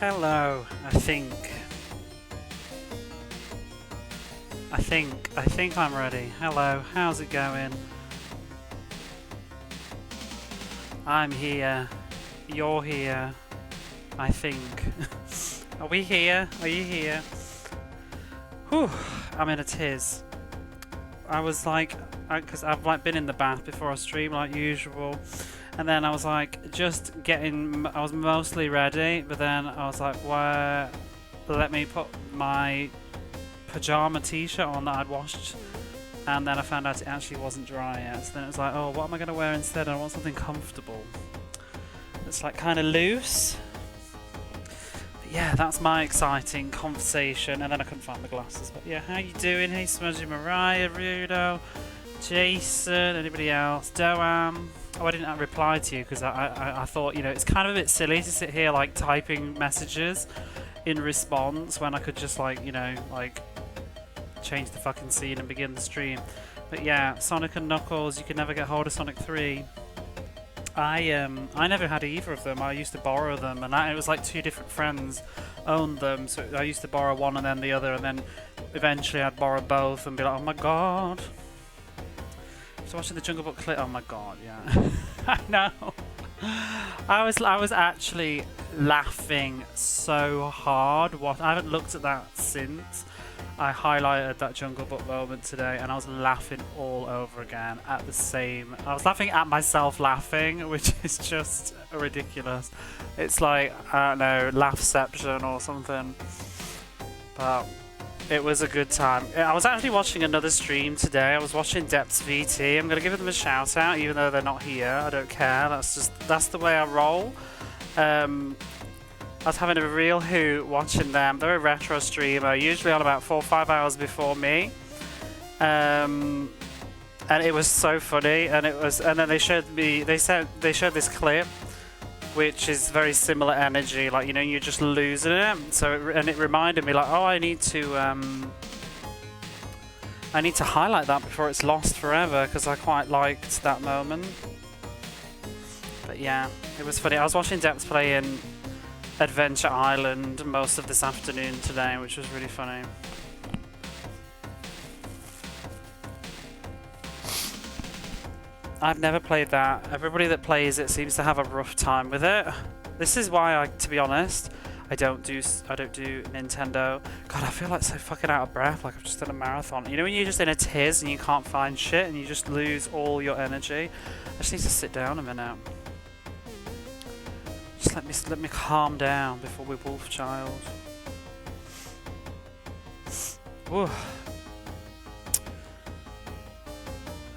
Hello, I think I'm ready. Hello, how's it going? I'm here. You're here. I think. Are we here? Are you here? Whew, I'm in a tiz. I was like, because I've like been in the bath before I stream like usual. And then I was like, I was mostly ready, but then I was like, where? Let me put my pajama t-shirt on that I'd washed, and then I found out it actually wasn't dry yet. So then it was like, oh, what am I going to wear instead? I want something comfortable. It's like kind of loose. But yeah, that's my exciting conversation. And then I couldn't find the glasses. But yeah, how you doing? Hey, Smudgy, Mariah, Rudo, Jason, anybody else? Doam. Oh, I didn't reply to you because I thought, you know, it's kind of a bit silly to sit here like typing messages in response when I could just like, you know, like change the fucking scene and begin the stream. But yeah, Sonic and Knuckles, you can never get hold of Sonic 3. I never had either of them. I used to borrow them, and it was like two different friends owned them, so I used to borrow one and then the other, and then eventually I'd borrow both and be like, oh my god. So watching the Jungle Book clip, oh my god, yeah. I know. I was actually laughing so hard. I haven't looked at that since I highlighted that Jungle Book moment today, and I was laughing all over again at the same. I was laughing at myself laughing, which is just ridiculous. It's like, I don't know, laughception or something. But it was a good time. I was actually watching another stream today. I was watching Depths VT. I'm going to give them a shout out, even though they're not here. I don't care. That's the way I roll. I was having a real hoot watching them. They're a retro streamer, usually on about 4 or 5 hours before me. And it was so funny. And then they showed showed this clip, which is very similar energy, like, you know, you're just losing it. So it reminded me, like, oh, I need to highlight that before it's lost forever, because I quite liked that moment. But yeah, it was funny. I was watching Deps play in Adventure Island most of this afternoon today, which was really funny. I've never played that. Everybody that plays it seems to have a rough time with it. This is why to be honest, I don't do Nintendo. God, I feel like so fucking out of breath, like I've just done a marathon. You know when you're just in a tiz and you can't find shit and you just lose all your energy? I just need to sit down a minute. Just let me calm down before we Wolfchild. Whew.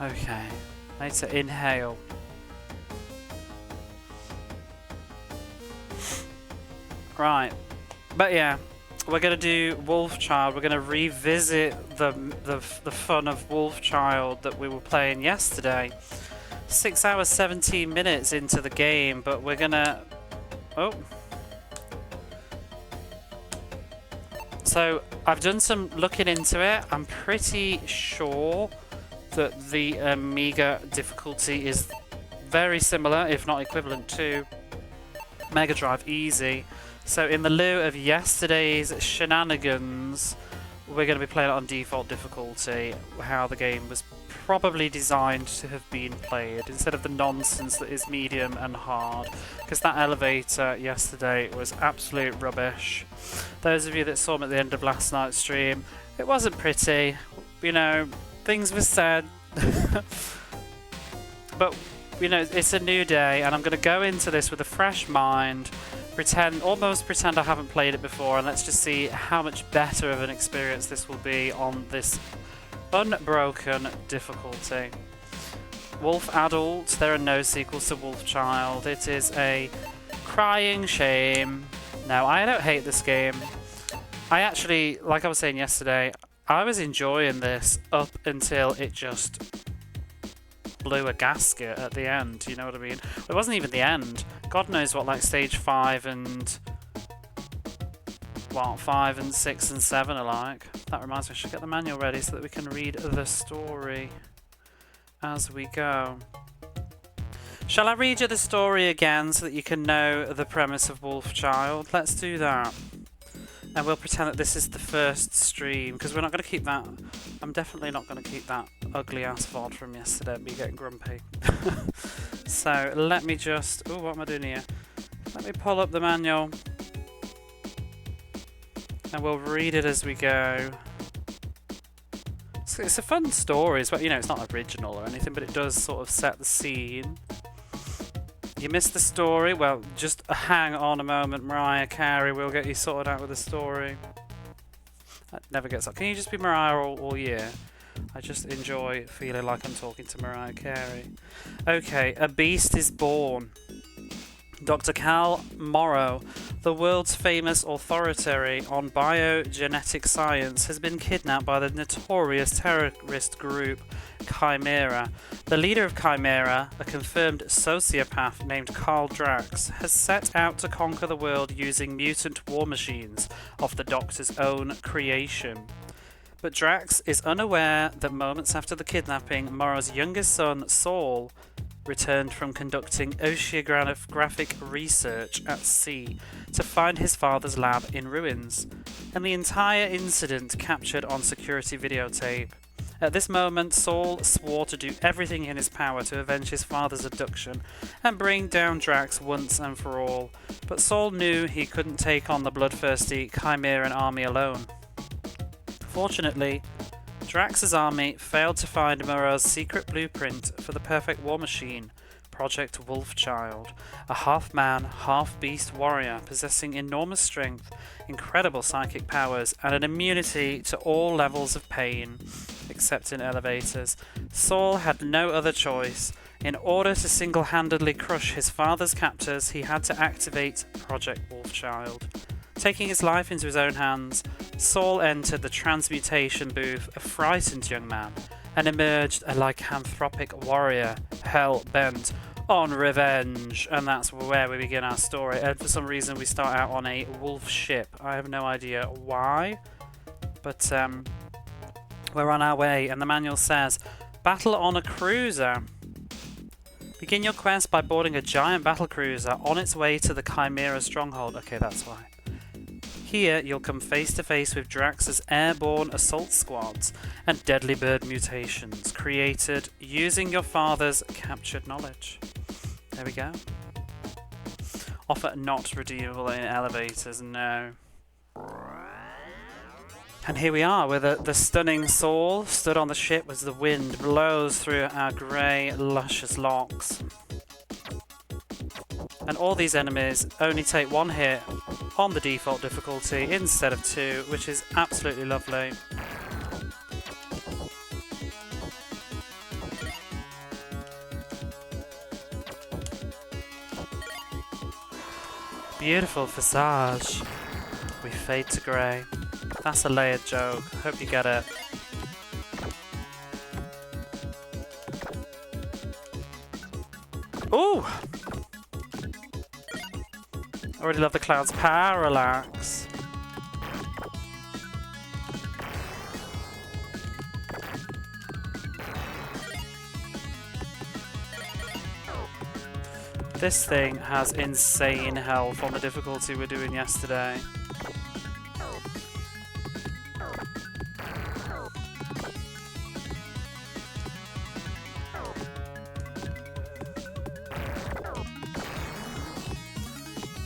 Okay. I need to inhale. Right. But yeah, we're going to do Wolfchild. We're going to revisit the fun of Wolfchild that we were playing yesterday. 6 hours 17 minutes into the game, but we're going to... Oh. So, I've done some looking into it. I'm pretty sure that the Amiga difficulty is very similar, if not equivalent to Mega Drive Easy. So in the lieu of yesterday's shenanigans, we're going to be playing it on default difficulty, how the game was probably designed to have been played, instead of the nonsense that is medium and hard, because that elevator yesterday was absolute rubbish. Those of you that saw me at the end of last night's stream, it wasn't pretty, you know, things were said, but you know, it's a new day and I'm going to go into this with a fresh mind, almost pretend I haven't played it before, and let's just see how much better of an experience this will be on this unbroken difficulty. Wolf Adult, there are no sequels to Wolfchild. It is a crying shame. No, I don't hate this game. I actually, like I was saying yesterday, I was enjoying this up until it just blew a gasket at the end, you know what I mean? It wasn't even the end. God knows what like stage 5 and... what, 5 and 6 and 7 are like. That reminds me, I should get the manual ready so that we can read the story as we go. Shall I read you the story again so that you can know the premise of Wolfchild? Let's do that. And we'll pretend that this is the first stream, because we're not going to keep that... I'm definitely not going to keep that ugly-ass VOD from yesterday and be getting grumpy. So, let me just... Oh, what am I doing here? Let me pull up the manual. And we'll read it as we go. So it's a fun story, but you know, it's not original or anything, but it does sort of set the scene. You missed the story? Well, just hang on a moment, Mariah Carey. We'll get you sorted out with the story. That never gets up. Can you just be Mariah all year? I just enjoy feeling like I'm talking to Mariah Carey. Okay, a beast is born. Dr. Cal Morrow, the world's famous authority on biogenetic science, has been kidnapped by the notorious terrorist group Chimera. The leader of Chimera, a confirmed sociopath named Carl Drax, has set out to conquer the world using mutant war machines of the Doctor's own creation. But Drax is unaware that moments after the kidnapping, Morrow's youngest son, Saul, returned from conducting oceanographic research at sea to find his father's lab in ruins, and the entire incident captured on security videotape. At this moment, Saul swore to do everything in his power to avenge his father's abduction and bring down Drax once and for all, but Saul knew he couldn't take on the bloodthirsty Chimeran army alone. Fortunately, Drax's army failed to find Morrow's secret blueprint for the perfect war machine, Project Wolfchild, a half-man, half-beast warrior possessing enormous strength, incredible psychic powers, and an immunity to all levels of pain, except in elevators. Saul had no other choice. In order to single-handedly crush his father's captors, he had to activate Project Wolfchild. Taking his life into his own hands, Saul entered the transmutation booth, a frightened young man, and emerged a lycanthropic warrior, hell-bent on revenge. And that's where we begin our story. And for some reason we start out on a wolf ship. I have no idea why, but we're on our way, and the manual says, battle on a cruiser. Begin your quest by boarding a giant battle cruiser on its way to the Chimera stronghold. Okay, that's why. Here, you'll come face to face with Drax's airborne assault squads and deadly bird mutations created using your father's captured knowledge. There we go. Offer not redeemable in elevators, no. And here we are with the stunning Saul stood on the ship as the wind blows through our grey, luscious locks. And all these enemies only take one hit on the default difficulty instead of two, which is absolutely lovely. Beautiful visage. We fade to grey. That's a layered joke. Hope you get it. Ooh! I really love the cloud's parallax. This thing has insane health on the difficulty we were doing yesterday.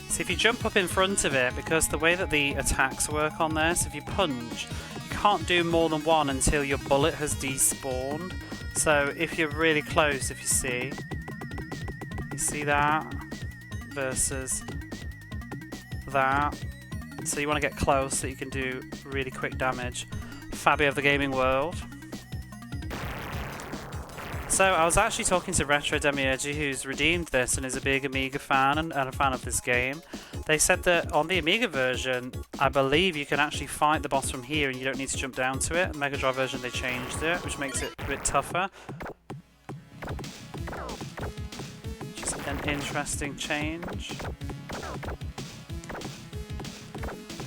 So if you jump up in front of it, because the way that the attacks work on this, if you punch, you can't do more than one until your bullet has despawned. So if you're really close, if you see that versus that. So you want to get close so you can do really quick damage. Fabby of the gaming world. So I was actually talking to Retro Demiurgy, who's redeemed this and is a big Amiga fan and a fan of this game. They said that on the Amiga version, I believe you can actually fight the boss from here and you don't need to jump down to it. The Mega Drive version, they changed it, which makes it a bit tougher. Just an interesting change.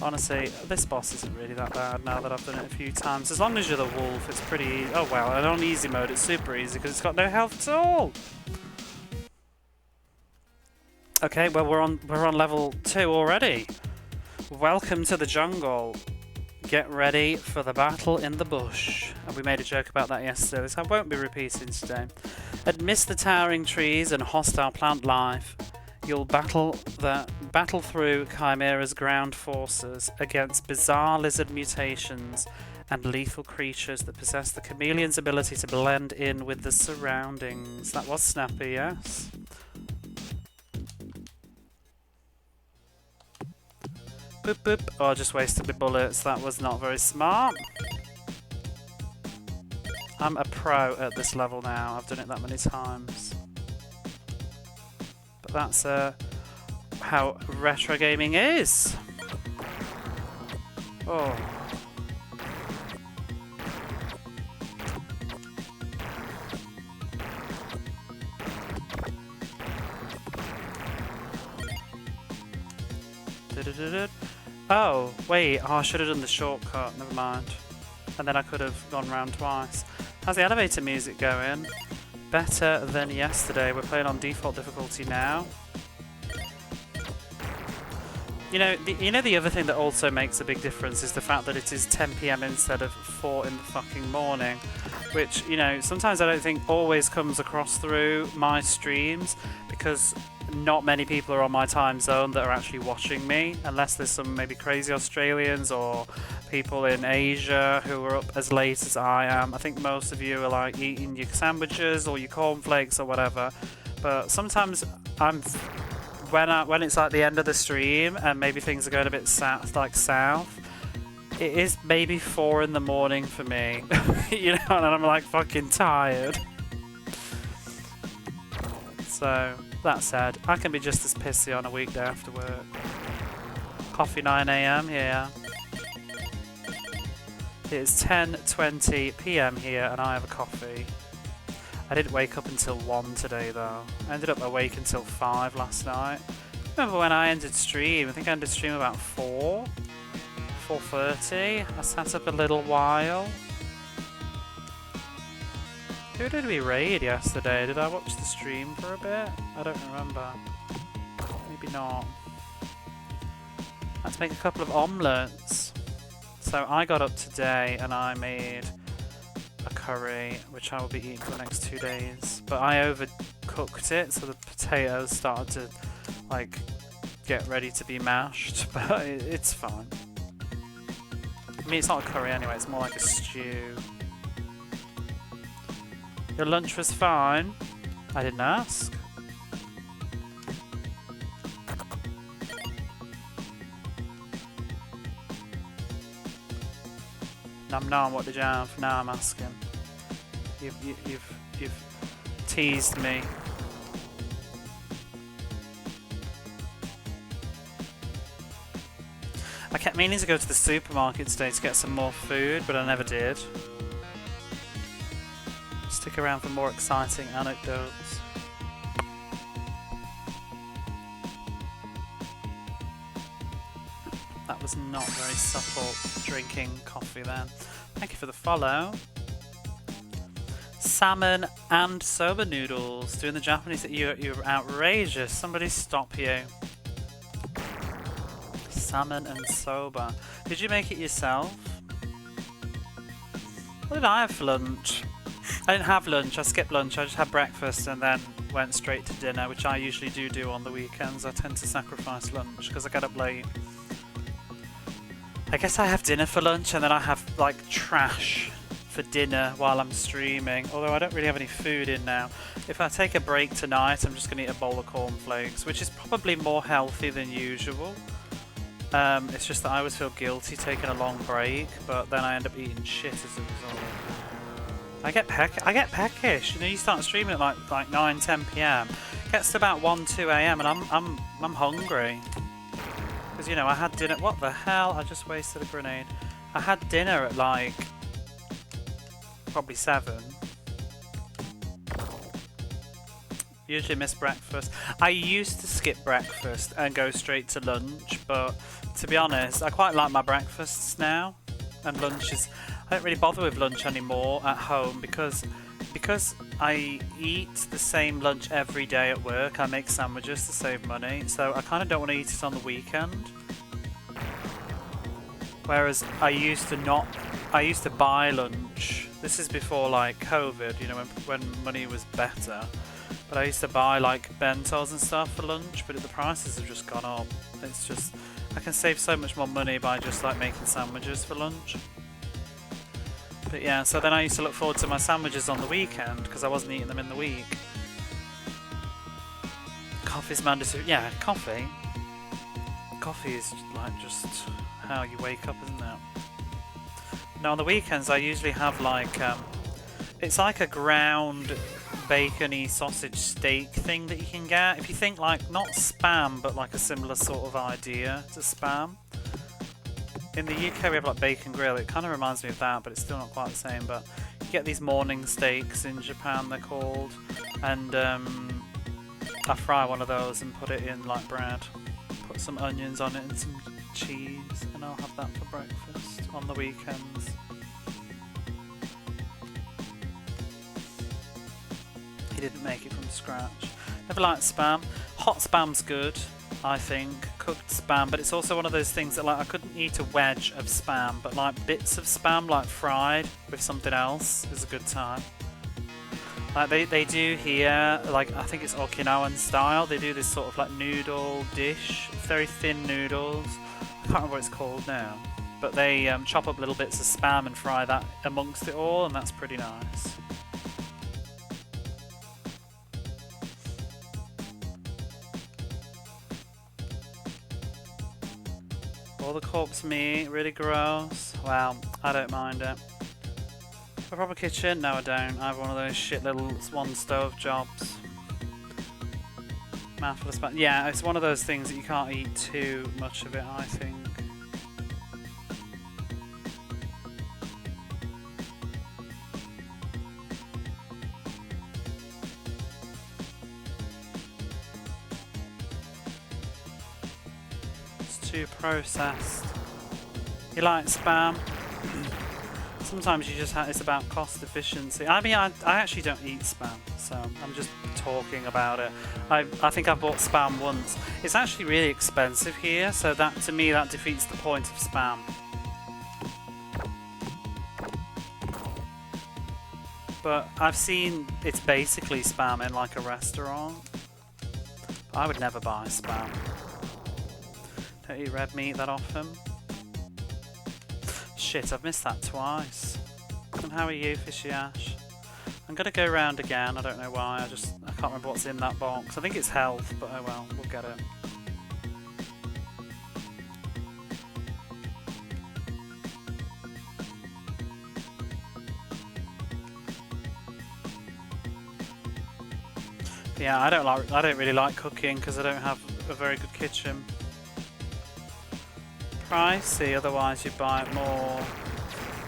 Honestly, this boss isn't really that bad now that I've done it a few times. As long as you're the wolf, it's pretty easy. Oh well, and on easy mode it's super easy because it's got no health at all. Okay, well we're on level 2 already. Welcome to the jungle. Get ready for the battle in the bush. And we made a joke about that yesterday, so I won't be repeating today. Amidst the towering trees and hostile plant life, you'll battle through Chimera's ground forces against bizarre lizard mutations and lethal creatures that possess the chameleon's ability to blend in with the surroundings. That was snappy, yes? Boop boop. Oh, I just wasted my bullets. That was not very smart. I'm a pro at this level now. I've done it that many times. But that's how retro gaming is. Oh. Oh, wait. Oh, I should have done the shortcut. Never mind. And then I could have gone round twice. How's the elevator music going? Better than yesterday. We're playing on default difficulty now. You know, the other thing that also makes a big difference is the fact that it is 10 PM instead of 4 in the fucking morning. Which, you know, sometimes I don't think always comes across through my streams because not many people are on my time zone that are actually watching me, unless there's some maybe crazy Australians or people in Asia who are up as late as I am. I think most of you are like eating your sandwiches or your cornflakes or whatever. But sometimes when it's like the end of the stream and maybe things are going a bit south, it is maybe 4 in the morning for me. You know, and I'm like fucking tired. So that said, I can be just as pissy on a weekday after work. Coffee 9 AM here. It is 10:20 PM here and I have a coffee. I didn't wake up until 1 today though. I ended up awake until 5 last night. Remember when I ended stream? I think I ended stream about 4:30. I sat up a little while. Who did we raid yesterday? Did I watch the stream for a bit? I don't remember. Maybe not. Let's make a couple of omelettes. So I got up today and I made a curry, which I will be eating for the next 2 days. But I overcooked it, so the potatoes started to like get ready to be mashed. But it's fine. I mean, it's not a curry anyway. It's more like a stew. Your lunch was fine. I didn't ask. Nom nom, what did you have? Now I'm asking. You've teased me. I kept meaning to go to the supermarket today to get some more food, but I never did. Stick around for more exciting anecdotes. That was not very subtle drinking coffee then. Thank you for the follow. Salmon and soba noodles. Doing the Japanese, you're outrageous. Somebody stop you. Salmon and soba. Did you make it yourself? What did I have for lunch? I didn't have lunch, I skipped lunch, I just had breakfast and then went straight to dinner, which I usually do on the weekends. I tend to sacrifice lunch because I get up late. I guess I have dinner for lunch and then I have like trash for dinner while I'm streaming, although I don't really have any food in now. If I take a break tonight, I'm just going to eat a bowl of cornflakes, which is probably more healthy than usual. It's just that I always feel guilty taking a long break, but then I end up eating shit as a result. I get peckish. You know, you start streaming at like 9, 10 PM. Gets to about 1, 2 AM and I'm hungry. Because, you know, I had dinner. What the hell? I just wasted a grenade. I had dinner at like probably 7. Usually miss breakfast. I used to skip breakfast and go straight to lunch, but to be honest, I quite like my breakfasts now. And lunch is... I don't really bother with lunch anymore at home because because I eat the same lunch every day at work, I make sandwiches to save money, so I kind of don't want to eat it on the weekend. Whereas I used to buy lunch. This is before like COVID, you know, when money was better. But I used to buy like bentos and stuff for lunch, but the prices have just gone up. It's just, I can save so much more money by just like making sandwiches for lunch. But yeah, so then I used to look forward to my sandwiches on the weekend because I wasn't eating them in the week. Coffee's mandatory. Yeah, coffee. Coffee is like just how you wake up, isn't it? Now on the weekends I usually have like it's like a ground bacony sausage steak thing that you can get. If you think like not Spam but like a similar sort of idea to Spam. In the UK we have like bacon grill. It kind of reminds me of that, but it's still not quite the same. But you get these morning steaks in Japan, they're called, and I fry one of those and put it in like bread. Put some onions on it and some cheese, and I'll have that for breakfast on the weekends. He didn't make it from scratch. Never liked Spam. Hot Spam's good, I think. Cooked Spam, but it's also one of those things that like I couldn't eat a wedge of Spam, but like bits of Spam like fried with something else is a good time. Like they do here, like I think it's Okinawan style, they do this sort of like noodle dish, very thin noodles. I can't remember what it's called now, but they chop up little bits of Spam and fry that amongst it all, and that's pretty nice. All the corpse meat, really gross. Well, I don't mind it. A proper kitchen? No, I don't. I have one of those shit little one stove jobs. Mouthful of Spam. Yeah, it's one of those things that you can't eat too much of it, I think. Too processed. You like Spam? Sometimes you just it's about cost efficiency. I mean, I actually don't eat Spam, so I'm just talking about it. I think I've bought Spam once. It's actually really expensive here, so that to me that defeats the point of Spam. But I've seen it's basically Spam in like a restaurant. I would never buy Spam. Don't eat red meat that often. Shit, I've missed that twice. And how are you, Fishy Ash? I'm gonna go round again, I don't know why, I can't remember what's in that box. I think it's health, but oh well, we'll get it. Yeah, I don't really like cooking because I don't have a very good kitchen. Pricey, otherwise you'd buy it more.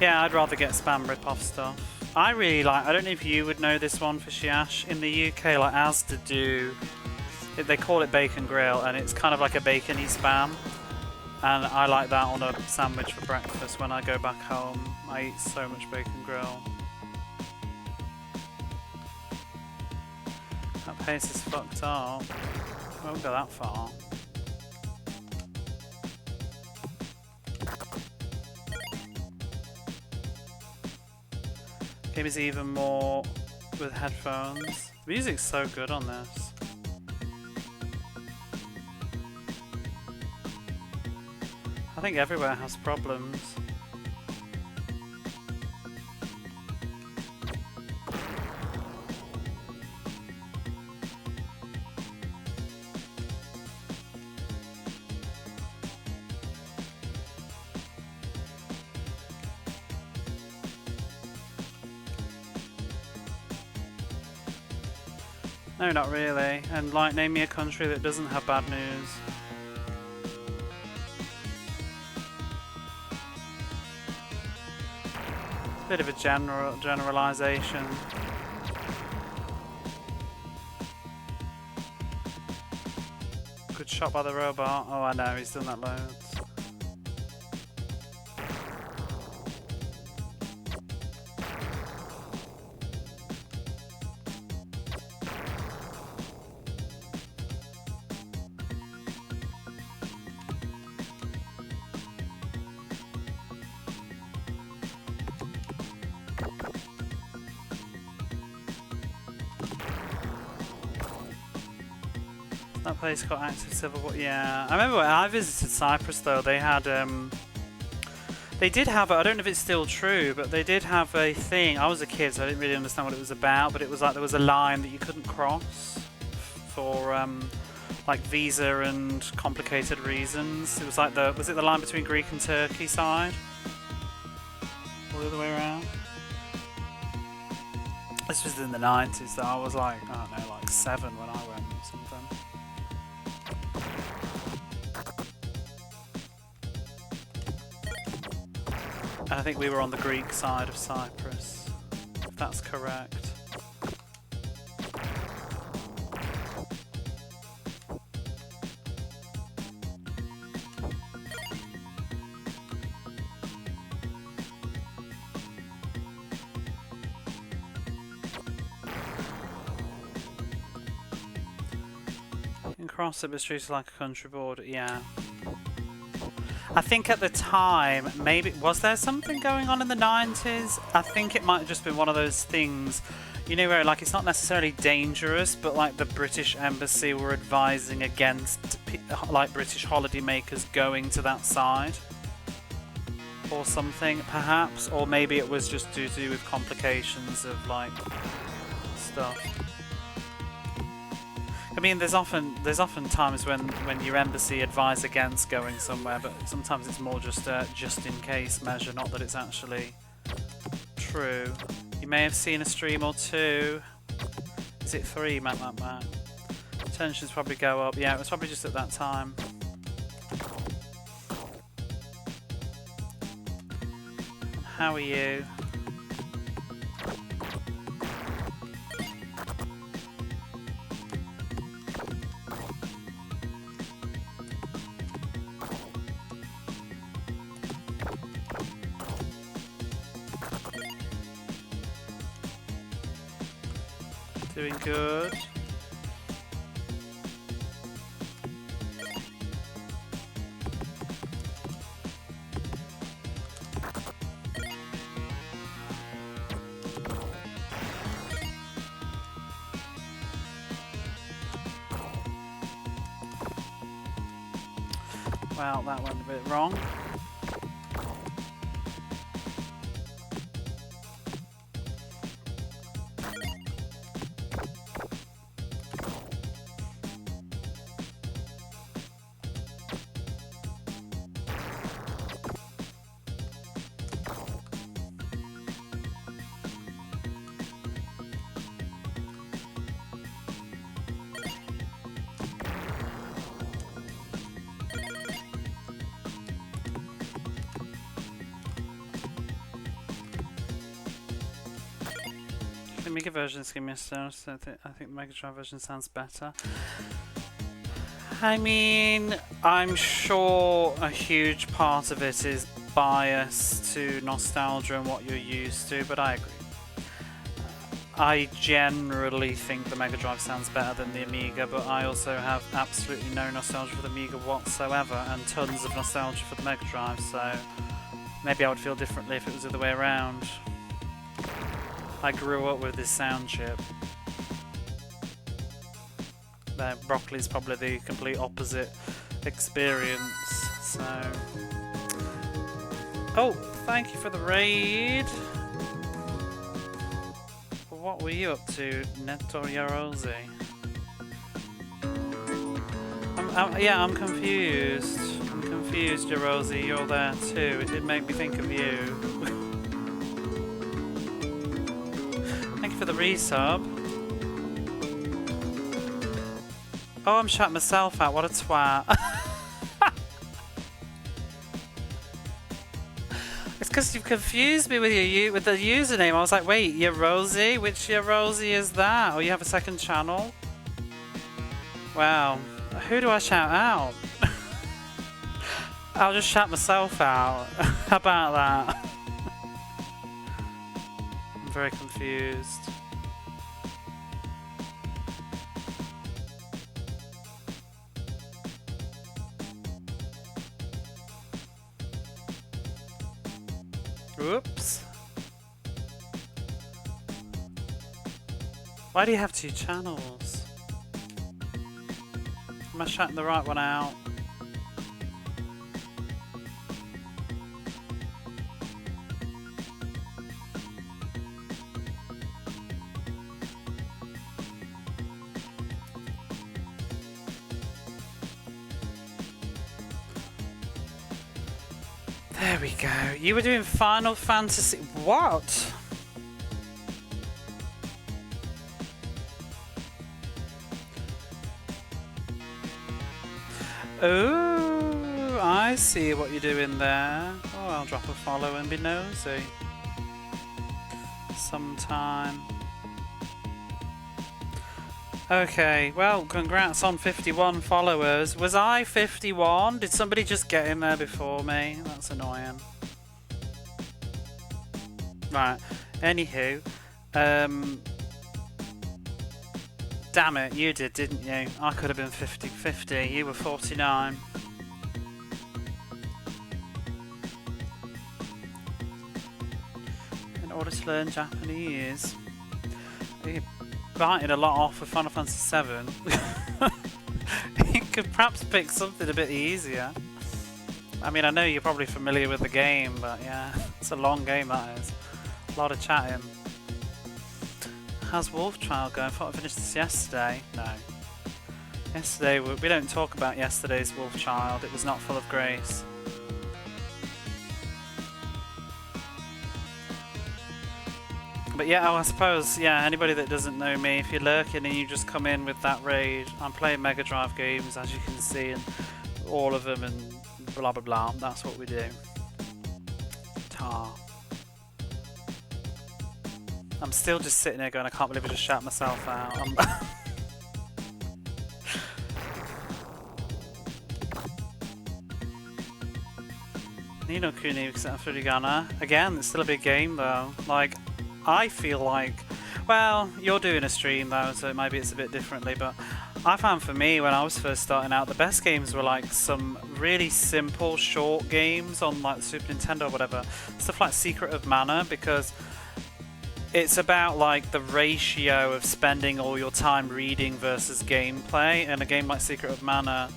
Yeah, I'd rather get Spam rip-off stuff. I really like, I don't know if you would know this one for Shiash. In the UK, like Asda do, they call it bacon grill, and it's kind of like a bacony Spam. And I like that on a sandwich for breakfast when I go back home. I eat so much bacon grill. That pace is fucked up. I won't go that far. Game is even more with headphones. The music's so good on this. I think everywhere has problems. No, not really. And like, name me a country that doesn't have bad news. Bit of a generalization. Good shot by the robot. Oh, I know, he's done that loads. That place got active civil war. Yeah, I remember when I visited Cyprus though. They had they did have. I don't know if it's still true, but they did have a thing. I was a kid, so I didn't really understand what it was about. But it was like there was a line that you couldn't cross for like visa and complicated reasons. It was like was it the line between Greek and Turkey side, or the other way around? This was in the 90s, though. I was like, I don't know, like 7 when I went or something. And I think we were on the Greek side of Cyprus, if that's correct. Cross it was treated like a country border, yeah. I think at the time, maybe, was there something going on in the 90s? I think it might have just been one of those things, you know, where like it's not necessarily dangerous, but like the British Embassy were advising against like British holidaymakers going to that side. Or something, perhaps. Or maybe it was just to do with complications of like stuff. I mean, there's often times when your embassy advise against going somewhere, but sometimes it's more just a just-in-case measure, not that it's actually true. You may have seen a stream or two. Is it 3, Matt? Tensions probably go up. Yeah, it was probably just at that time. How are you? Doing good. Well, that went a bit wrong. The Amiga version is giving me a star, so I think the Mega Drive version sounds better. I mean, I'm sure a huge part of it is bias to nostalgia and what you're used to, but I agree. I generally think the Mega Drive sounds better than the Amiga, but I also have absolutely no nostalgia for the Amiga whatsoever, and tons of nostalgia for the Mega Drive, so maybe I would feel differently if it was the other way around. I grew up with this sound chip. Broccoli's probably the complete opposite experience, so... Oh, thank you for the raid! What were you up to, Netto Yarosi? Yeah, I'm confused. I'm confused, Yarosi, you're there too. It did make me think of you. Thank you for the resub. Oh, I'm shutting myself out, what a twat. It's because you've confused me with the username. I was like, wait, Yarosi? Which Yarosi is that? Oh, you have a second channel? Wow. Who do I shout out? I'll just shout myself out. How about that? I'm very confused. Oops. Why do you have two channels? Am I shouting the right one out? There we go. You were doing Final Fantasy... What? Oh, I see what you're doing there. Oh, I'll drop a follow and be nosy. Sometime. Okay, well, congrats on 51 followers. Was I 51? Did somebody just get in there before me? That's annoying. Right, anywho. Damn it, you did, didn't you? I could have been 50-50. You were 49. In order to learn Japanese, you biting a lot off with Final Fantasy VII. You could perhaps pick something a bit easier. I mean, I know you're probably familiar with the game, but yeah, it's a long game, that is. A lot of chatting. How's Wolfchild going? I thought I finished this yesterday. No. Yesterday, we don't talk about yesterday's Wolfchild. It was not full of grace. But yeah, I suppose, yeah, anybody that doesn't know me, if you're lurking and you just come in with that raid, I'm playing Mega Drive games, as you can see, and all of them, and blah blah blah. That's what we do. Tar. I'm still just sitting there going, I can't believe I just shut myself out. Nino Kuni Furigana. Again, it's still a big game though. Like, I feel like, well, you're doing a stream though, so maybe it's a bit differently, but I found for me when I was first starting out, the best games were like some really simple, short games on like Super Nintendo or whatever. Stuff like Secret of Mana, because it's about like the ratio of spending all your time reading versus gameplay, and a game like Secret of Mana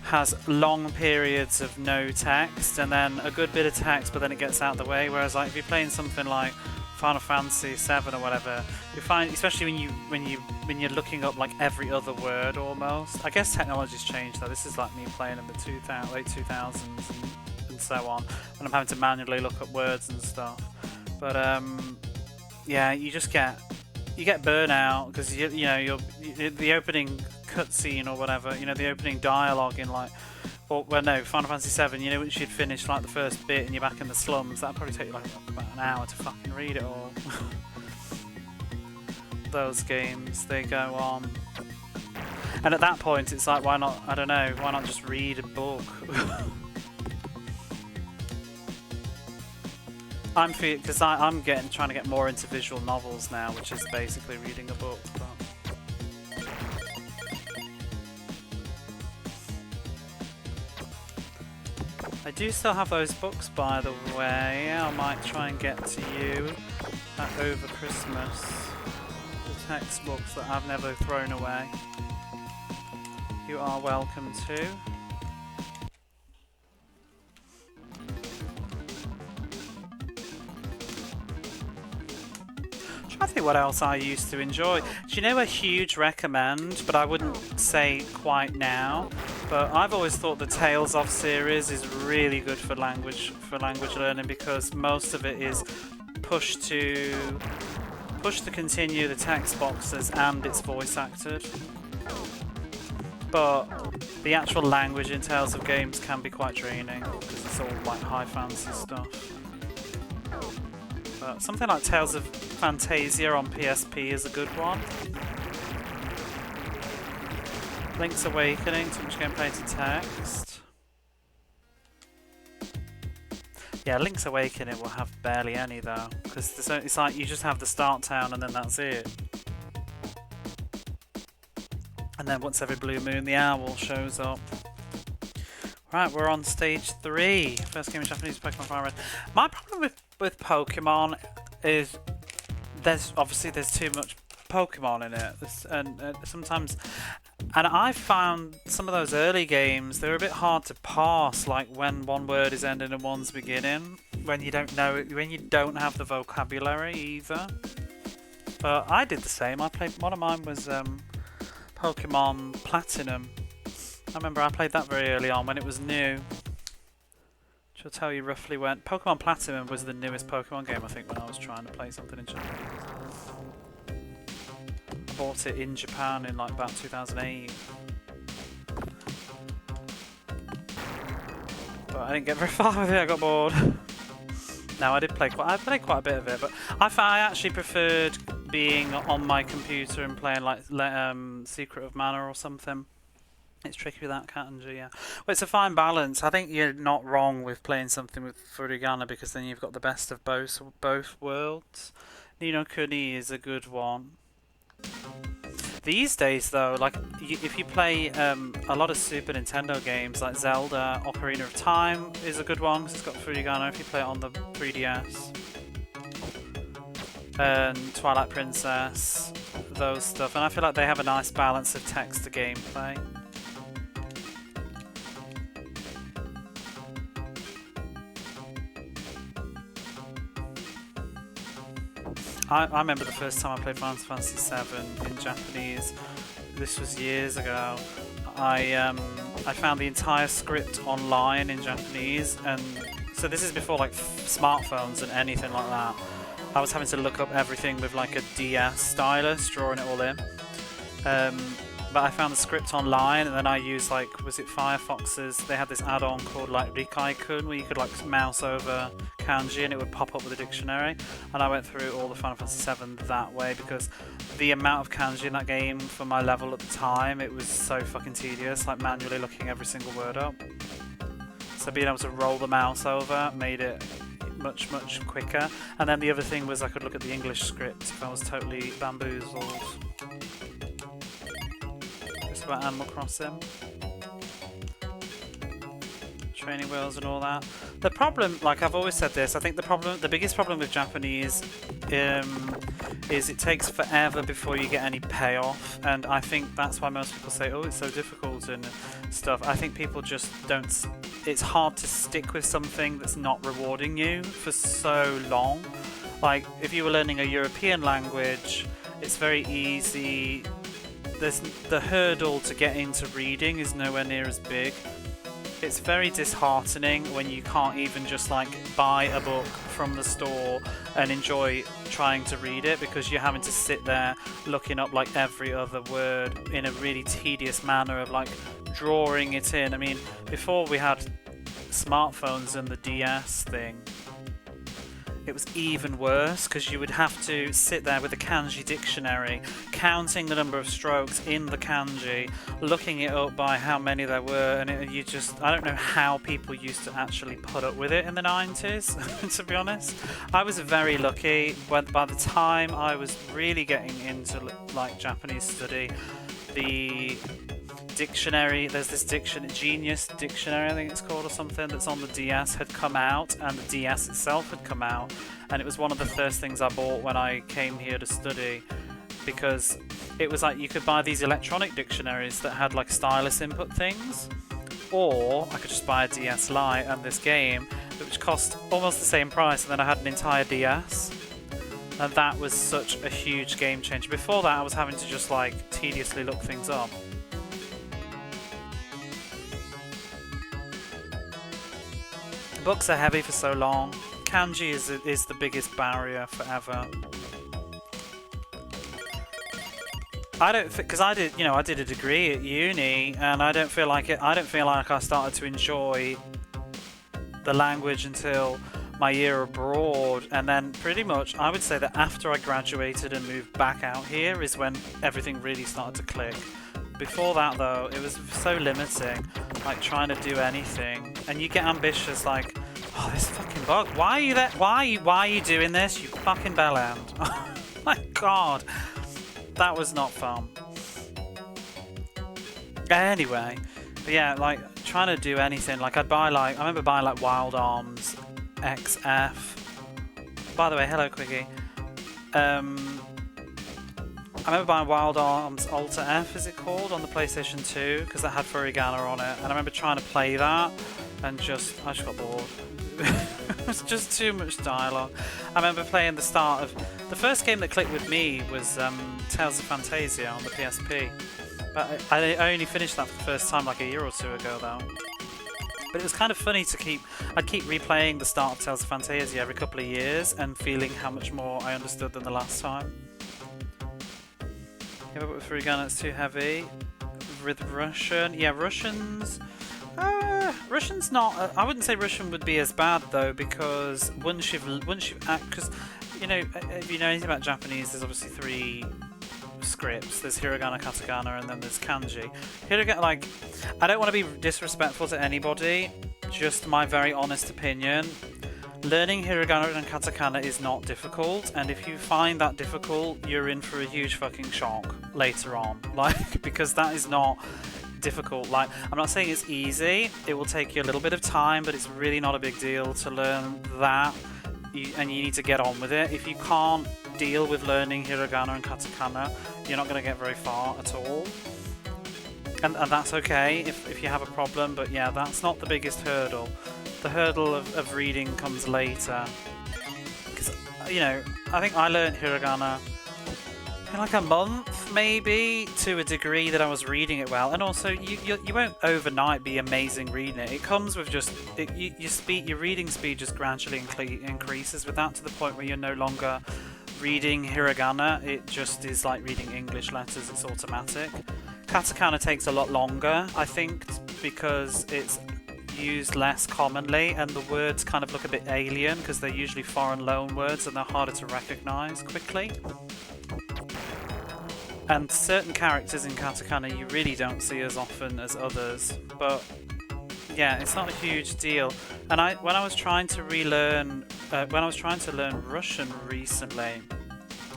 has long periods of no text and then a good bit of text, but then it gets out of the way, whereas like if you're playing something like Final Fantasy VII or whatever, you find, especially when you're looking up like every other word almost. I guess technology's changed though. This is like me playing in the late 2000s and so on, when I'm having to manually look up words and stuff. But yeah, you get burnout because you know the opening cutscene or whatever, you know, the opening dialogue in like, or well no, Final Fantasy VII, you know, once you'd finished like the first bit and you're back in the slums, that'd probably take you like about an hour to fucking read it all. Those games, they go on, and at that point it's like, why not? I don't know, why not just read a book? I'm trying to get more into visual novels now, which is basically reading a book. But I do still have those books, by the way. I might try and get to you over Christmas. The textbooks that I've never thrown away. You are welcome to. I think what else I used to enjoy. Do you know a huge recommend, but I wouldn't say quite now, but I've always thought the Tales of series is really good for language learning, because most of it is push to continue the text boxes and it's voice acted. But the actual language in Tales of games can be quite draining because it's all like high fantasy stuff. But something like Tales of Fantasia on PSP is a good one. Link's Awakening, too much gameplay to text. Yeah, Link's Awakening will have barely any though, because it's like you just have the start town and then that's it. And then once every blue moon, the owl shows up. Right, we're on stage 3. First game in Japanese, Pokemon Fire Red. My problem with Pokemon is there's too much Pokemon in it, and sometimes And I found some of those early games, they were a bit hard to parse, like when one word is ending and one's beginning, when you don't know it, when you don't have the vocabulary either. But I did the same. I played, one of mine was Pokemon Platinum. I remember I played that very early on when it was new. Which will tell you roughly when. Pokemon Platinum was the newest Pokemon game, I think, when I was trying to play something in Japanese. I bought it in Japan in like about 2008. But I didn't get very far with it, I got bored. No, I played quite a bit of it, but I actually preferred being on my computer and playing like Secret of Mana or something. It's tricky with that kanji, yeah. Well, it's a fine balance. I think you're not wrong with playing something with furigana because then you've got the best of both worlds. Ni no Kuni is a good one. These days, though, like if you play a lot of Super Nintendo games like Zelda, Ocarina of Time is a good one because it's got furigana if you play it on the 3DS. And Twilight Princess, those stuff. And I feel like they have a nice balance of text to gameplay. I remember the first time I played Final Fantasy VII in Japanese. This was years ago. I found the entire script online in Japanese, and so this is before like smartphones and anything like that. I was having to look up everything with like a DS stylus, drawing it all in. But I found the script online, and then I used like, was it Firefox's? They had this add-on called like Rikai-kun, where you could like mouse over kanji and it would pop up with a dictionary. And I went through all the Final Fantasy VII that way because the amount of kanji in that game for my level at the time, it was so fucking tedious, like manually looking every single word up. So being able to roll the mouse over made it much quicker. And then the other thing was I could look at the English script if I was totally bamboozled. About Animal Crossing, training wheels and all that. The problem, like I've always said this, I think the biggest problem with Japanese is it takes forever before you get any payoff, and I think that's why most people say, oh, it's so difficult and stuff. I think people just don't, it's hard to stick with something that's not rewarding you for so long. Like if you were learning a European language, it's very easy. The hurdle to get into reading is nowhere near as big. It's very disheartening when you can't even just like buy a book from the store and enjoy trying to read it because you're having to sit there looking up like every other word in a really tedious manner of like drawing it in. I mean, before we had smartphones and the DS thing, it was even worse because you would have to sit there with a kanji dictionary, counting the number of strokes in the kanji, looking it up by how many there were, and I don't know how people used to actually put up with it in the 90s, to be honest. I was very lucky when by the time I was really getting into like Japanese study, the dictionary, there's this Genius Dictionary, I think it's called, or something, that's on the DS had come out, and the DS itself had come out, and it was one of the first things I bought when I came here to study, because it was like you could buy these electronic dictionaries that had like stylus input things, or I could just buy a DS Lite and this game, which cost almost the same price, and then I had an entire DS. And that was such a huge game changer. Before that I was having to just like tediously look things up. Books are heavy for so long. Kanji is the biggest barrier forever. I don't, because I did a degree at uni, and I don't feel like I started to enjoy the language until my year abroad, and then pretty much I would say that after I graduated and moved back out here is when everything really started to click. Before that though, it was so limiting, like trying to do anything, and you get ambitious like, oh, this fucking bug, why are you there? Why are you doing this, you fucking bellend? Oh my god, that was not fun. Anyway, but yeah, like trying to do anything, like I remember buying like Wild Arms XF. By the way, hello Quiggy. I remember buying Wild Arms Alter F, is it called, on the PlayStation 2, because that had Furigana on it, and I remember trying to play that, and I just got bored. It was just too much dialogue. I remember playing the start of... The first game that clicked with me was Tales of Fantasia on the PSP, but I only finished that for the first time like a year or two ago though. But it was kind of funny to I'd keep replaying the start of Tales of Fantasia every couple of years and feeling how much more I understood than the last time. Yeah, but with Furigana it's too heavy. With Russian, yeah, Russian's not. I wouldn't say Russian would be as bad though, because once you've because you know, if you know anything about Japanese, there's obviously 3 scripts. There's hiragana, katakana, and then there's kanji. Hiragana, like, I don't want to be disrespectful to anybody. Just my very honest opinion. Learning hiragana and katakana is not difficult, and if you find that difficult, you're in for a huge fucking shock later on. Like, because that is not difficult. Like, I'm not saying it's easy. It will take you a little bit of time, but it's really not a big deal to learn that. And you need to get on with it. If you can't deal with learning hiragana and katakana, you're not going to get very far at all. And that's okay if you have a problem, but yeah, that's not the biggest hurdle. The hurdle of reading comes later. Because, you know, I think I learned hiragana in like a month, maybe, to a degree that I was reading it well. And also, you won't overnight be amazing reading it. It comes with just... your reading speed just gradually increases with that, to the point where you're no longer reading hiragana. It just is like reading English letters. It's automatic. Katakana takes a lot longer, I think, because it's used less commonly, and the words kind of look a bit alien because they're usually foreign loan words and they're harder to recognize quickly. And certain characters in katakana you really don't see as often as others, but yeah, it's not a huge deal. And when I was trying to learn Russian recently,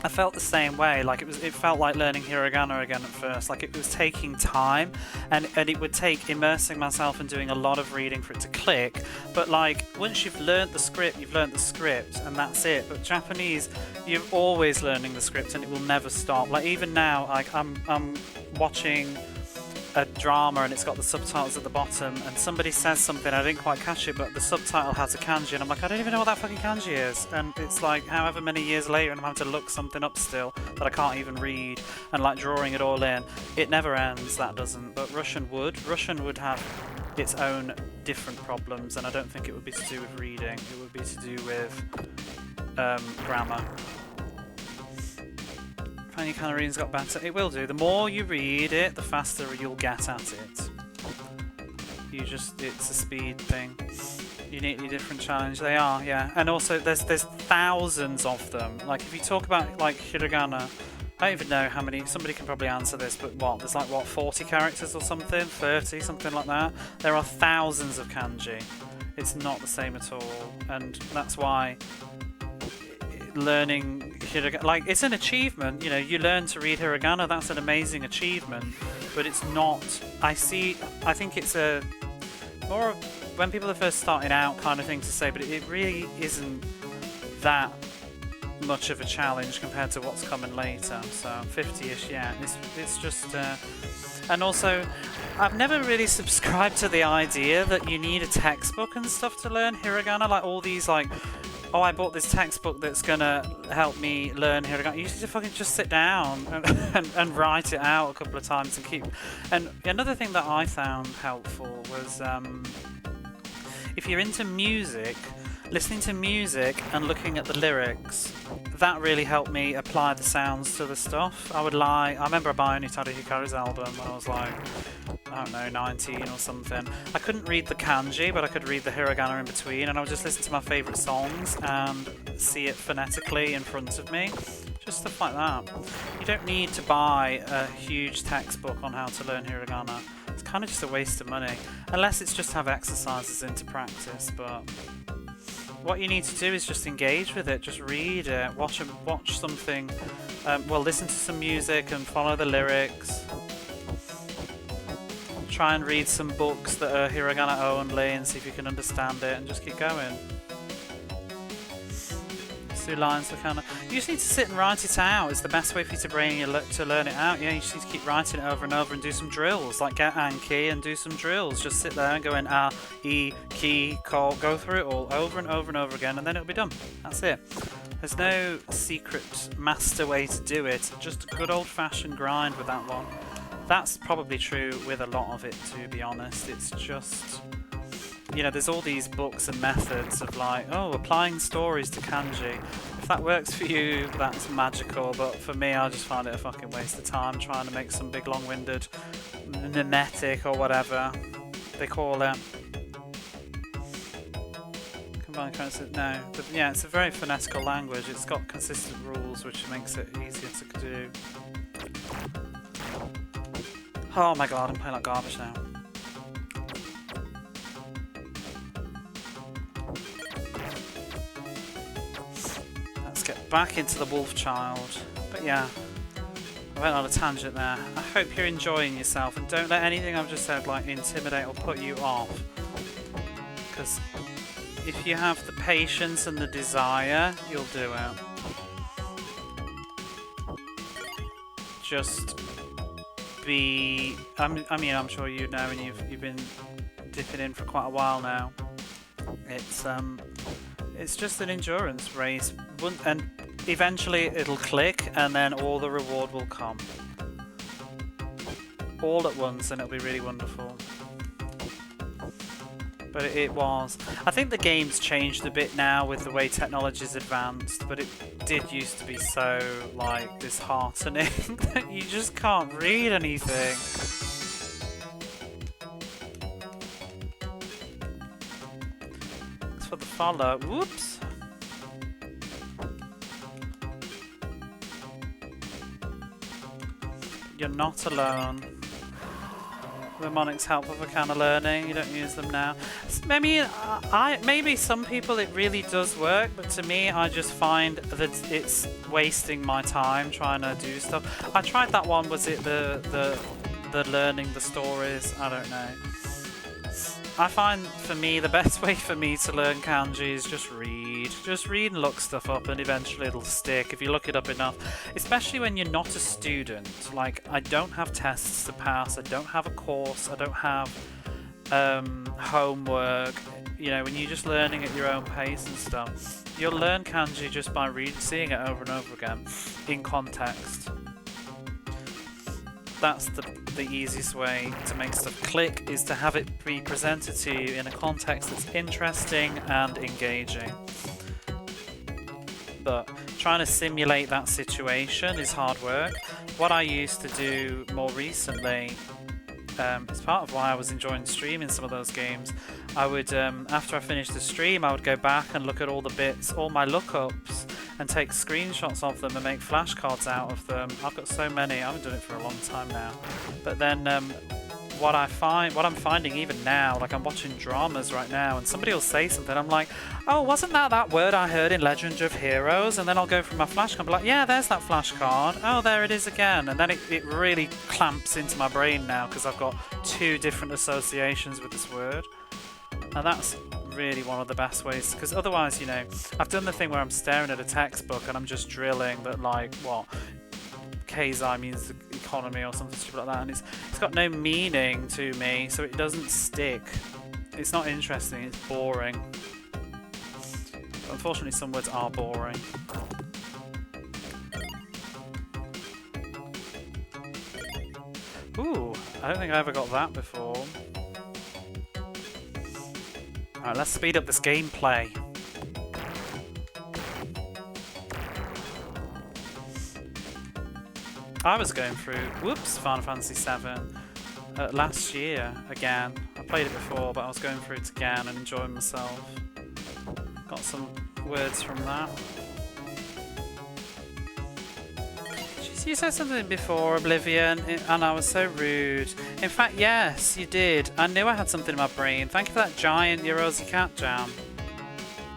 I felt the same way. Like it felt like learning hiragana again at first. Like it was taking time, and it would take immersing myself and doing a lot of reading for it to click. But like once you've learnt the script, you've learnt the script, and that's it. But Japanese, you're always learning the script, and it will never stop. Like even now, like I'm watching a drama and it's got the subtitles at the bottom, and somebody says something, I didn't quite catch it, but the subtitle has a kanji, and I'm like, I don't even know what that fucking kanji is, and it's like however many years later and I'm having to look something up still that I can't even read, and like drawing it all in. It never ends, that doesn't, but Russian would have its own different problems, and I don't think it would be to do with reading, it would be to do with grammar. Finding your kind of reading's got better. It will do. The more you read it, the faster you'll get at it. It's a speed thing. Uniquely different challenge. They are, yeah. And also, there's thousands of them. Like, if you talk about, like, hiragana, I don't even know how many, somebody can probably answer this, but there's like, 40 characters or something? 30, something like that? There are thousands of kanji. It's not the same at all. And that's why learning hiragana, like, it's an achievement, you know, you learn to read hiragana, that's an amazing achievement, but it's not, I think it's a more of when people are first starting out kind of thing to say, but it really isn't that much of a challenge compared to what's coming later. So 50ish, yeah, it's just and also I've never really subscribed to the idea that you need a textbook and stuff to learn hiragana, like all these like, oh, I bought this textbook that's gonna help me learn hiragana. You need to fucking just sit down and write it out a couple of times and keep. And another thing that I found helpful was if you're into music, listening to music and looking at the lyrics, that really helped me apply the sounds to the stuff. I remember buying Utada Hikaru's album when I was like, I don't know, 19 or something. I couldn't read the kanji, but I could read the hiragana in between, and I would just listen to my favourite songs and see it phonetically in front of me. Just stuff like that. You don't need to buy a huge textbook on how to learn hiragana. It's kind of just a waste of money, unless it's just to have exercises in to practice, but what you need to do is just engage with it, just read it, watch something, listen to some music and follow the lyrics. Try and read some books that are hiragana only and see if you can understand it, and just keep going. Just do lines for kind of. You just need to sit and write it out. It's the best way for you to to learn it out. Yeah, you just need to keep writing it over and over and do some drills. Like get Anki and do some drills. Just sit there and go in A, E, key, call. Go through it all over and over and over again, and then it'll be done. That's it. There's no secret master way to do it. Just a good old-fashioned grind with that one. That's probably true with a lot of it, to be honest. It's just, you know, there's all these books and methods of like, oh, applying stories to kanji. If that works for you, that's magical, but for me, I just find it a fucking waste of time trying to make some big long-winded mimetic or whatever they call it. Combined currency, no. But yeah, it's a very phonetical language. It's got consistent rules, which makes it easier to do. Oh my god, I'm playing like garbage now. Let's get back into the Wolfchild. But yeah, I went on a tangent there. I hope you're enjoying yourself and don't let anything I've just said like intimidate or put you off. Because if you have the patience and the desire, you'll do it. Just be. I mean, I'm sure you know, and you've been dipping in for quite a while now. It's just an endurance race, and eventually it'll click, and then all the reward will come all at once, and it'll be really wonderful. But it was. I think the game's changed a bit now with the way technology's advanced, but it did used to be so, like, disheartening that you just can't read anything. Thanks for the follow. Whoops. You're not alone. Mnemonics help with a kind of learning. You don't use them now. Maybe some people it really does work, but to me, I just find that it's wasting my time trying to do stuff. I tried that one. Was it the learning the stories? I don't know. I find for me the best way for me to learn kanji is just read. Just read and look stuff up, and eventually it'll stick if you look it up enough. Especially when you're not a student. Like, I don't have tests to pass, I don't have a course, I don't have homework. You know, when you're just learning at your own pace and stuff, you'll learn kanji just by seeing it over and over again in context. That's the easiest way to make stuff click, is to have it be presented to you in a context that's interesting and engaging. But trying to simulate that situation is hard work. What I used to do more recently, it's part of why I was enjoying streaming some of those games, I would, after I finished the stream, I would go back and look at all the bits, all my lookups, and take screenshots of them and make flashcards out of them. I've got so many. I haven't done it for a long time now. But then what I'm finding even now, like I'm watching dramas right now, and somebody will say something, I'm like, oh, wasn't that word I heard in Legend of Heroes? And then I'll go through my flashcard and be like, yeah, there's that flashcard. Oh, there it is again. And then it really clamps into my brain now because I've got two different associations with this word. And that's really one of the best ways, because otherwise, you know, I've done the thing where I'm staring at a textbook and I'm just drilling that, like, what, Keizai means economy or something stupid like that, and it's got no meaning to me, so it doesn't stick. It's not interesting, it's boring. But unfortunately, some words are boring. Ooh, I don't think I ever got that before. Alright, let's speed up this gameplay. I was going through, whoops, Final Fantasy VII last year again. I played it before, but I was going through it again and enjoying myself. Got some words from that. You said something before, Oblivion, and I was so rude. In fact, yes, you did. I knew I had something in my brain. Thank you for that giant Eurosy Cat Jam.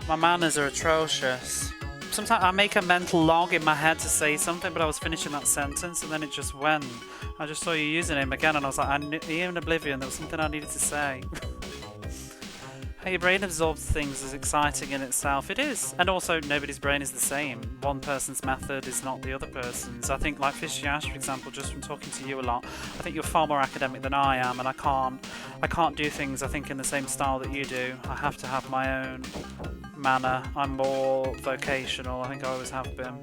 My manners are atrocious. Sometimes I make a mental log in my head to say something, but I was finishing that sentence and then it just went. I just saw you using him again and I was like, I knew, even Oblivion, there was something I needed to say. How your brain absorbs things is exciting in itself. It is. And also, nobody's brain is the same. One person's method is not the other person's. I think, like Fishy Ash, for example, just from talking to you a lot, I think you're far more academic than I am, and I can't do things, I think, in the same style that you do. I have to have my own manner. I'm more vocational. I think I always have been.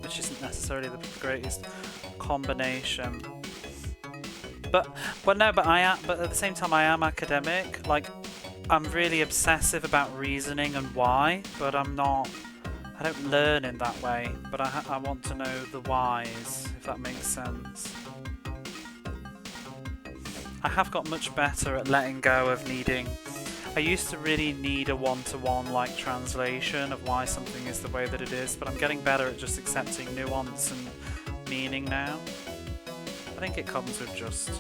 Which isn't necessarily the greatest combination. But at the same time I am academic. Like, I'm really obsessive about reasoning and why, but I don't learn in that way, but I want to know the whys, if that makes sense. I have got much better at letting go of needing. I used to really need a one-to-one like translation of why something is the way that it is, but I'm getting better at just accepting nuance and meaning now. I think it comes with just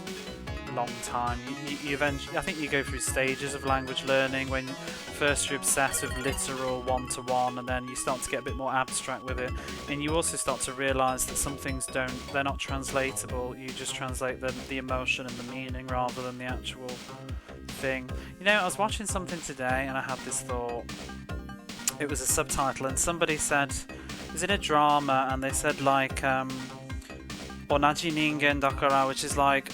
long time. You eventually, I think you go through stages of language learning when first you're obsessed with literal one-to-one, and then you start to get a bit more abstract with it, and you also start to realise that some things they're not translatable. You just translate the emotion and the meaning rather than the actual thing. You know, I was watching something today and I had this thought. It was a subtitle and somebody said, it was in a drama, and they said like onaji ningen dakara, which is like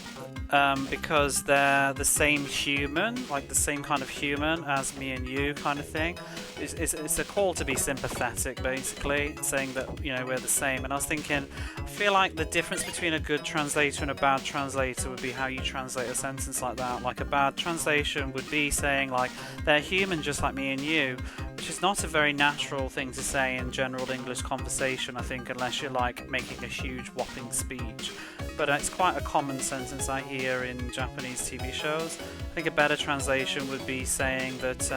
because they're the same human, like the same kind of human as me and you kind of thing. It's a call to be sympathetic, basically, saying that, you know, we're the same. And I was thinking, I feel like the difference between a good translator and a bad translator would be how you translate a sentence like that. Like, a bad translation would be saying like, they're human just like me and you, which is not a very natural thing to say in general English conversation, I think, unless you're like making a huge whopping speech. But it's quite a common sentence I hear in Japanese TV shows. I think a better translation would be saying that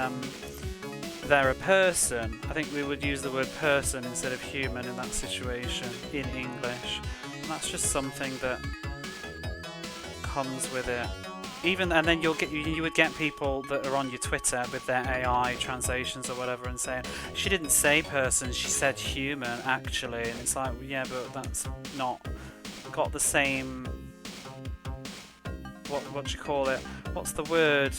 they're a person. I think we would use the word person instead of human in that situation in English. And that's just something that comes with it. And then you would get people that are on your Twitter with their AI translations or whatever and saying, she didn't say person, she said human actually. And it's like, yeah, but that's not got the same, what do you call it? What's the word?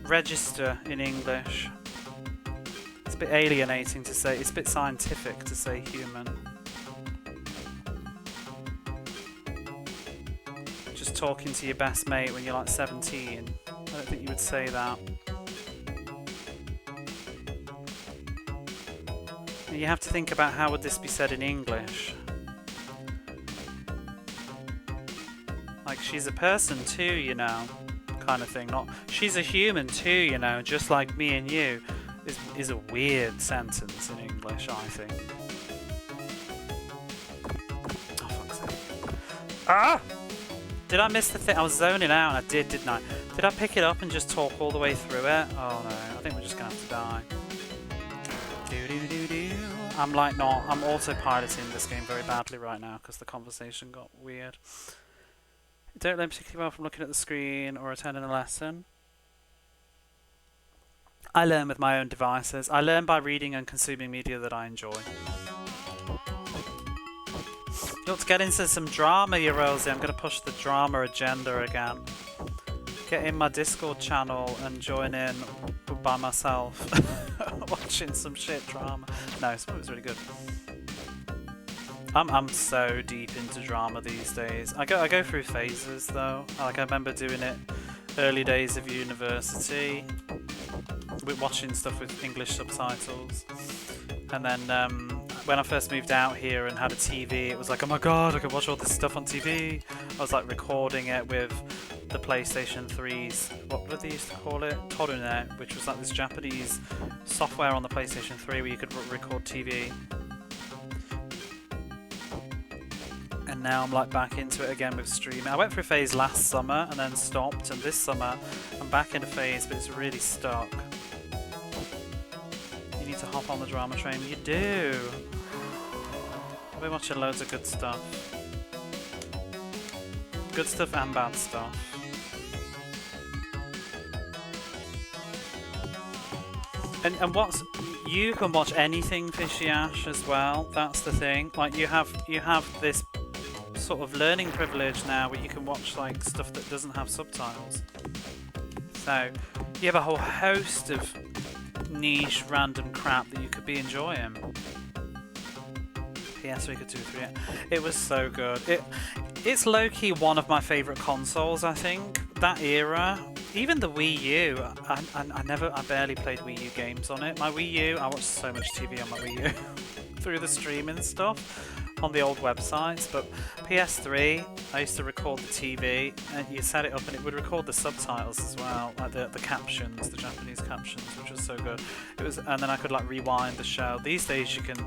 Register in English. It's a bit alienating to say, it's a bit scientific to say human. Just talking to your best mate when you're like 17. I don't think you would say that. And you have to think about how would this be said in English. Like, she's a person too, you know, kind of thing. Not, she's a human too, you know, just like me and you, is a weird sentence in English, I think. Oh, fuck's sake. Ah! Did I miss the thing? I was zoning out, and I did, didn't I? Did I pick it up and just talk all the way through it? Oh no, I think we're just gonna have to die. I'm like not, I'm autopiloting this game very badly right now because the conversation got weird. Don't learn particularly well from looking at the screen or attending a lesson. I learn with my own devices. I learn by reading and consuming media that I enjoy. Let's get into some drama, you Rosie. I'm going to push the drama agenda again. Get in my Discord channel and join in by myself. Watching some shit drama. No, it was really good. I'm so deep into drama these days. I go through phases though. Like, I remember doing it early days of university, with watching stuff with English subtitles, and then when I first moved out here and had a TV, it was like, oh my god, I can watch all this stuff on TV. I was like recording it with the PlayStation 3's, what did they used to call it? Torune, which was like this Japanese software on the PlayStation 3 where you could record TV. And now I'm like back into it again with streaming. I went through a phase last summer and then stopped, and this summer I'm back in a phase, but it's really stuck. You need to hop on the drama train. You do! I've been watching loads of good stuff. Good stuff and bad stuff. And what's, you can watch anything, Fishy Ash, as well. That's the thing. Like, you have this sort of learning privilege now where you can watch like stuff that doesn't have subtitles. So You have a whole host of niche random crap that you could be enjoying. PS3 could do 3. It was so good. It's low-key one of my favourite consoles, I think. That era, even the Wii U, I barely played Wii U games on it. My Wii U, I watched so much TV on my Wii U through the streaming stuff on the old websites, but PS3, I used to record the TV, and you set it up and it would record the subtitles as well, like the captions, the Japanese captions, which was so good. It was, and then I could like rewind the show. These days you can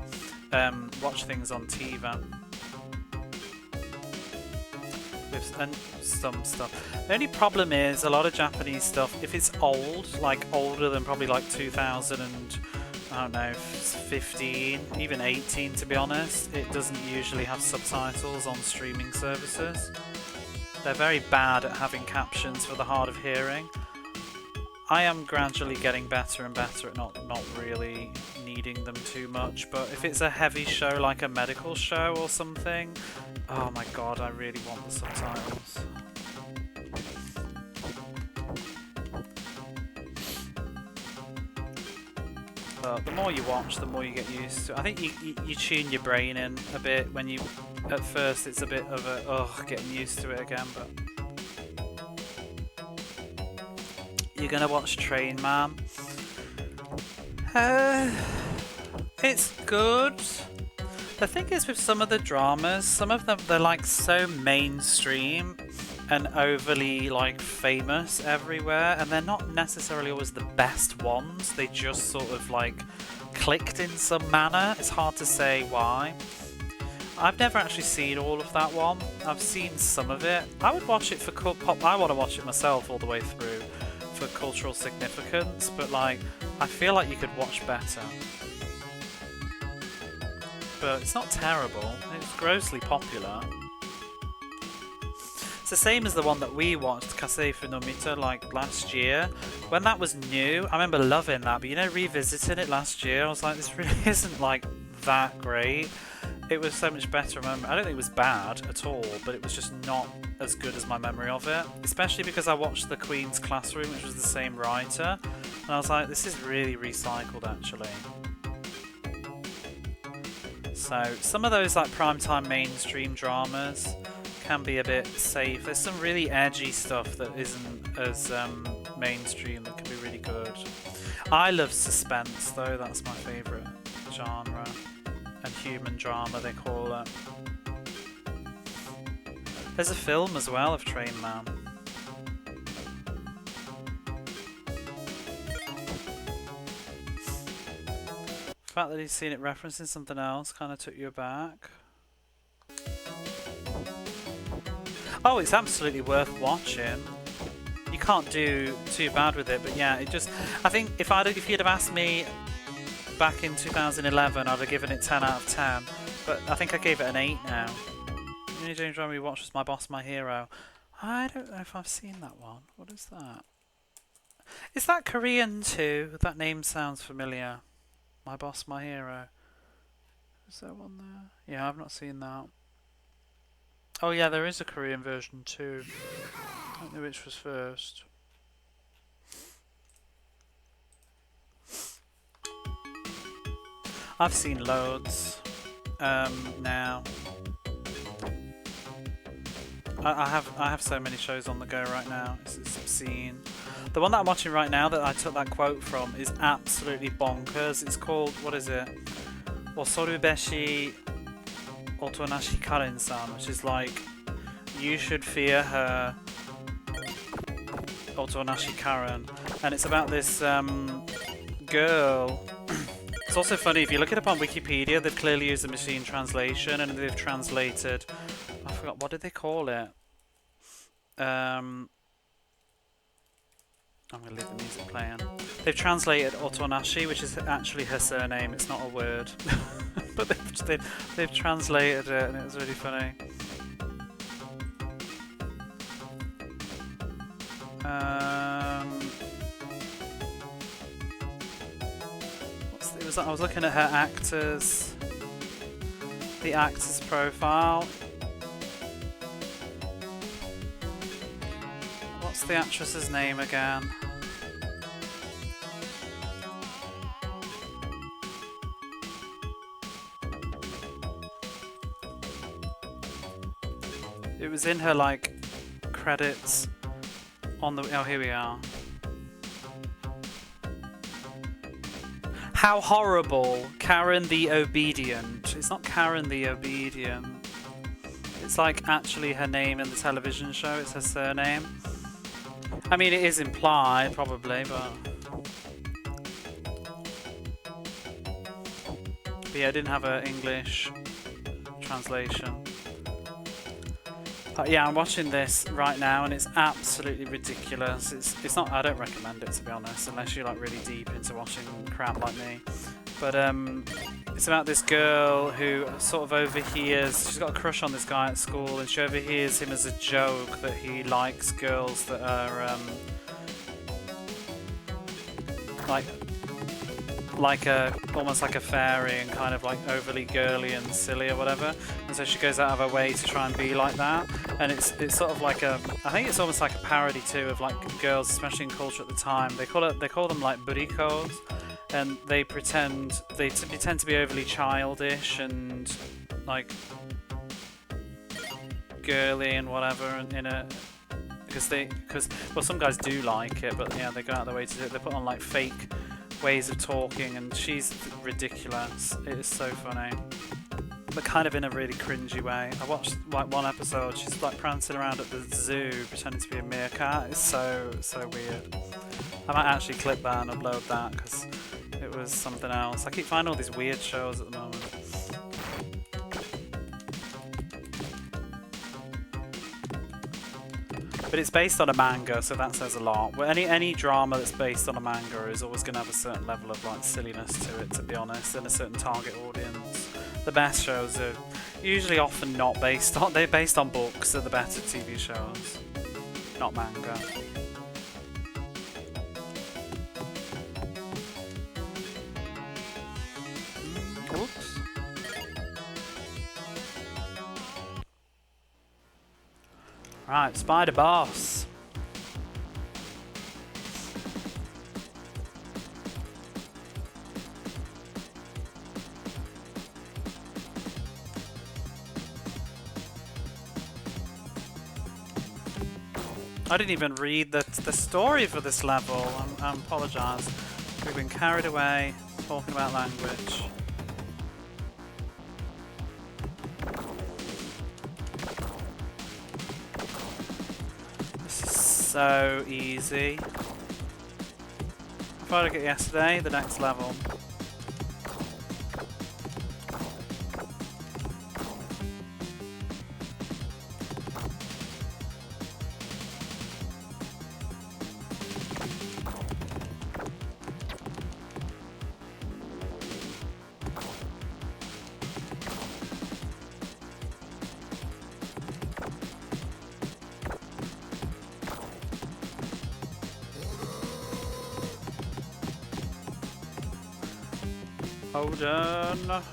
watch things on TiVo. And some stuff. The only problem is a lot of Japanese stuff, if it's old, like older than probably like 2000 and I don't know, 15, even 18 to be honest, it doesn't usually have subtitles on streaming services. They're very bad at having captions for the hard of hearing. I am gradually getting better and better at not really needing them too much, but if it's a heavy show like a medical show or something, oh my god, I really want the subtitles. But the more you watch, the more you get used to it. I think you tune your brain in a bit when you... At first it's a bit of a, getting used to it again, but... You're gonna watch Train Man. It's good. The thing is with some of the dramas, some of them, they're like so mainstream and overly like famous everywhere, and they're not necessarily always the best ones. They just sort of like clicked in some manner. It's hard to say why. I've never actually seen all of that one. I've seen some of it. I would watch it for pop. I want to watch it myself all the way through for cultural significance, but like I feel like you could watch better. But it's not terrible. It's grossly popular. It's the same as the one that we watched, Kaseifu no Mita, like last year. When that was new, I remember loving that, but you know, revisiting it last year, I was like, this really isn't like that great. It was so much better. I don't think it was bad at all, but it was just not as good as my memory of it. Especially because I watched The Queen's Classroom, which was the same writer, and I was like, this is really recycled actually. So some of those like primetime mainstream dramas can be a bit safe. There's some really edgy stuff that isn't as mainstream that can be really good. I love suspense though, that's my favourite genre. And human drama they call it. There's a film as well of Train Man. The fact that he's seen it referencing something else kind of took you aback. Oh, it's absolutely worth watching. You can't do too bad with it, but yeah, it just... I think if you'd have asked me back in 2011, I'd have given it 10 out of 10, but I think I gave it an 8 now. The only James Ryan we watched was My Boss, My Hero. I don't know if I've seen that one. What is that? Is that Korean too? That name sounds familiar. My Boss, My Hero. Is there one there? Yeah, I've not seen that. Oh yeah, there is a Korean version too. I don't know which was first. I've seen loads now. I have so many shows on the go right now. It's obscene. The one that I'm watching right now that I took that quote from is absolutely bonkers. It's called, what is it? Osorubeshi Otonashi Karen-san, which is like, you should fear her Otonashi Karen. And it's about this girl. It's also funny, if you look it up on Wikipedia, they've clearly used a machine translation and they've translated... I forgot, what did they call it? I'm going to leave the music playing. They've translated Otonashi, which is actually her surname, it's not a word. But they've translated it and it was really funny. I was looking at her actors, the actor's profile. What's the actress's name again? It was in her like credits on the. Oh, here we are. How horrible! Karen the Obedient. It's not Karen the Obedient. It's like actually her name in the television show. It's her surname. I mean, it is implied, probably, but yeah, I didn't have an English translation. But yeah, I'm watching this right now, and it's absolutely ridiculous. It's not. I don't recommend it, to be honest, unless you're like really deep into watching crap like me. But it's about this girl who sort of overhears. She's got a crush on this guy at school, and she overhears him as a joke that he likes girls that are like a almost like a fairy and kind of like overly girly and silly or whatever, and so she goes out of her way to try and be like that. And it's sort of like I think it's almost like a parody too of like girls, especially in culture at the time. They call them like buricos, and they tend to be overly childish and like girly and whatever, and because well, some guys do like it, but yeah, they go out of their way to do it. They put on like fake ways of talking, and she's ridiculous. It is so funny, but kind of in a really cringy way. I watched like one episode. She's like prancing around at the zoo pretending to be a meerkat. It's so weird. I might actually clip that and upload that because it was something else. I keep finding all these weird shows at the moment. But it's based on a manga, so that says a lot. Well, any drama that's based on a manga is always going to have a certain level of like silliness to it, to be honest, and a certain target audience. The best shows are usually often not based on. They're based on books. Are the better TV shows, not manga. Whoops. Right, Spider Boss. I didn't even read the story for this level. I apologise. We've been carried away talking about language. So easy. I thought I'd get yesterday, the next level. Hold on.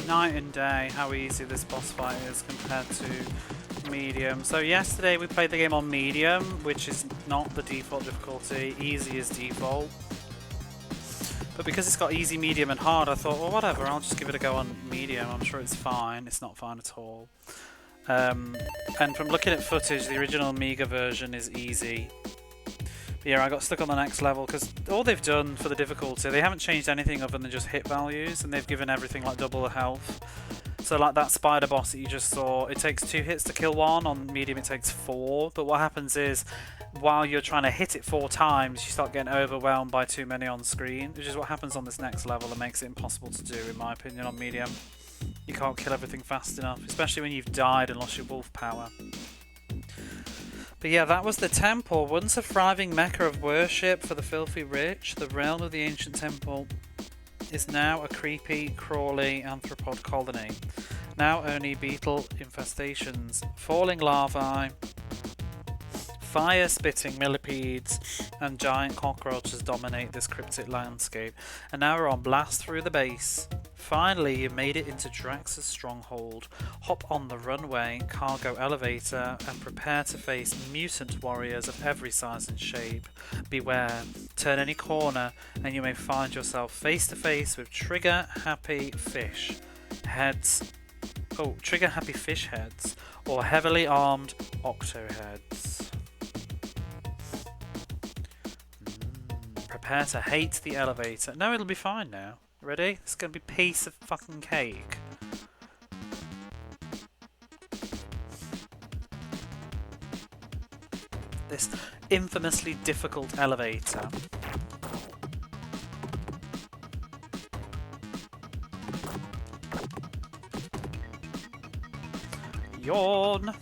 Night and day how easy this boss fight is compared to medium. So yesterday we played the game on medium, which is not the default difficulty. Easy is default. But because it's got easy, medium and hard, I thought, well, whatever, I'll just give it a go on medium. I'm sure it's fine. It's not fine at all. And from looking at footage, the original Amiga version is easy. But yeah, I got stuck on the next level because all they've done for the difficulty, they haven't changed anything other than just hit values, and they've given everything like double the health. So like that spider boss that you just saw, it takes 2 hits to kill one. On medium it takes 4. But what happens is, while you're trying to hit it 4 times, you start getting overwhelmed by too many on screen, which is what happens on this next level and makes it impossible to do, in my opinion, on medium. You can't kill everything fast enough, especially when you've died and lost your wolf power. But yeah, that was the temple. Once a thriving mecca of worship for the filthy rich, the realm of the ancient temple is now a creepy, crawly arthropod colony. Now only beetle infestations, falling larvae, fire-spitting millipedes, and giant cockroaches dominate this cryptic landscape. And now we're on blast through the base. Finally, you made it into Drax's stronghold. Hop on the runway cargo elevator and prepare to face mutant warriors of every size and shape. Beware, turn any corner and you may find yourself face to face with trigger-happy fish heads. Oh, trigger-happy fish heads or heavily armed octo heads. Prepare to hate the elevator. No, it'll be fine now. Ready? It's gonna be a piece of fucking cake. This infamously difficult elevator. Yawn!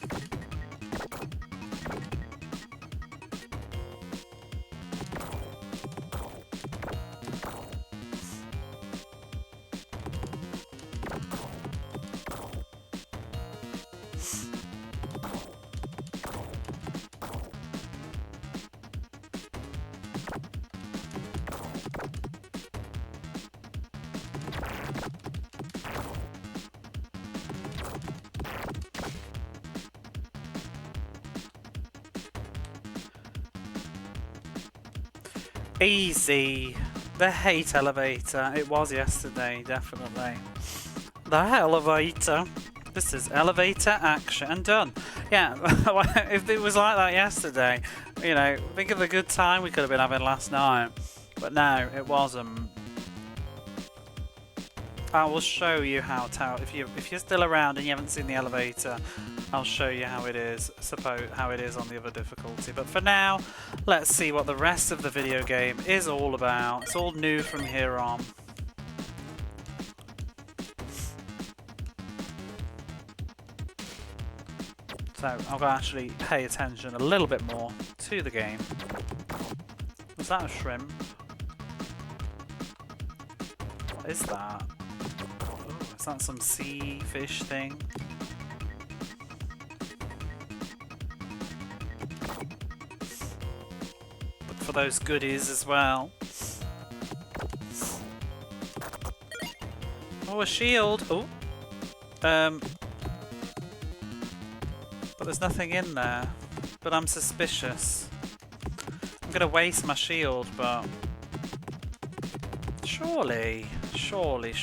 Easy. The hate elevator. It was yesterday, definitely. The elevator. This is elevator action. And done. Yeah, if it was like that yesterday, you know, think of the good time we could have been having last night. But no, it wasn't. I will show you how to, if you're still around and you haven't seen the elevator, I'll show you how it is, how it is on the other difficulty. But for now, let's see what the rest of the video game is all about. It's all new from here on. So I've got to actually pay attention a little bit more to the game. Was that a shrimp? What is that? Ooh, is that some sea fish thing? Look for those goodies as well. Oh, a shield! Oh! But there's nothing in there. But I'm suspicious. I'm gonna waste my shield, but... Surely. Surely.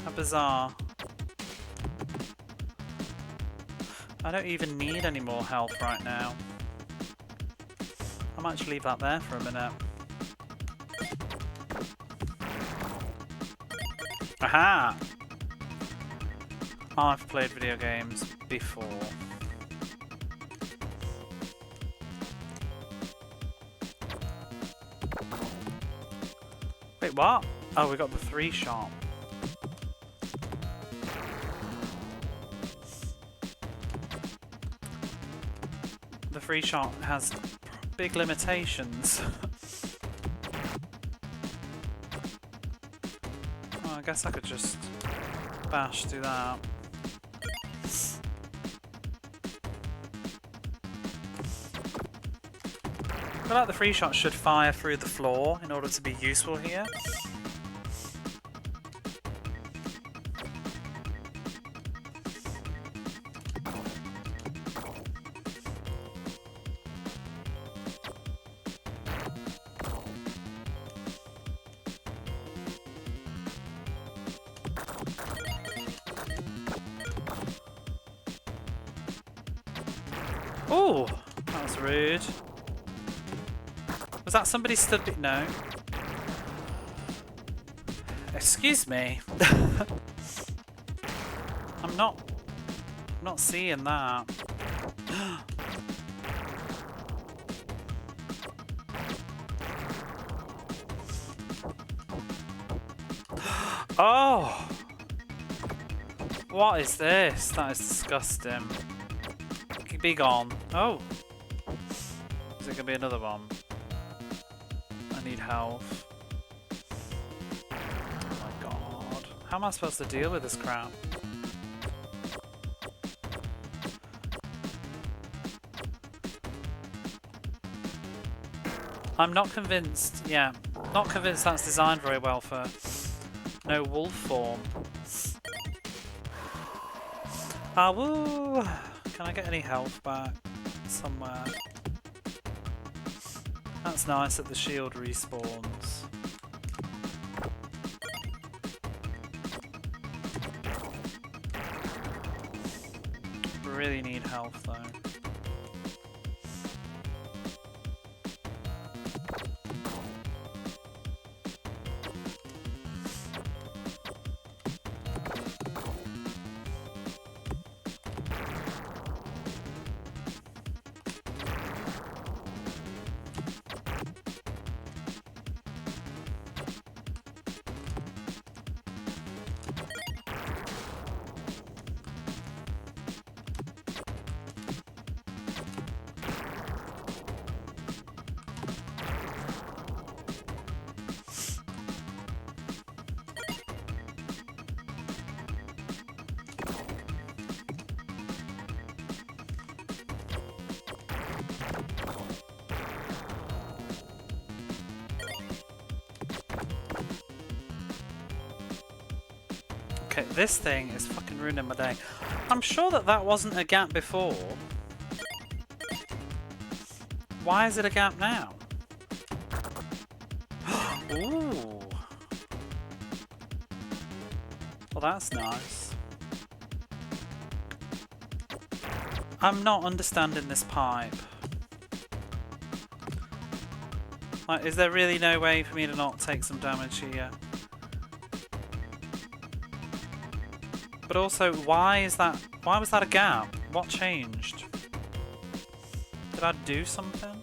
How bizarre. I don't even need any more health right now. I might just leave that there for a minute. Aha! I've played video games before. Wait, what? Oh, we got the 3-shot. The 3-shot has big limitations. Oh, I guess I could just bash do that. I feel like the 3-shot should fire through the floor in order to be useful here. Oh, that was rude. Was that somebody stood? No. Excuse me. I'm not seeing that. Oh! What is this? That is disgusting. Be gone. Oh! Is it gonna be another one? I need health. Oh my god. How am I supposed to deal with this crap? I'm not convinced. Yeah. Not convinced that's designed very well for no wolf form. Ah, woo! Can I get any health back somewhere? That's nice that the shield respawns. Really need health though. Okay, this thing is fucking ruining my day. I'm sure that that wasn't a gap before. Why is it a gap now? Ooh. Well, that's nice. I'm not understanding this pipe. Like, is there really no way for me to not take some damage here? But also, why was that a gap? What changed? Did I do something?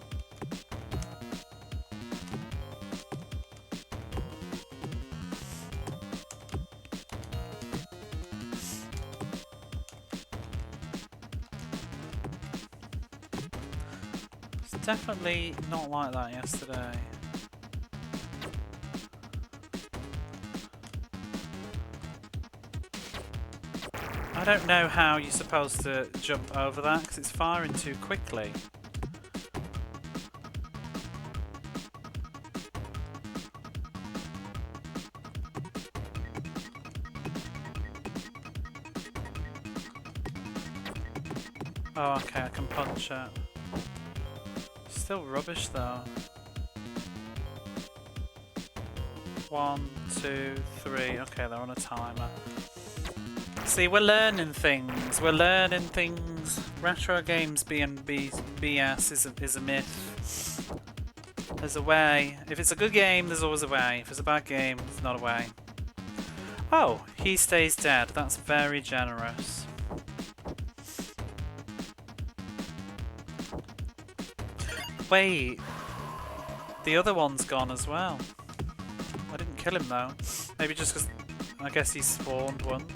It's definitely not like that yesterday. I don't know how you're supposed to jump over that because it's firing too quickly. Oh, okay, I can punch it. Still rubbish though. 1, 2, 3. Okay, they're on a timer. See, we're learning things. We're learning things. Retro games being BS is a myth. There's a way. If it's a good game, there's always a way. If it's a bad game, there's not a way. Oh, he stays dead. That's very generous. Wait. The other one's gone as well. I didn't kill him though. Maybe just because I guess he spawned once.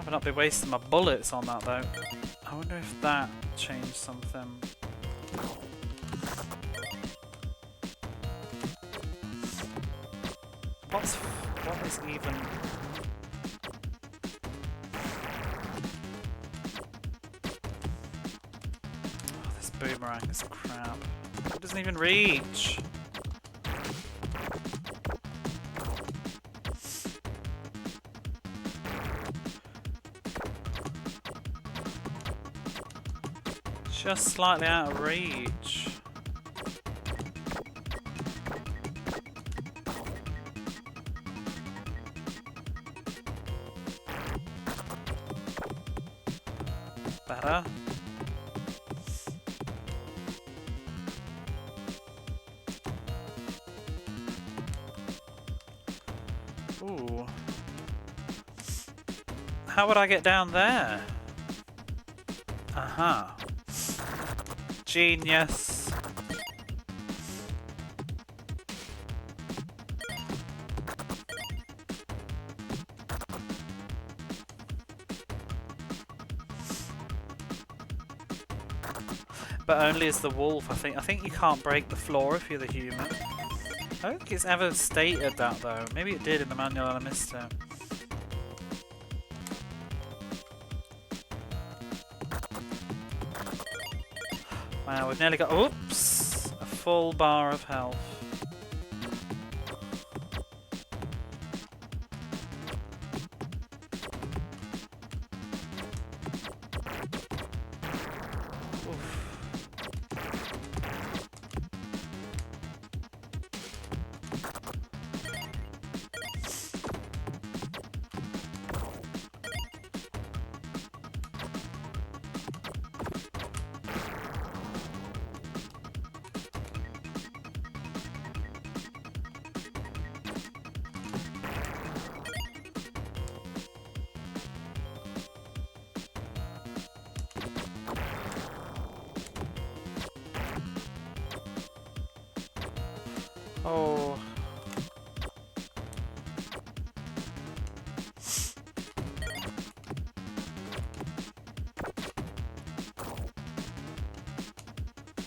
I'd not be wasting my bullets on that though. I wonder if that changed something. What is even? Oh, this boomerang is crap. It doesn't even reach. Just slightly out of reach. Better. Ooh. How would I get down there? Aha. Genius. But only as the wolf, I think. I think you can't break the floor if you're the human. I don't think it's ever stated that though. Maybe it did in the manual and I missed it. Wow, we've nearly got, oops, a full bar of health. Oh.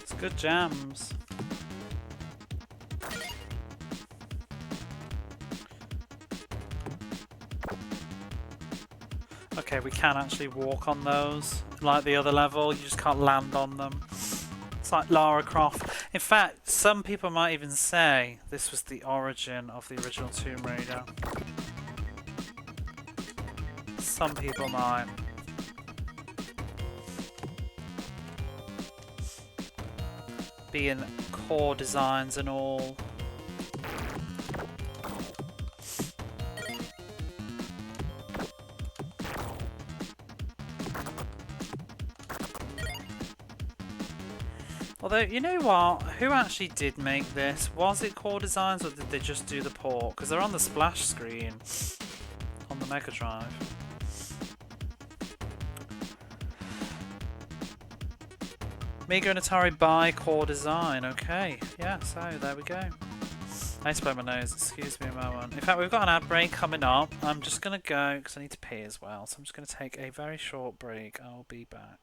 It's good jams. Okay, we can actually walk on those. Like the other level, you just can't land on them. It's like Lara Croft. In fact, some people might even say this was the origin of the original Tomb Raider. Some people might. Being core designs and all. Although, you know what? Who actually did make this? Was it core designs or did they just do the port? Because they're on the splash screen on the Mega Drive. Mega and Atari by core design. Okay, yeah, so there we go. I need to blow my nose, excuse me a moment. In fact, we've got an ad break coming up. I'm just going to go because I need to pee as well. So I'm just going to take a very short break. I'll be back.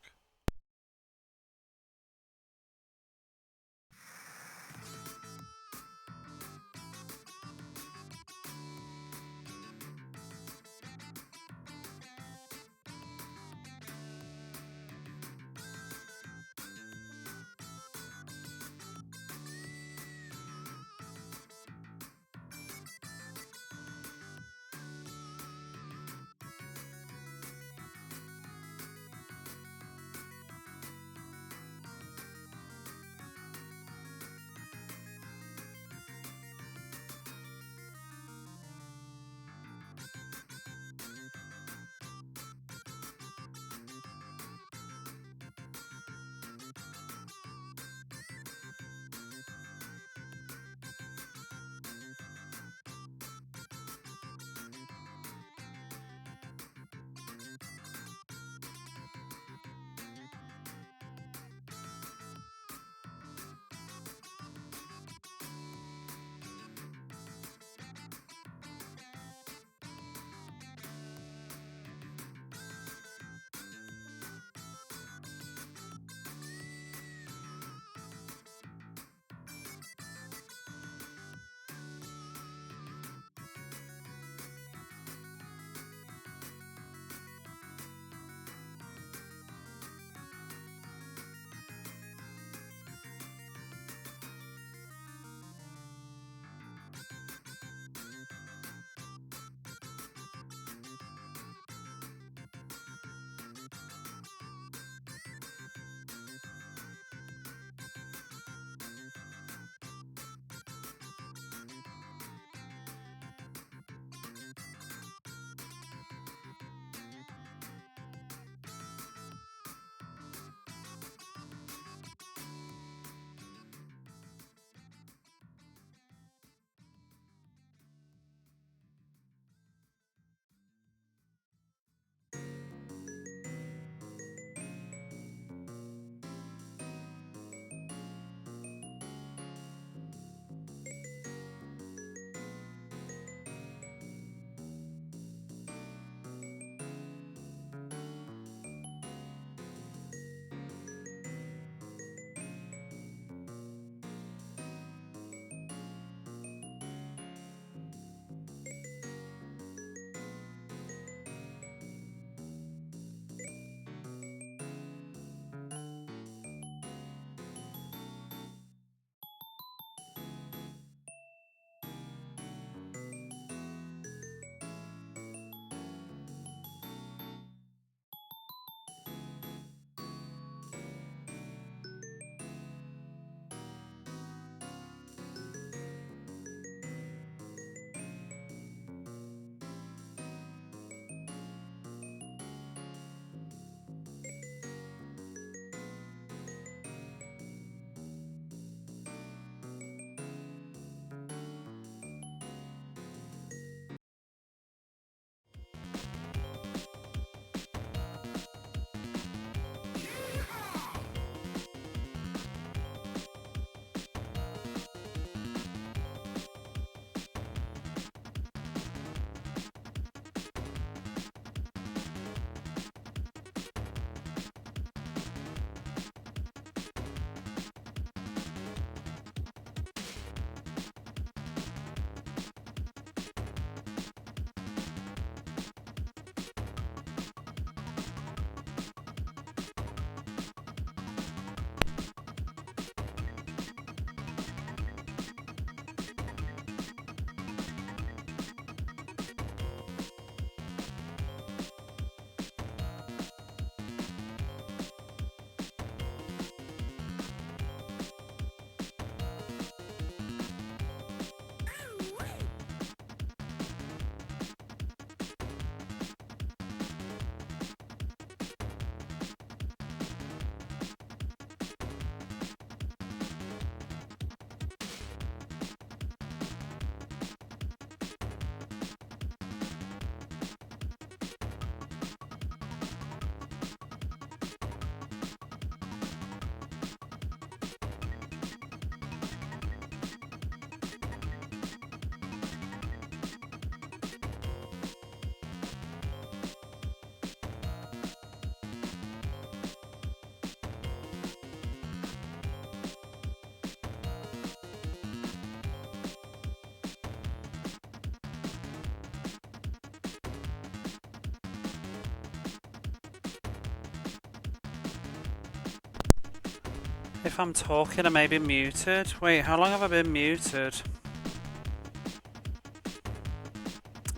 If I'm talking, I may be muted. Wait, how long have I been muted?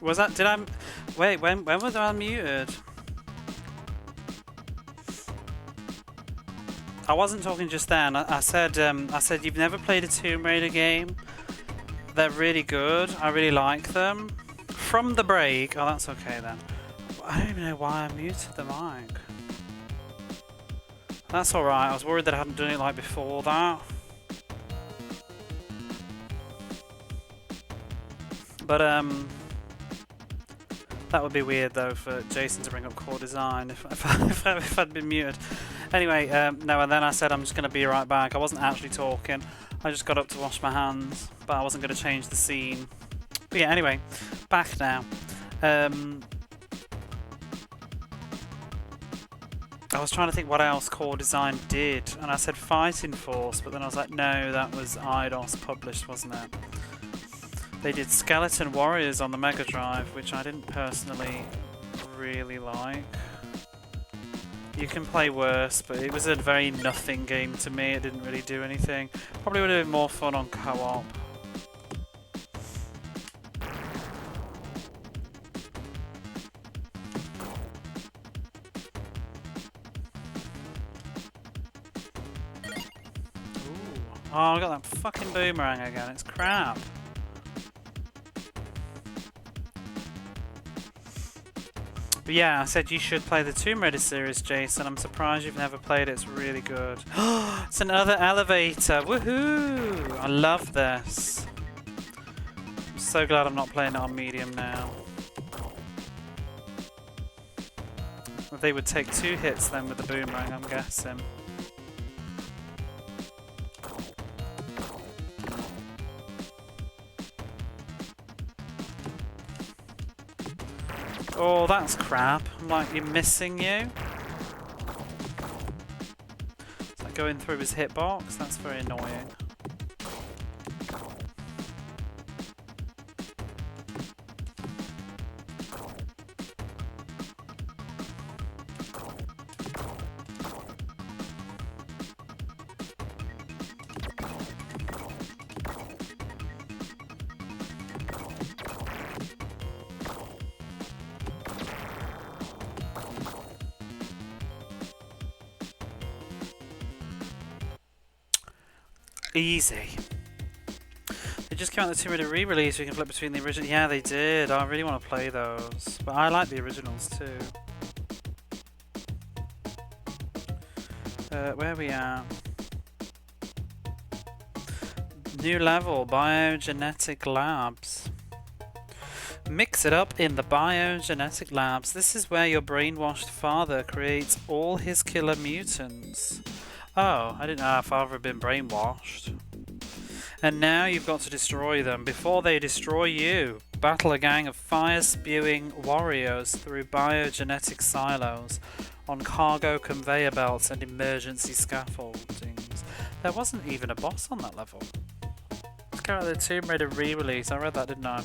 Was that, did I, wait, when was I muted? I wasn't talking just then. I said you've never played a Tomb Raider game. They're really good. I really like them. From the break, oh that's okay then. I don't even know why I muted the mic. That's alright, I was worried that I hadn't done it like before that. But that would be weird though for Jason to bring up core design if I'd been muted. Anyway, no, and then I said I'm just going to be right back. I wasn't actually talking. I just got up to wash my hands, but I wasn't going to change the scene. But yeah, anyway, back now. I was trying to think what else core design did, and I said Fighting Force, but then I was like, no, that was Eidos published, wasn't it? They did Skeleton Warriors on the Mega Drive, which I didn't personally really like. You can play worse, but it was a very nothing game to me. It didn't really do anything. Probably would have been more fun on co-op. Oh, I got that fucking boomerang again. It's crap. But yeah, I said you should play the Tomb Raider series, Jason. I'm surprised you've never played it. It's really good. It's another elevator. Woohoo! I love this. I'm so glad I'm not playing it on medium now. They would take 2 hits then with the boomerang, I'm guessing. Oh, that's crap. I'm like, you're missing you. It's like going through his hitbox. That's very annoying. Easy. They just came out with the Tomb Raider re-release. We can flip between the original. Yeah, they did. I really want to play those, but I like the originals too. Where are we at? New level, biogenetic labs. Mix it up in the biogenetic labs. This is where your brainwashed father creates all his killer mutants. Oh, I didn't know our father had been brainwashed. And now you've got to destroy them before they destroy you. Battle a gang of fire-spewing warriors through biogenetic silos on cargo conveyor belts and emergency scaffoldings. There wasn't even a boss on that level. Let's go to the Tomb Raider re-release. I read that, didn't I?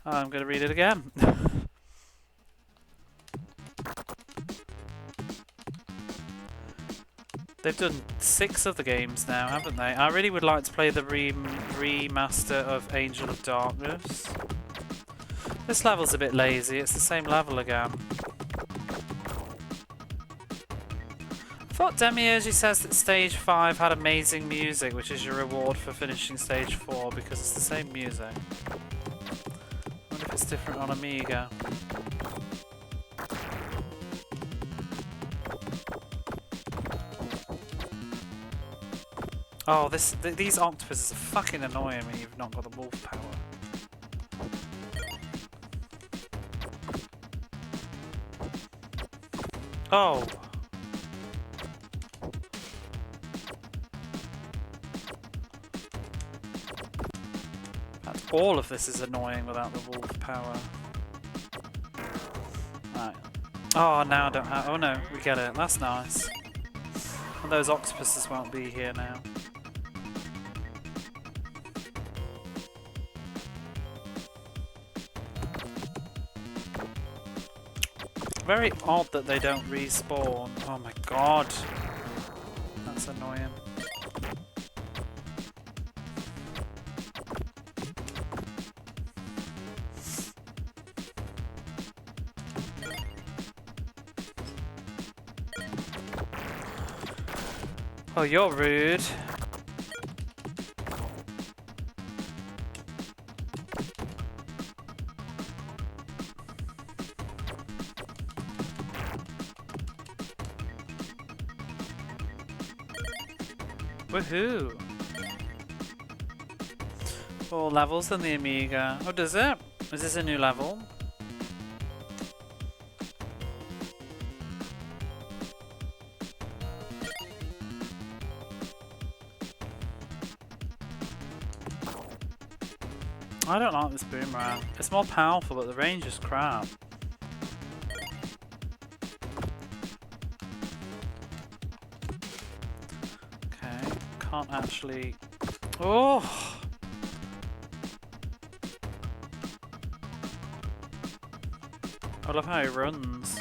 I'm going to read it again. They've done 6 of the games now, haven't they? I really would like to play the remaster of Angel of Darkness. This level's a bit lazy, it's the same level again. I thought Demiurge says that Stage 5 had amazing music, which is your reward for finishing Stage 4, because it's the same music. I wonder if it's different on Amiga. Oh, these octopuses are fucking annoying when you've not got the wolf power. Oh! All of this is annoying without the wolf power. Right. Oh, now I don't have... Oh no, we get it. That's nice. And those octopuses won't be here now. Very odd that they don't respawn. Oh my god. That's annoying. Oh, you're rude. Woohoo! More levels than the Amiga. Oh, does it? Is this a new level? I don't like this boomerang. It's more powerful, but the range is crap. Okay, can't actually... Oh! I love how he runs.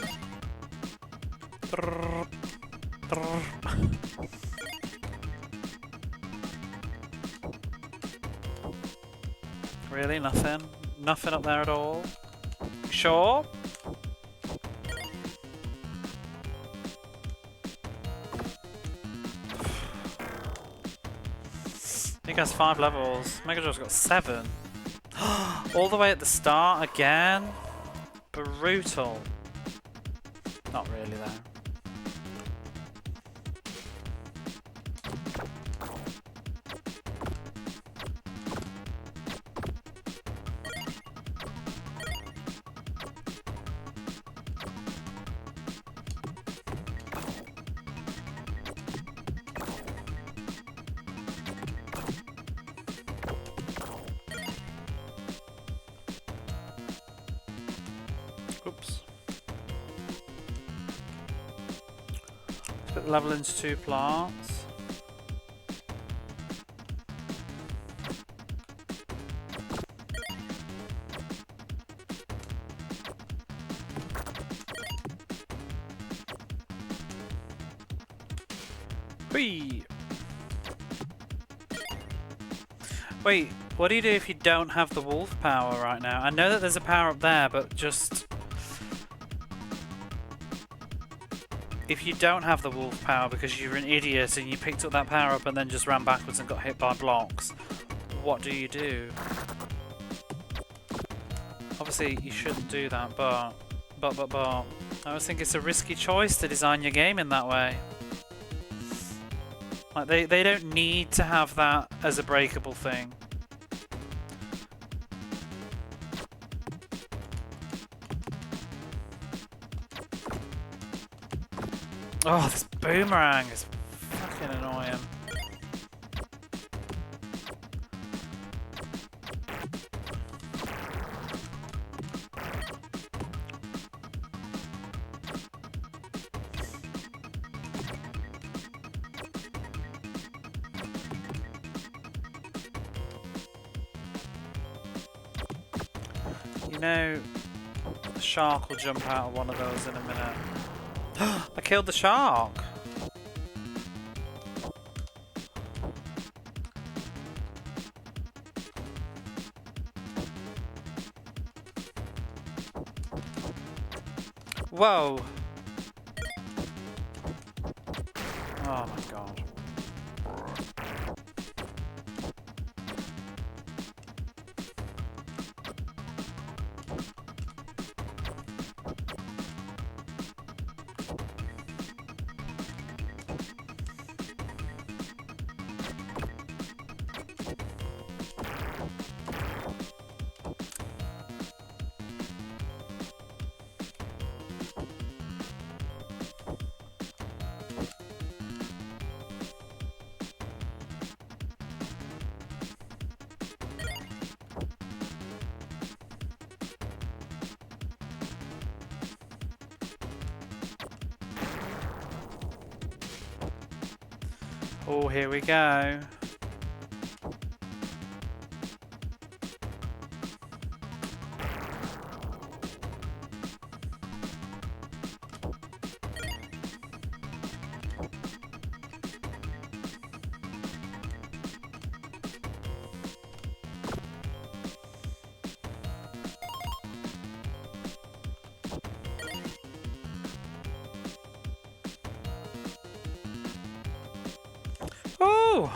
Really? Nothing? Nothing up there at all? Sure? I think it has 5 levels. Megadrive's got 7. All the way at the start again? Brutal. Not really though. Oops. Split the level into 2 plants. Whee! Wait, what do you do if you don't have the wolf power right now? I know that there's a power up there, but just... if you don't have the wolf power because you're an idiot and you picked up that power up and then just ran backwards and got hit by blocks, what do you do? Obviously you shouldn't do that, but I always think it's a risky choice to design your game in that way. Like they don't need to have that as a breakable thing. Oh, this boomerang is fucking annoying. You know, the shark will jump out of one of those in a minute. I killed the shark! Whoa! Oh my god. Oh, here we go. Ooh!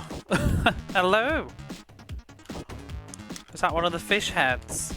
Hello! Is that one of the fish heads?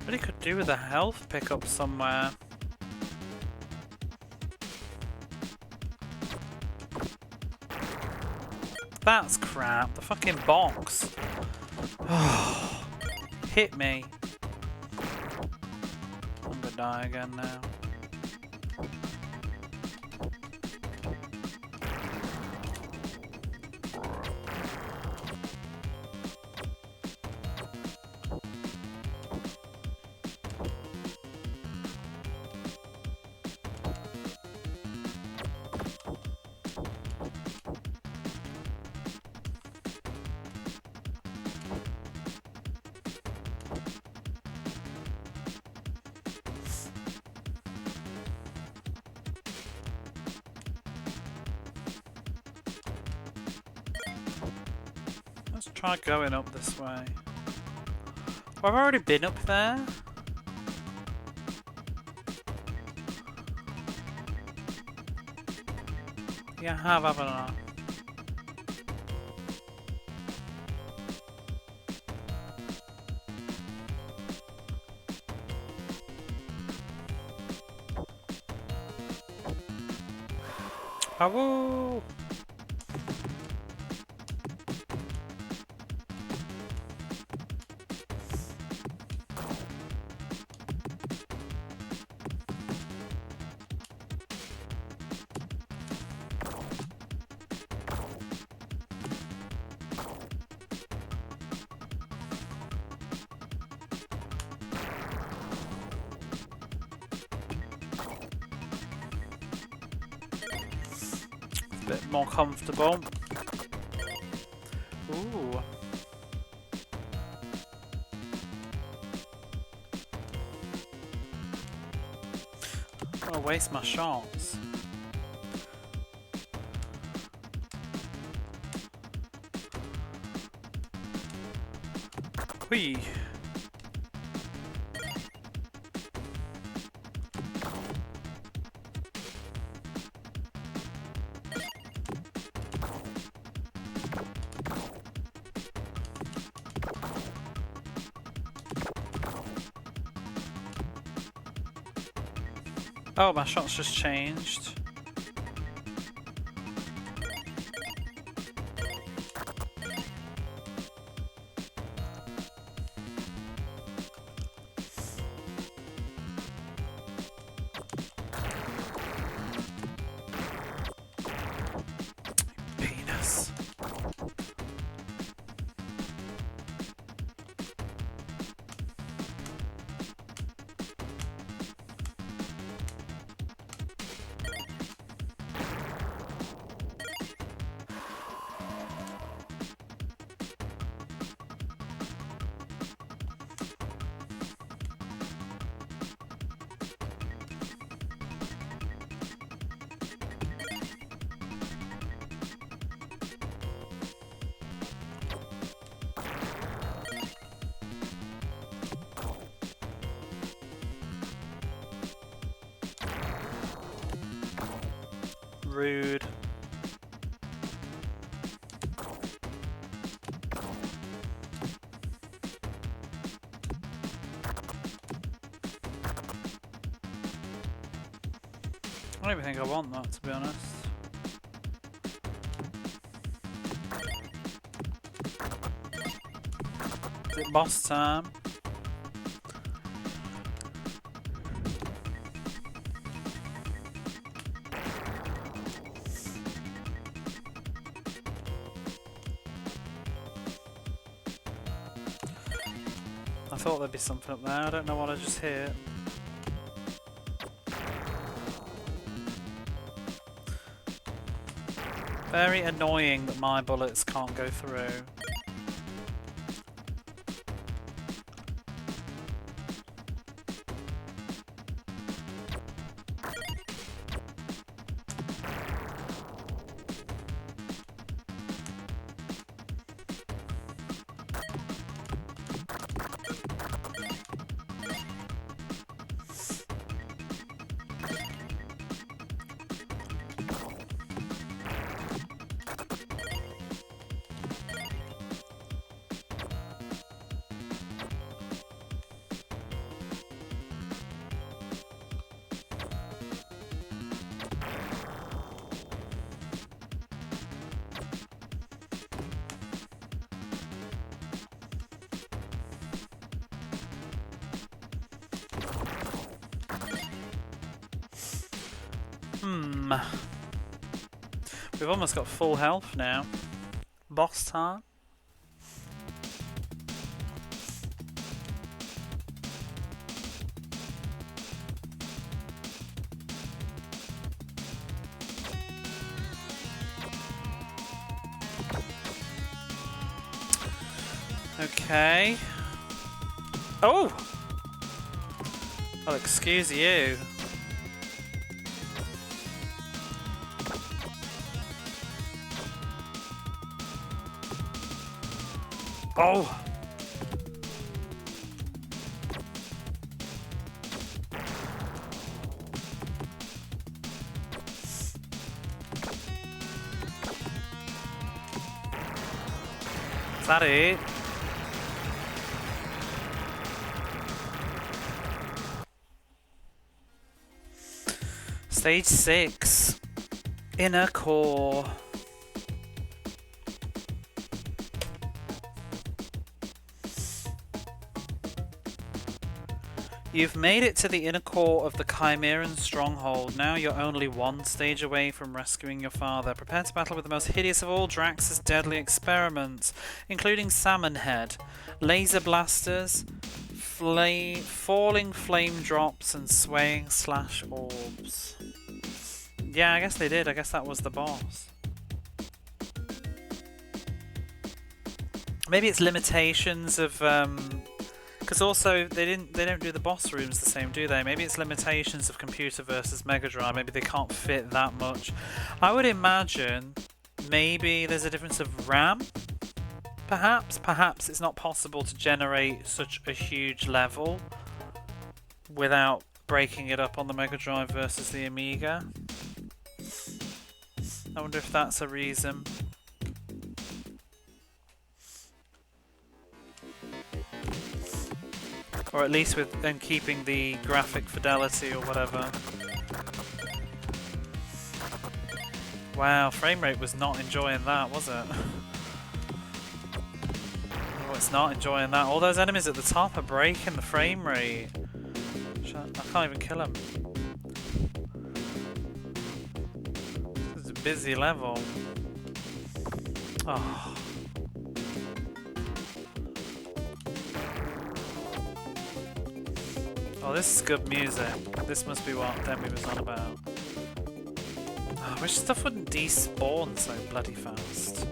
Really could do with a health pickup somewhere. That's crap. The fucking box. Hit me. I'm gonna die again now. Let's try going up this way. Well, I've already been up there. Yeah, I have, haven't I? Oh, a bit more comfortable. Ooh. I'm gonna waste my shots. Whee! Oh, my shots just changed. Penis. Rude. I don't even think I want that, to be honest. Is it boss time? I thought there'd be something up there. I don't know what I just hit. Very annoying that my bullets can't go through. We've almost got full health now. Boss time. Okay. Oh! Well, excuse you. Oh! Is that it? Stage 6. Inner core. You've made it to the inner core of the Chimeran stronghold. Now you're only one stage away from rescuing your father. Prepare to battle with the most hideous of all Drax's deadly experiments, including Salmon Head, laser blasters, falling flame drops, and swaying slash orbs. Yeah, I guess they did. I guess that was the boss. Maybe it's limitations of because also they don't do the boss rooms the same, do they? Maybe it's limitations of computer versus Mega Drive. Maybe they can't fit that much. I would imagine maybe there's a difference of RAM. Perhaps it's not possible to generate such a huge level without breaking it up on the Mega Drive versus the Amiga. I wonder if that's a reason. Or at least with them keeping the graphic fidelity or whatever. Wow, frame rate was not enjoying that, was it? Oh, it's not enjoying that. All those enemies at the top are breaking the frame rate. I can't even kill them. This is a busy level. Oh. Oh, this is good music. This must be what Demi was on about. Oh, I wish stuff wouldn't despawn so bloody fast.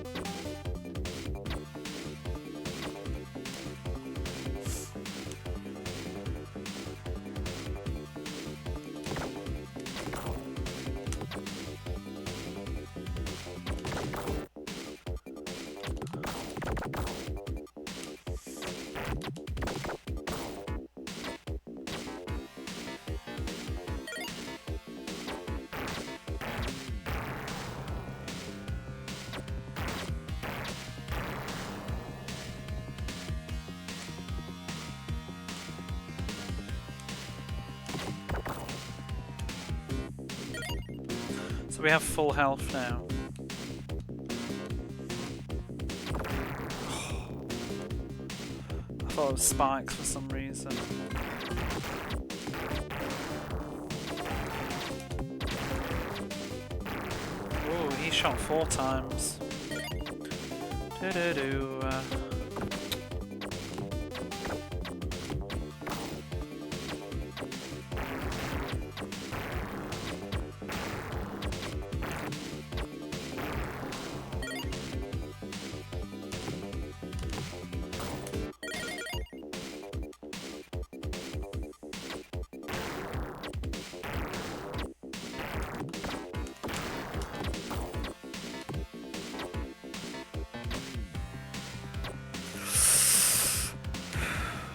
We have full health now. I thought it was spikes for some reason. Ooh, he shot 4 times.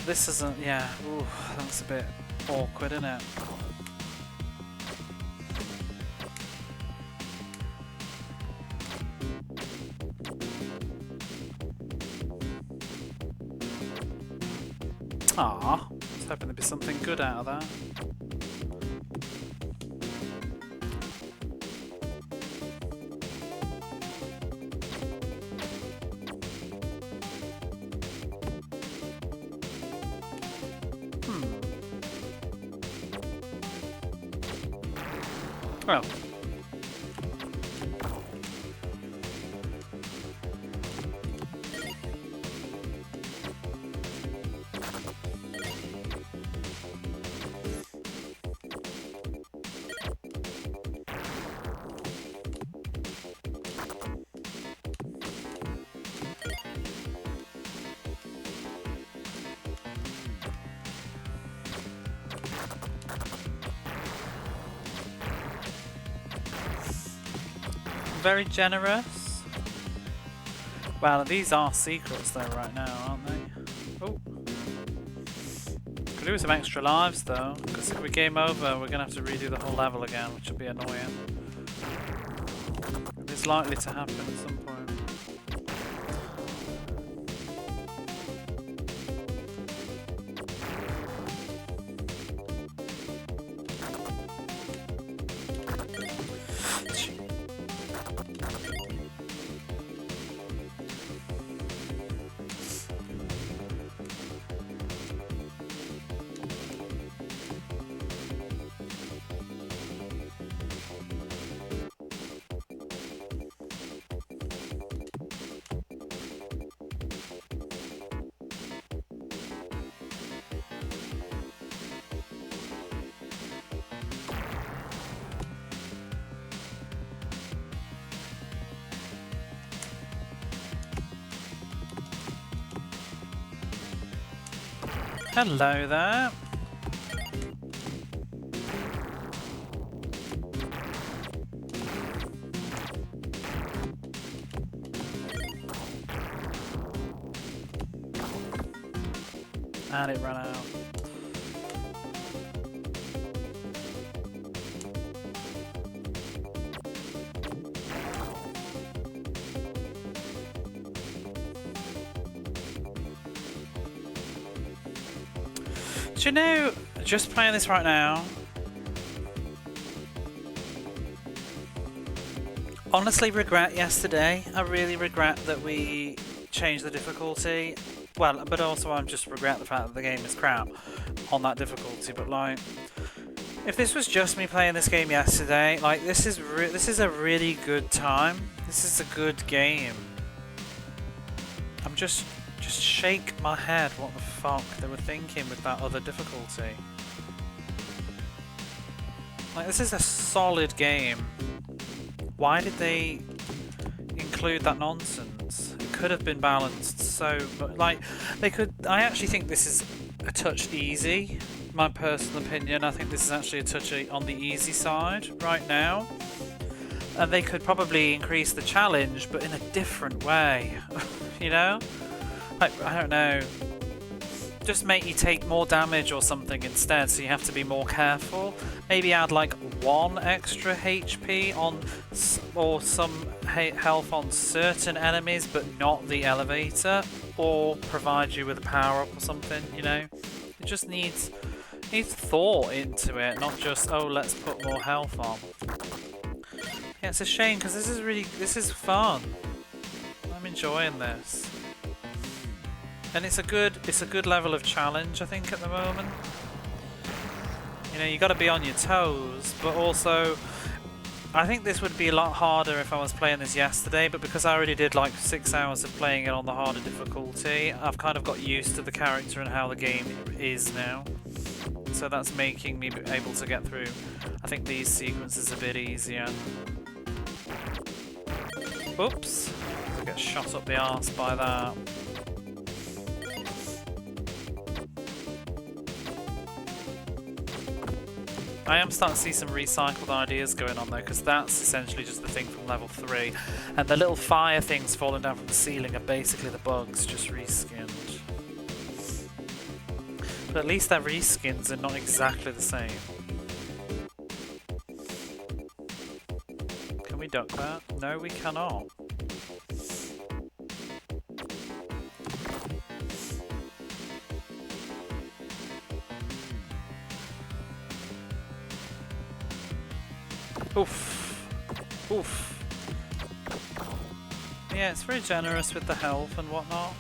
this isn't, yeah, ooh, that's a bit awkward, isn't it? Ah, I was hoping there'd be something good out of that. Well. Very generous. Well, these are secrets though right now, aren't they? Oh. Could do with some extra lives though, because if we game over we're going to have to redo the whole level again, which would be annoying. It's likely to happen at some point. Hello there. And it ran out. Do you know, just playing this right now, honestly regret yesterday. I really regret that we changed the difficulty. Well, but also I just regret the fact that the game is crap on that difficulty. But like, if this was just me playing this game yesterday, like this is a really good time. This is a good game. I'm just shake my head what the fuck they were thinking with that other difficulty. Like, this is a solid game. Why did they include that nonsense? It could have been balanced so much. Like, they could. I actually think this is a touch easy. My personal opinion, I think this is actually a touch on the easy side right now. And they could probably increase the challenge, but in a different way. You know? Like, I don't know. Just make you take more damage or something instead, so you have to be more careful. Maybe add like 1 extra HP on, or some health on certain enemies, but not the elevator, or provide you with a power up or something. You know, it just needs thought into it, not just, oh, let's put more health on. Yeah, it's a shame because this is fun. I'm enjoying this. And it's a good level of challenge, I think, at the moment. You know, you got to be on your toes, but also I think this would be a lot harder if I was playing this yesterday, but because I already did like 6 hours of playing it on the harder difficulty, I've kind of got used to the character and how the game is now. So that's making me able to get through, I think, these sequences a bit easier. Oops, I get shot up the arse by that. I am starting to see some recycled ideas going on though, because that's essentially just the thing from level 3. And the little fire things falling down from the ceiling are basically the bugs just reskinned. But at least their reskins are not exactly the same. Can we duck that? No, we cannot. Oof. Oof. Yeah, it's very generous with the health and whatnot.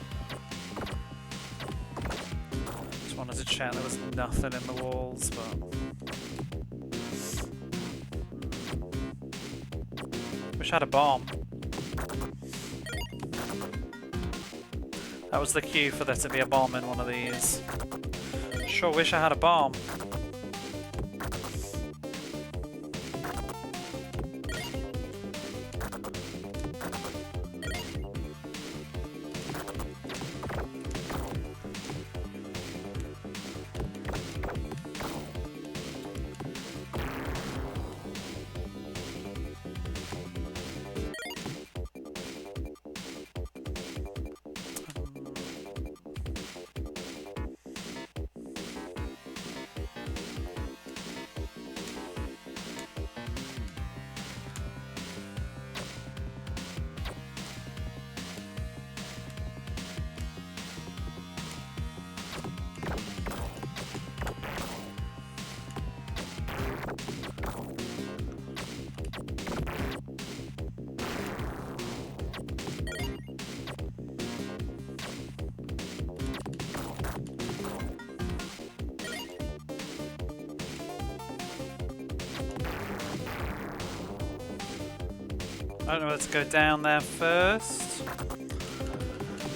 Just wanted to check there was nothing in the walls, but... Wish I had a bomb. That was the cue for there to be a bomb in one of these. Sure wish I had a bomb. I don't know whether to go down there first.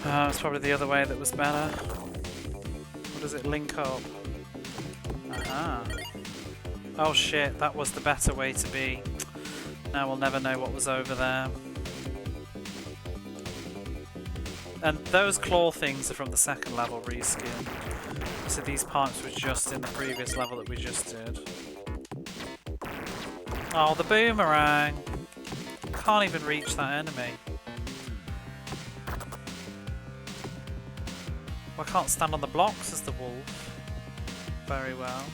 It's probably the other way that was better. What does it link up? Aha. Oh shit, that was the better way to be. Now we'll never know what was over there. And those claw things are from the second level reskin. So these pipes were just in the previous level that we just did. Oh, the boomerang! Can't even reach that enemy. Well, I can't stand on the blocks as the wolf very well.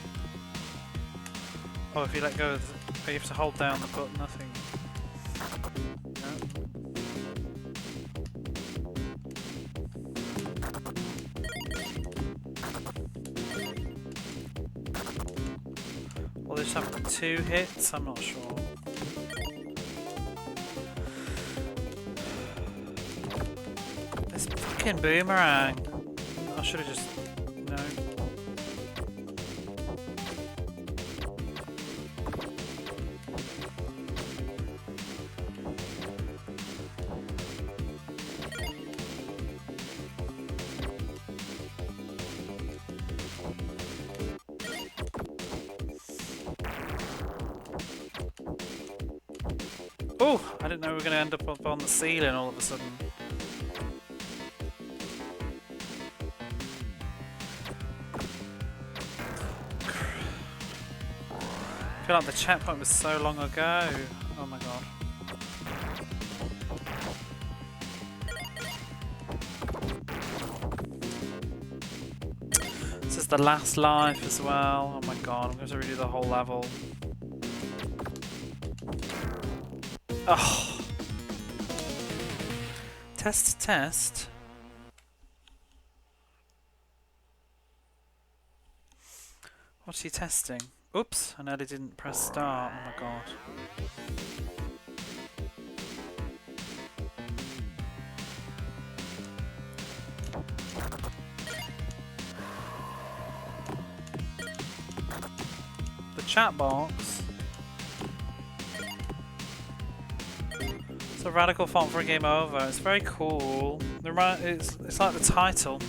Oh, if you let go of the, you have to hold down the button, I think. No. Well, they just have 2 hits, I'm not sure. Fucking boomerang. I should have just... no. Oh! I didn't know we were going to end up on the ceiling all of a sudden. I feel like the checkpoint was so long ago. Oh my god. This is the last life as well. Oh my god, I'm going to redo the whole level. Oh. Test, test. What's he testing? Oops, I nearly didn't press start. Oh my god. The chat box. It's a radical font for a game over. It's very cool. It's like the title.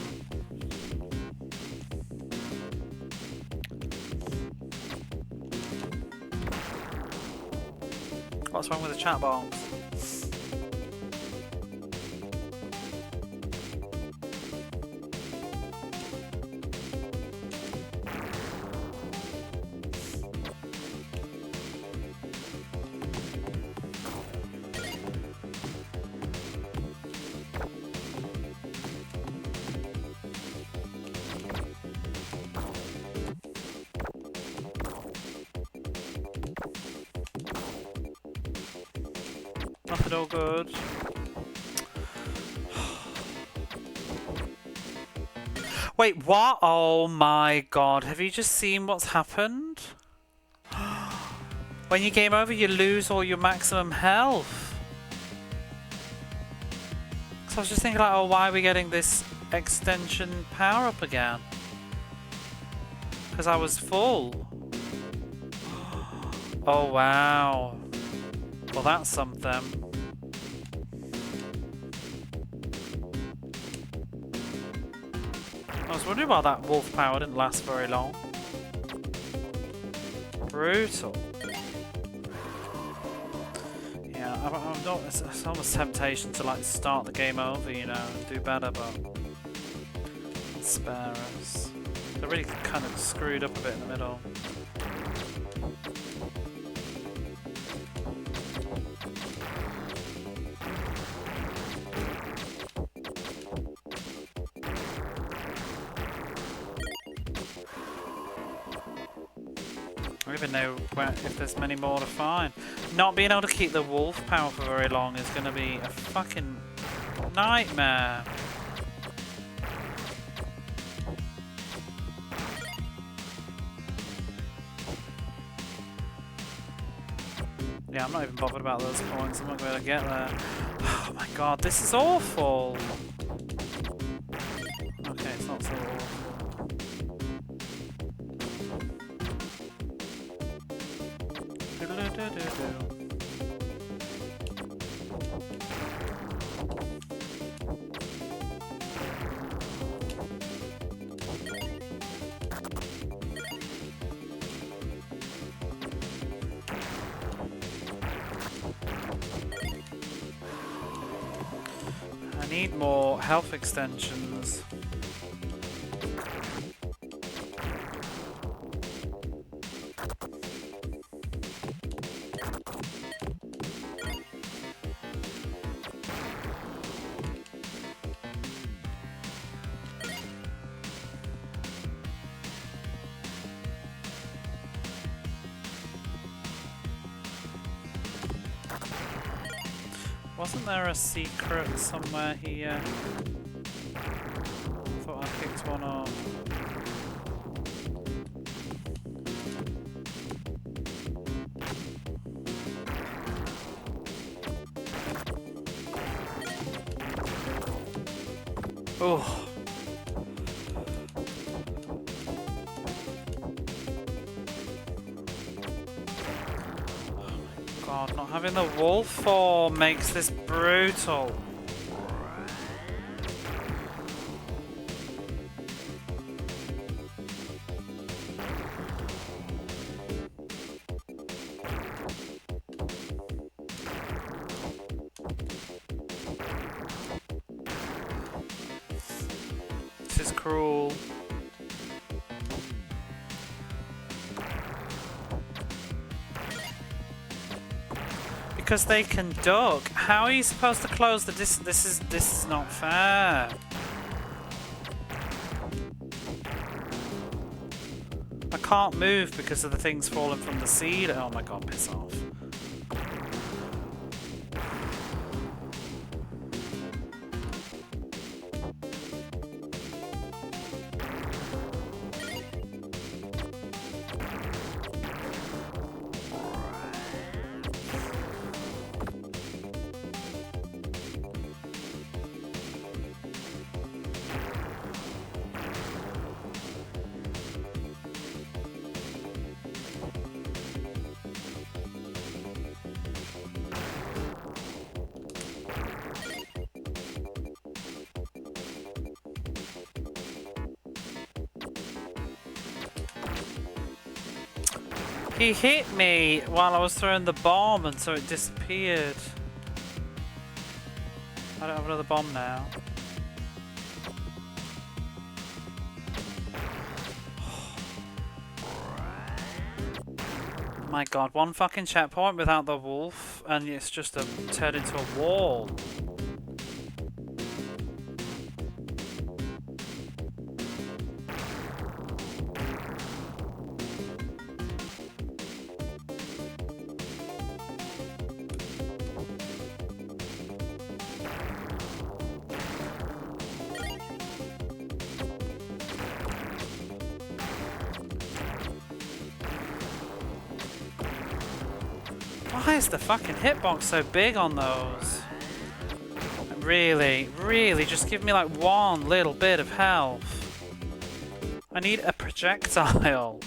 What's wrong with the chat box? Nothing all good. Wait, what? Oh my god, have you just seen what's happened? When you game over, you lose all your maximum health. So I was just thinking like, oh, why are we getting this extension power up again? Because I was full. Oh wow. Well, that's something. I was wondering why that wolf power didn't last very long. Brutal. Yeah, I'm not. It's almost temptation to like start the game over, you know, and do better, but spare us. They're really kind of screwed up a bit in the middle. I don't even know if there's many more to find. Not being able to keep the wolf power for very long is going to be a fucking nightmare. Yeah, I'm not even bothered about those points. I'm not going to get there. Oh my god, this is awful. Okay, it's not so awful. I need more health extensions. Wasn't there a secret somewhere here? I thought I picked one up. Oh. God, not having the wolf form makes this brutal. This is cruel. Because they can duck. How are you supposed to close the distance? This is not fair. I can't move because of the things falling from the ceiling. Oh my god, piss off. He hit me while I was throwing the bomb and so it disappeared. I don't have another bomb now. My god, one fucking checkpoint without the wolf and it's just turned into a wall. Why is the fucking hitbox so big on those? Really, really, just give me like one little bit of health. I need a projectile.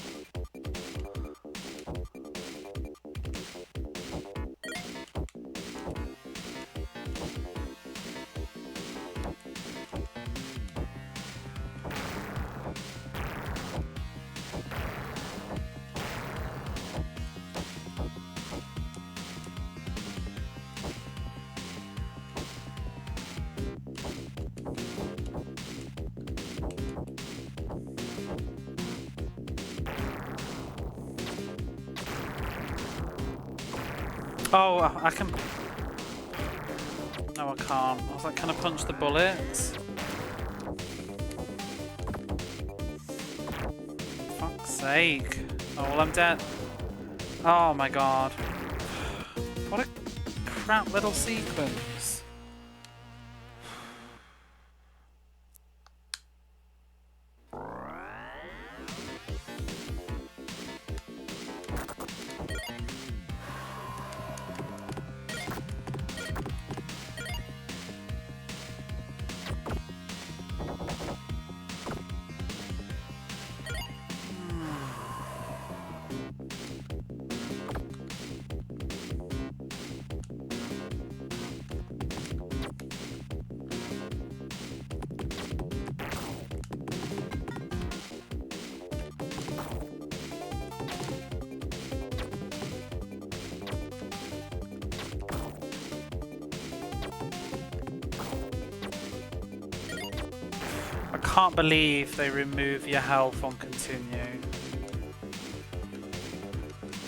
Oh, I can... No, I can't. I was like, can I punch the bullets? Fuck's sake. Oh, well, I'm dead. Oh my god. What a crap little sequence. I can't believe they remove your health on continue.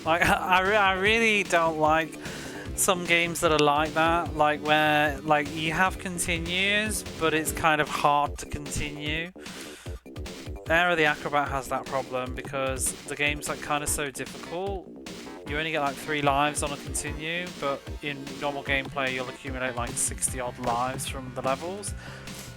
Like, I really don't like some games that are like that, like where like you have continues, but it's kind of hard to continue. Era the Acrobat has that problem because the game's like kind of so difficult. You only get like 3 lives on a continue, but in normal gameplay you'll accumulate like 60 odd lives from the levels.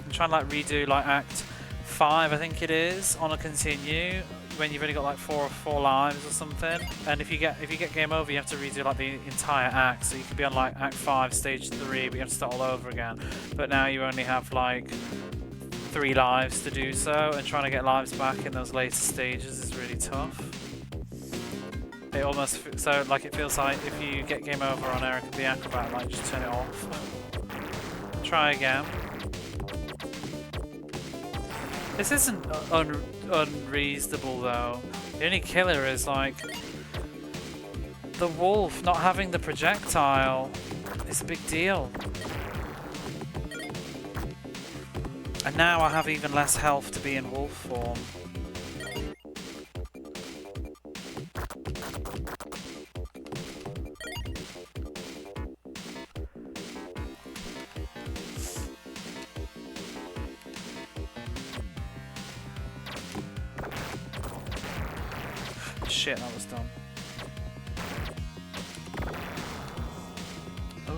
And trying to like redo like Act 5, I think it is, on a continue when you've only got like 4 lives or something. And if you get game over, you have to redo like the entire act. So you could be on like Act 5, Stage 3, but you have to start all over again. But now you only have like 3 lives to do so, and trying to get lives back in those later stages is really tough. It almost so like it feels like if you get game over on Eric the Acrobat, like just turn it off. Try again. This isn't unreasonable though. The only killer is like the wolf not having the projectile. It's a big deal. And now I have even less health to be in wolf form. Shit, that was dumb. Oh.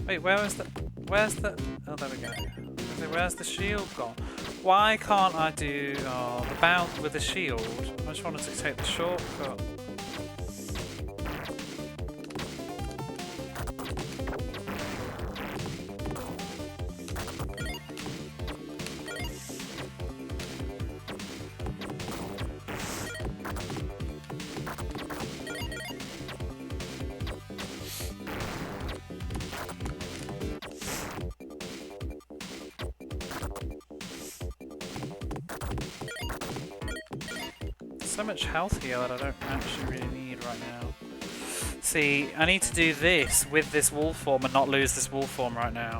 Wait, where's the... Oh, there we go. Where's the shield gone? Why can't I do the bounce with the shield? I just wanted to take the shortcut. So much health here that I don't actually really need right now. See, I need to do this with this wolf form and not lose this wolf form right now.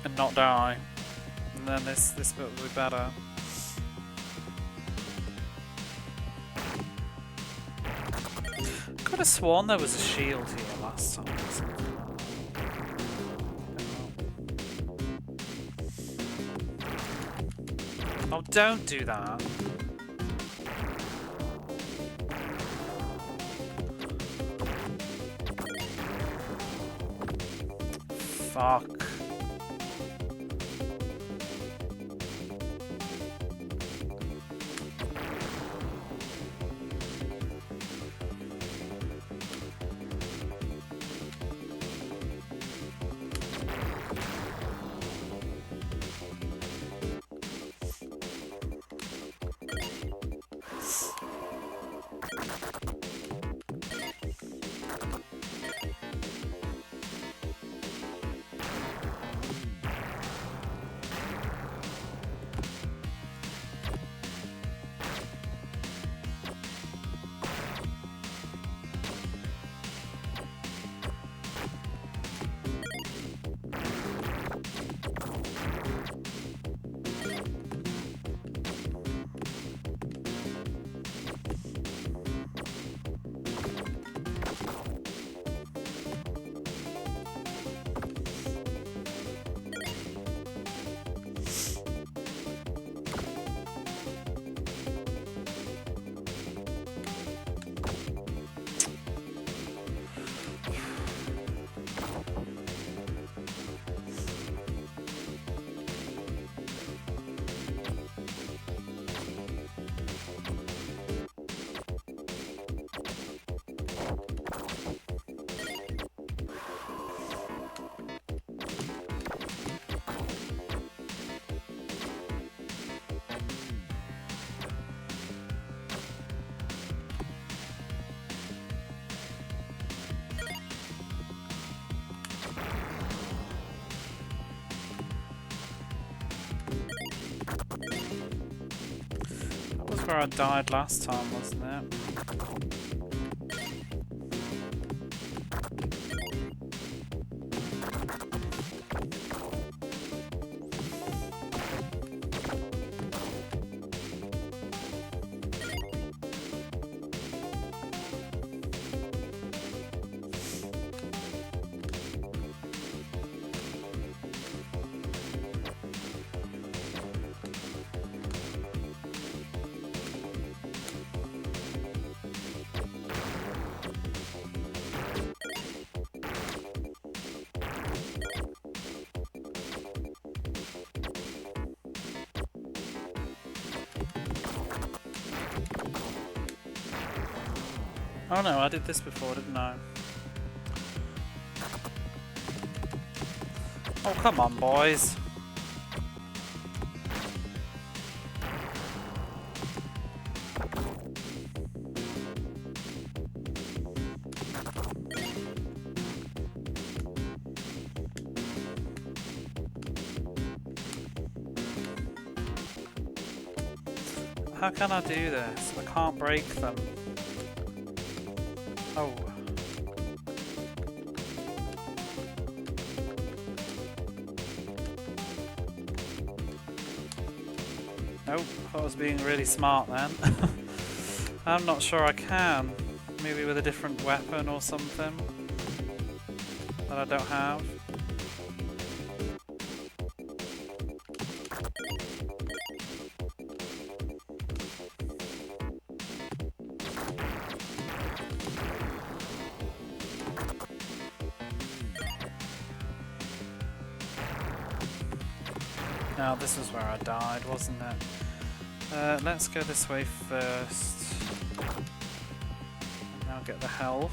And not die. And then this bit will be better. I could have sworn there was a shield here last time. Oh, don't do that. Fuck. where I died last time, wasn't it? Oh no, I did this before, didn't I? Oh, come on, boys. How can I do this? I can't break them. Oh. Nope, I was being really smart then. I'm not sure I can. Maybe with a different weapon or something that I don't have. Now this is where I died, wasn't it? Let's go this way first. Now get the health.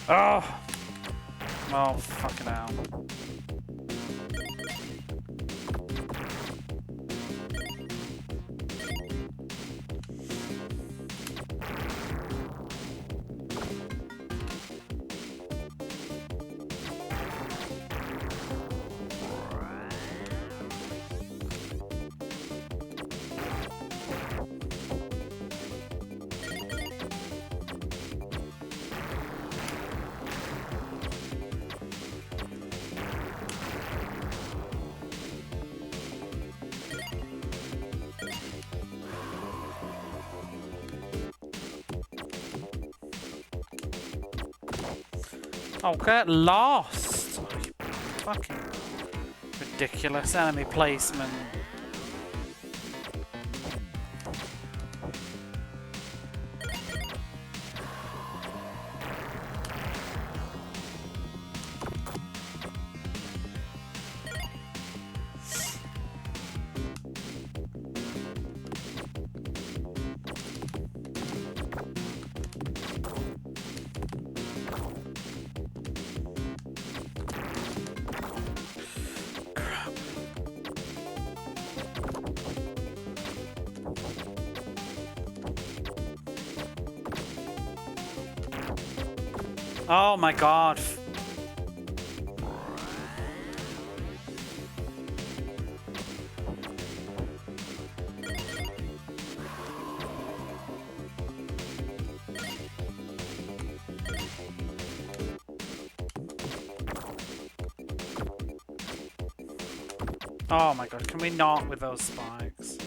Oh! Oh, fucking hell. Oh, get lost! Oh, you fucking ridiculous enemy placement. Oh my god. Oh my god, can we not with those spikes?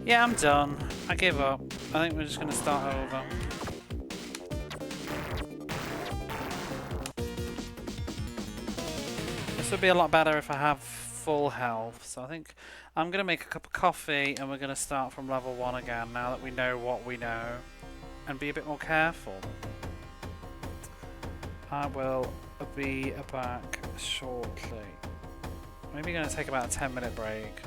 Yeah, I'm done. I give up. I think we're just going to start over. This would be a lot better if I have full health. So I think I'm going to make a cup of coffee and we're going to start from level 1 again now that we know what we know. And be a bit more careful. I will be back shortly. Maybe going to take about a 10-minute break.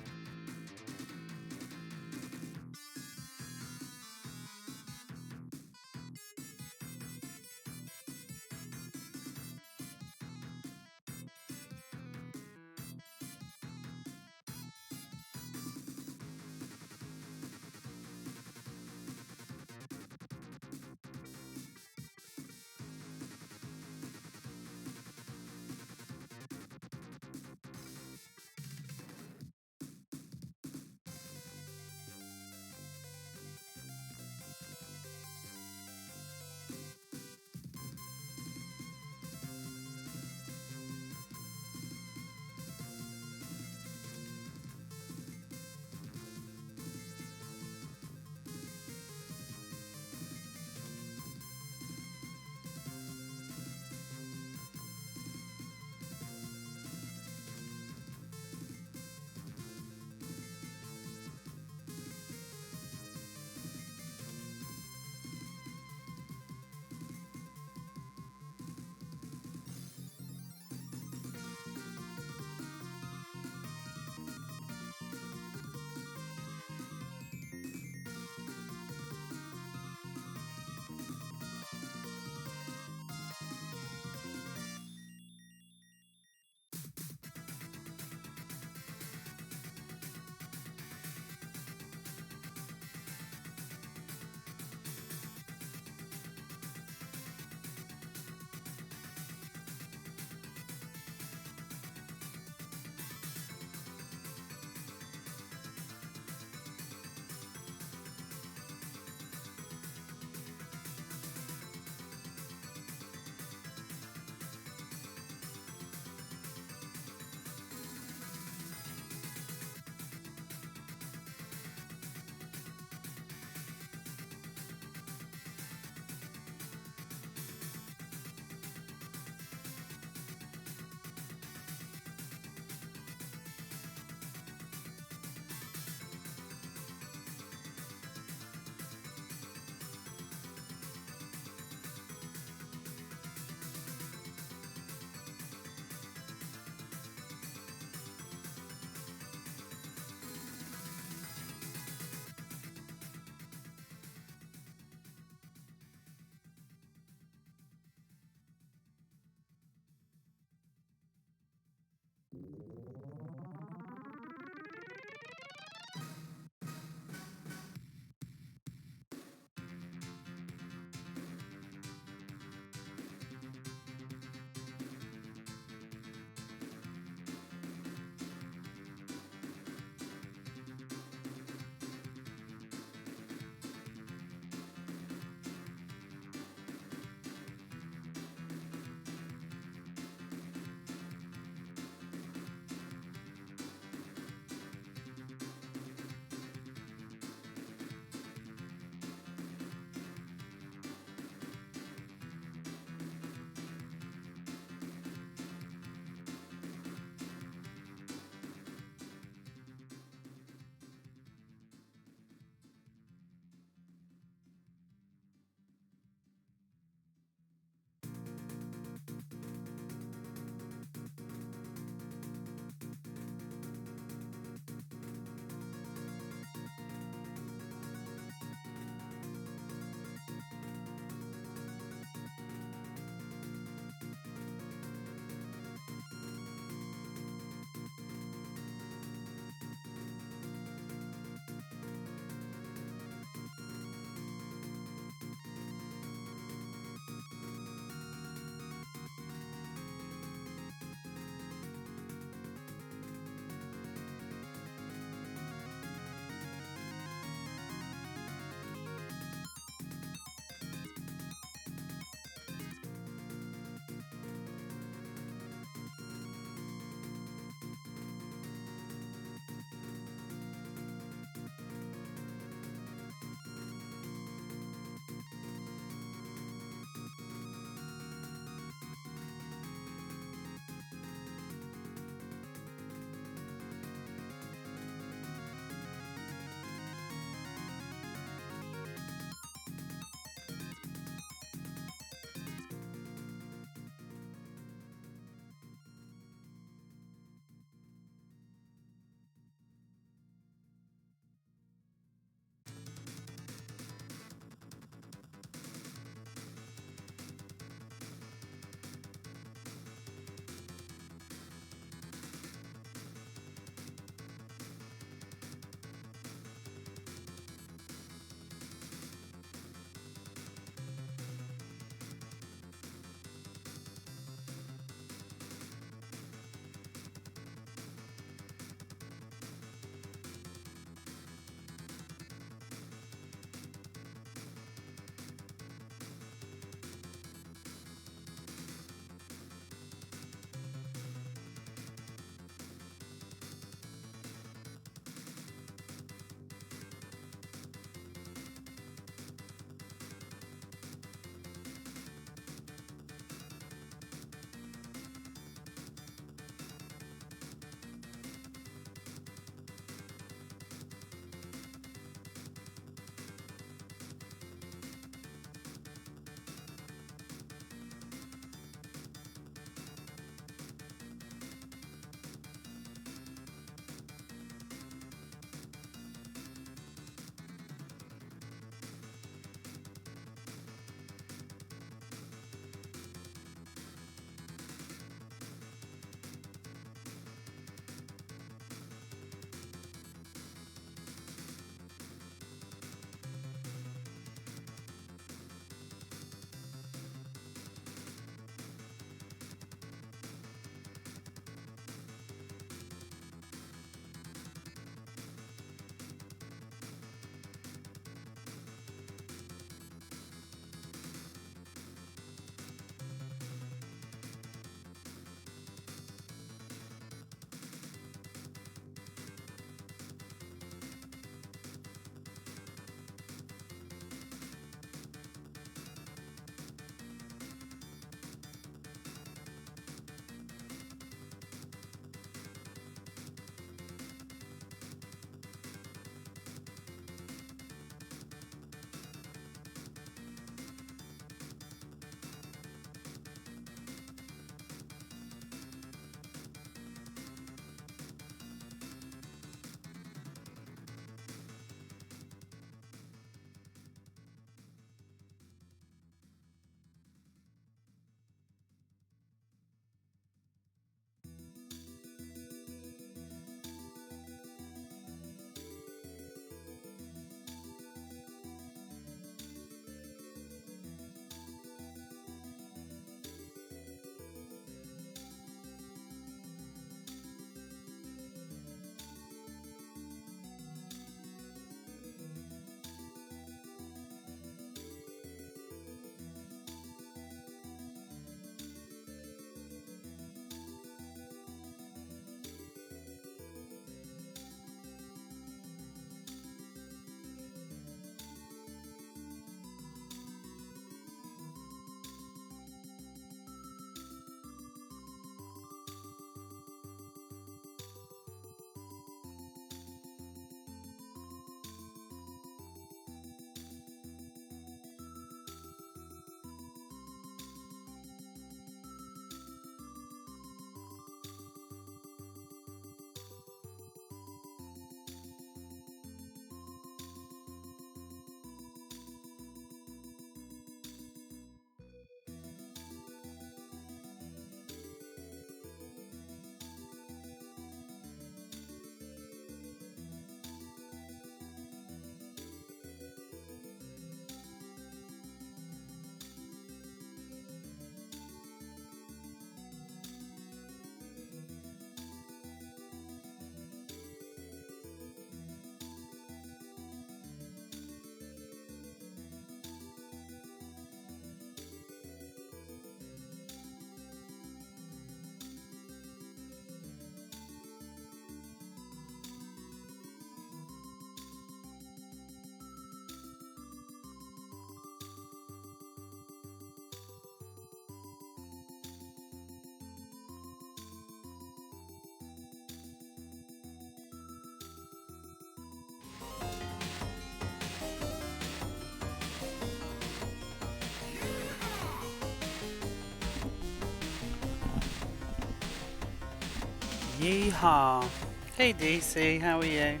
Yeehaw! Hey DC, how are you?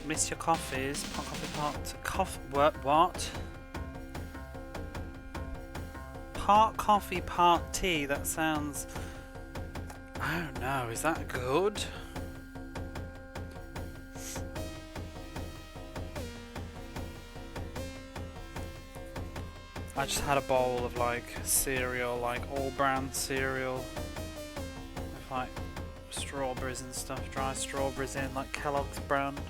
Miss your coffees? Pot coffee pot. What? Part coffee, part tea. That sounds. I don't know. Is that good? I just had a bowl of like cereal, like all brand cereal, with like strawberries and stuff, dry strawberries in, like Kellogg's brand.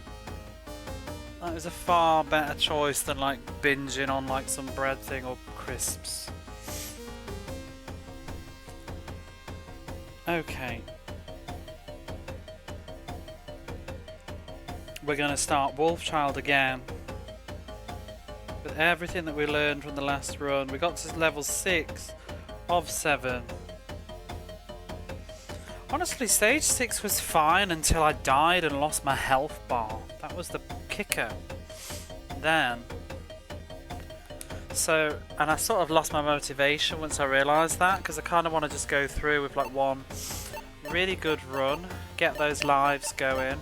That was a far better choice than like binging on like some bread thing or crisps. Okay. We're gonna start Wolfchild again. With everything that we learned from the last run. We got to level 6 of 7. Honestly, stage 6 was fine until I died and lost my health bar. That was the kicker. Then. So, and I sort of lost my motivation once I realised that, because I kind of want to just go through with like one really good run, get those lives going,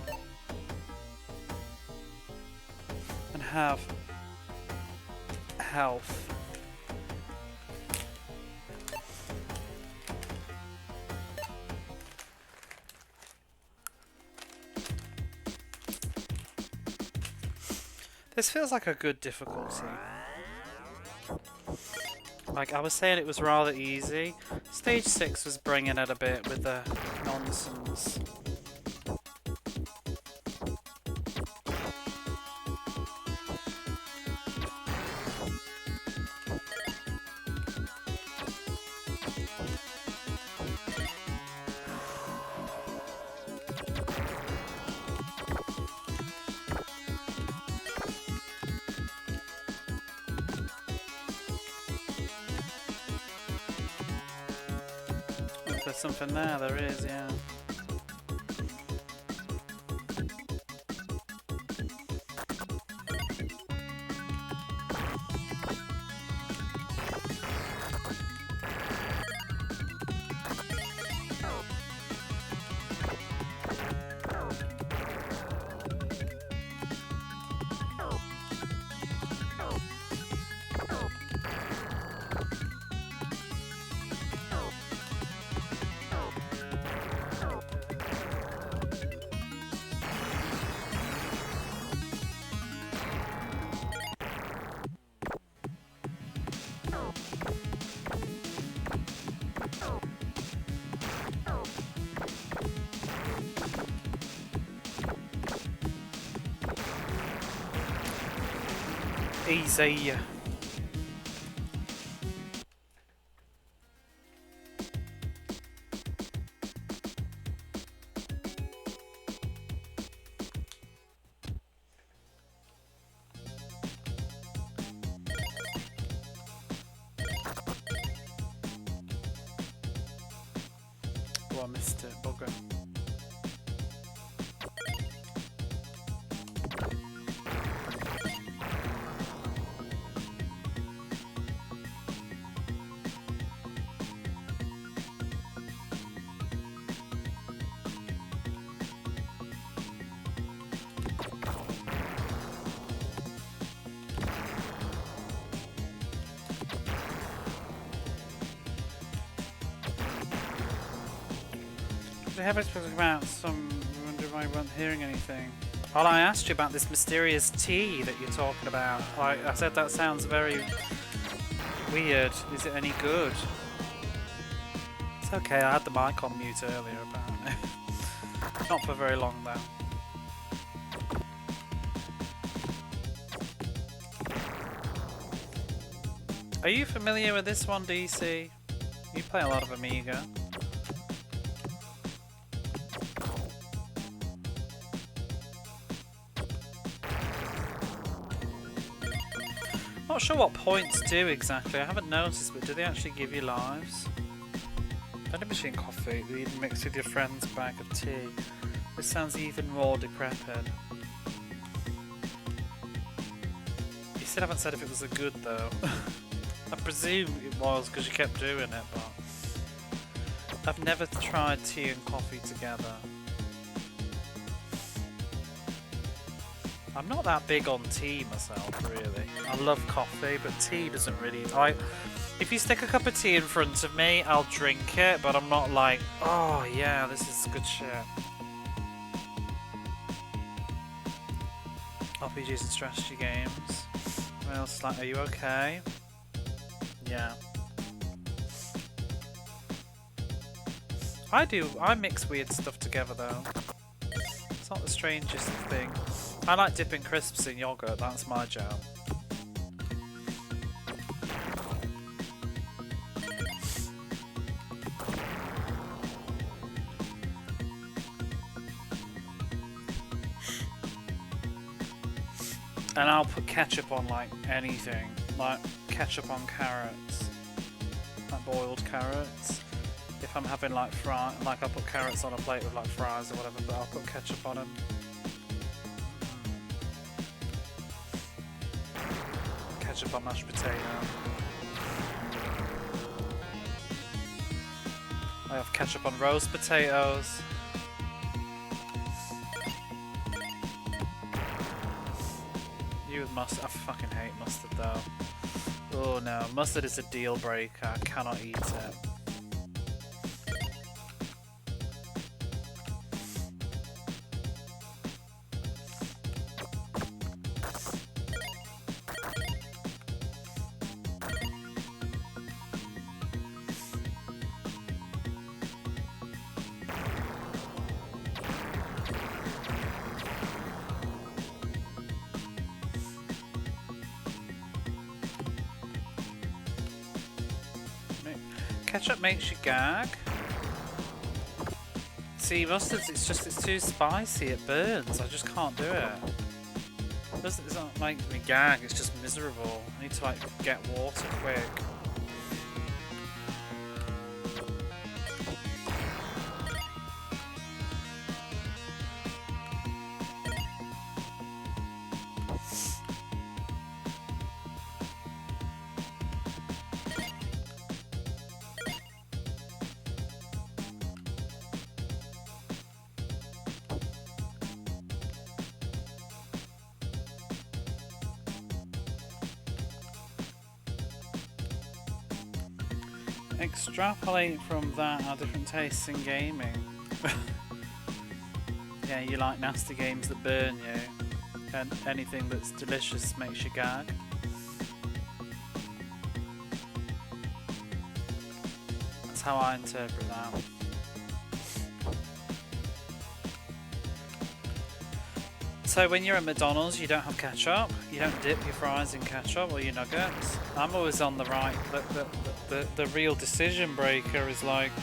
and have health. This feels like a good difficulty. Like I was saying, it was rather easy. Stage 6 was bringing it a bit with the nonsense. If there's something there, there is, yeah. Easy. Oh, I missed it. Bugger. They haven't spoken about some. I wonder why you weren't hearing anything. Well, I asked you about this mysterious tea that you're talking about. Like I said, that sounds very weird. Is it any good? It's okay. I had the mic on mute earlier, apparently. Not for very long though. Are you familiar with this one, DC? You play a lot of Amiga. Not sure what points do exactly. I haven't noticed, but do they actually give you lives? Vending machine coffee that you mix with your friend's bag of tea. This sounds even more decrepit. You still haven't said if it was a good though. I presume it was because you kept doing it, but I've never tried tea and coffee together. I'm not that big on tea myself, really. I love coffee, but tea doesn't really... If you stick a cup of tea in front of me, I'll drink it, but I'm not like, oh yeah, this is good shit. RPGs and strategy games. What else? Like, are you okay? Yeah. I mix weird stuff together though. It's not the strangest thing. I like dipping crisps in yogurt, that's my jam. And I'll put ketchup on like anything, like ketchup on carrots, like boiled carrots. If I'm having like I'll put carrots on a plate with like fries or whatever, but I'll put ketchup on them. Ketchup on mashed potato. I have ketchup on roast potatoes. You with mustard. I fucking hate mustard though. Oh no, mustard is a deal breaker. I cannot eat it. Ketchup makes you gag. See, mustard, it's too spicy, it burns, I just can't do it. It's not making me gag, it's just miserable. I need to like get water quick. Extrapolate from that our different tastes in gaming. Yeah, you like nasty games that burn you, and anything that's delicious makes you gag. That's how I interpret that. So when you're at McDonald's, you don't have ketchup. You don't dip your fries in ketchup or your nuggets. I'm always on the right. The real decision breaker is like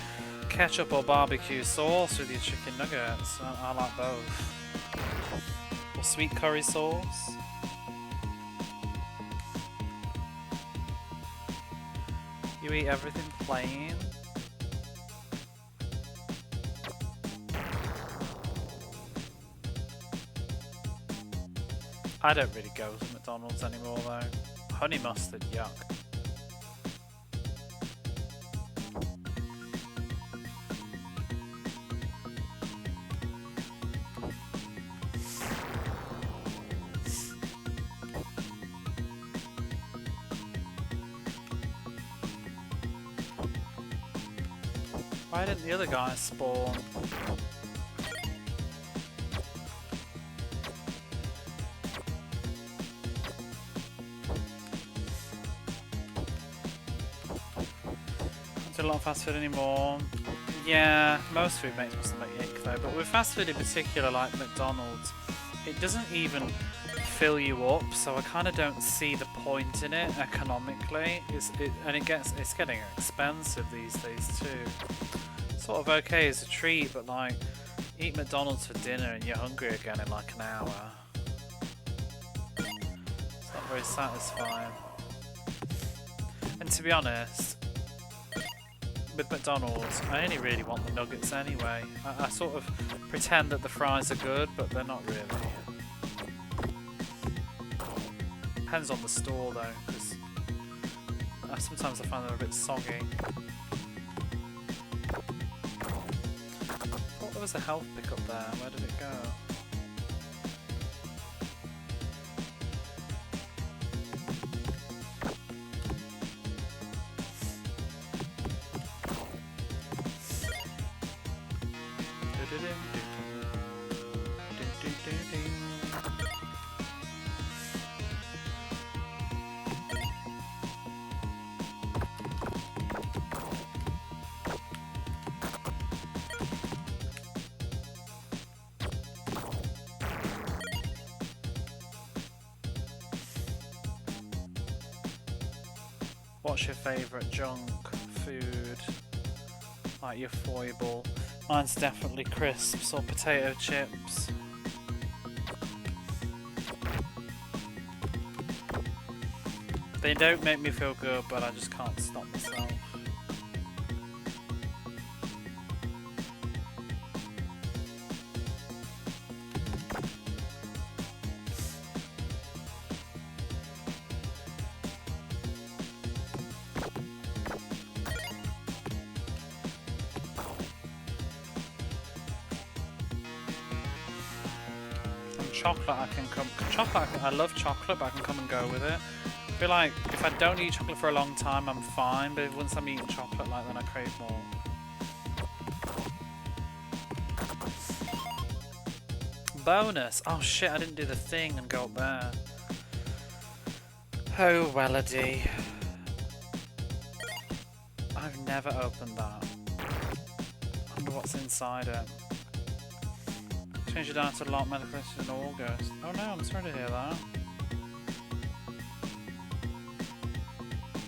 ketchup or barbecue sauce with your chicken nuggets. I like both. Or sweet curry sauce. You eat everything plain. I don't really go to McDonald's anymore though. Honey mustard, yuck. Why didn't the other guy spawn? A lot of fast food anymore. Yeah, most food makes my stomach ache though, but with fast food in particular, like McDonald's, it doesn't even fill you up, so I kind of don't see the point in it economically. It's getting expensive these days too. Sort of okay as a treat, but like, eat McDonald's for dinner and you're hungry again in like an hour. It's not very satisfying. And to be honest, with McDonald's, I only really want the nuggets anyway. I sort of pretend that the fries are good, but they're not really. Depends on the store though, because sometimes I find them a bit soggy. There was a health pick up there. Where did it go? What's your favourite junk food? Like your foible? Mine's definitely crisps or potato chips. They don't make me feel good, but I just can't stop myself. I love chocolate, but I can come and go with it. I feel like if I don't eat chocolate for a long time, I'm fine, but once I'm eating chocolate, like, then I crave more. Bonus! Oh shit, I didn't do the thing and go up there. Oh, Wellady. I've never opened that. I wonder what's inside it. Change it down to lock manifested in August. Oh no, I'm sorry to hear that.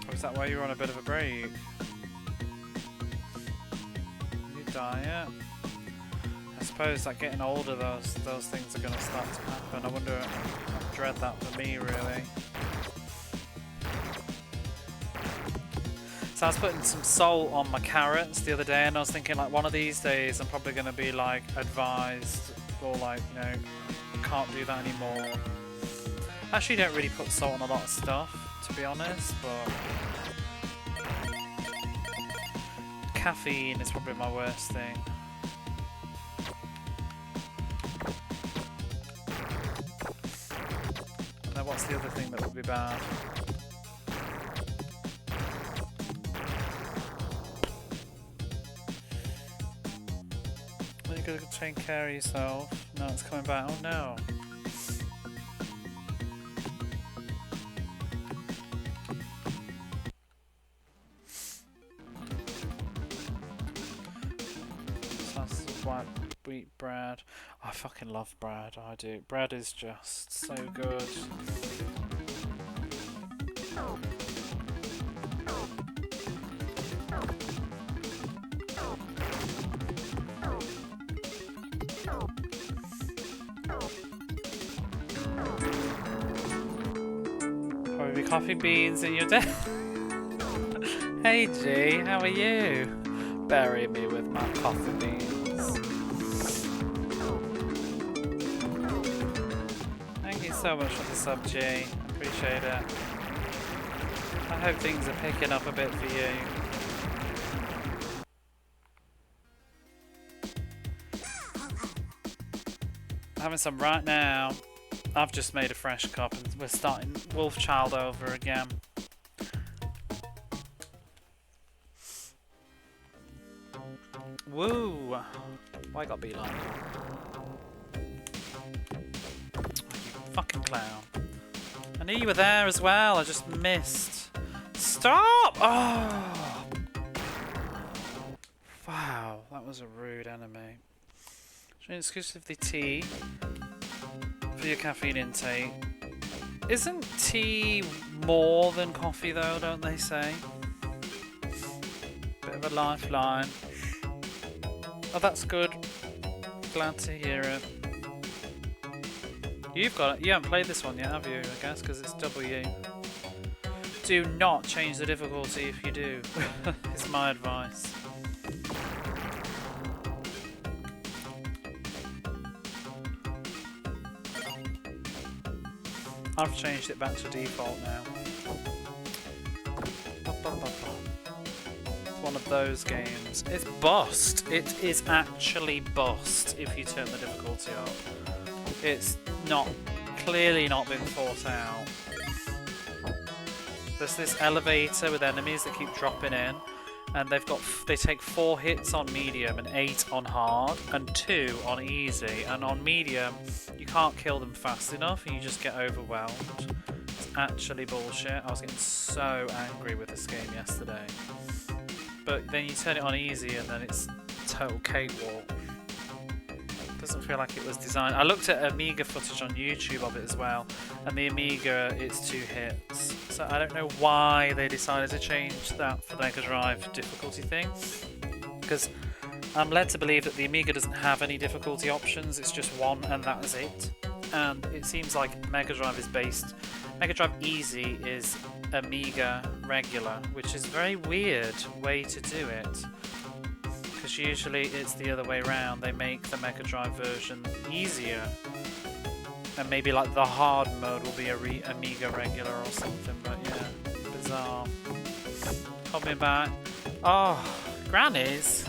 Or is that why you're on a bit of a break? New diet? I suppose like getting older, those things are going to start to happen. I wonder, I dread that for me really. So I was putting some salt on my carrots the other day, and I was thinking like one of these days I'm probably going to be like advised, or like, you know, can't do that anymore. I actually don't really put salt on a lot of stuff, to be honest, but caffeine is probably my worst thing. And then what's the other thing that would be bad? You gotta take care of yourself. No, it's coming back. Oh no. That's white wheat bread. Oh, I fucking love bread. I do. Bread is just so good. Coffee beans in your day. Hey G, how are you? Bury me with my coffee beans. Thank you so much for the sub, G. I appreciate it. I hope things are picking up a bit for you. I'm having some right now. I've just made a fresh cup and we're starting Wolfchild over again. Woo! Why gotta be like that? Fucking clown. I knew you were there as well, I just missed. Stop! Oh! Wow, that was a rude enemy. Drink exclusively tea for your caffeine intake. Isn't tea more than coffee though, don't they say? Bit of a lifeline. Oh, that's good. Glad to hear it. You've got it. You haven't played this one yet, have you? I guess because it's W. Do not change the difficulty if you do. It's my advice. I've changed it back to default now. That's one of those games. It's bust. It is actually bust if you turn the difficulty up. It's not, clearly not been thought out. There's this elevator with enemies that keep dropping in, and they take 4 hits on medium and 8 on hard and 2 on easy, and on medium you can't kill them fast enough and you just get overwhelmed. It's actually bullshit. I was getting so angry with this game yesterday. But then you turn it on easy and then it's total cakewalk. Doesn't feel like it was designed. I looked at Amiga footage on YouTube of it as well, and the Amiga, it's 2 hits. So I don't know why they decided to change that for the Mega Drive difficulty thing, because I'm led to believe that the Amiga doesn't have any difficulty options. It's just 1 and that is it. And it seems like Mega Drive is based. Mega Drive Easy is Amiga regular, which is a very weird way to do it. Because usually it's the other way around. They make the Mega Drive version easier, and maybe like the hard mode will be a Amiga regular or something. But yeah, bizarre. Coming back. Oh, Grannies.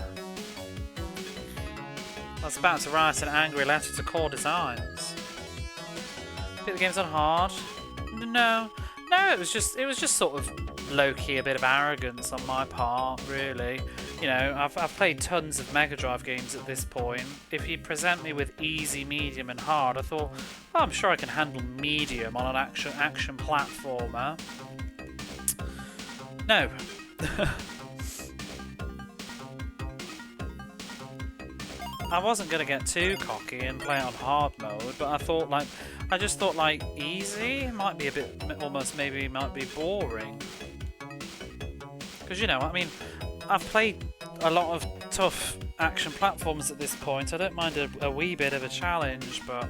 I was about to write an angry letter to Core Designs. Put the games on hard. No, it was just sort of low-key a bit of arrogance on my part, really. You know, I've played tons of Mega Drive games at this point. If you present me with easy, medium and hard, I thought, oh, I'm sure I can handle medium on an action platformer. No. I wasn't going to get too cocky and play it on hard mode, but I just thought like easy might be a bit, almost maybe might be boring. Because, you know, I mean, I've played a lot of tough action platforms at this point. I don't mind a wee bit of a challenge, but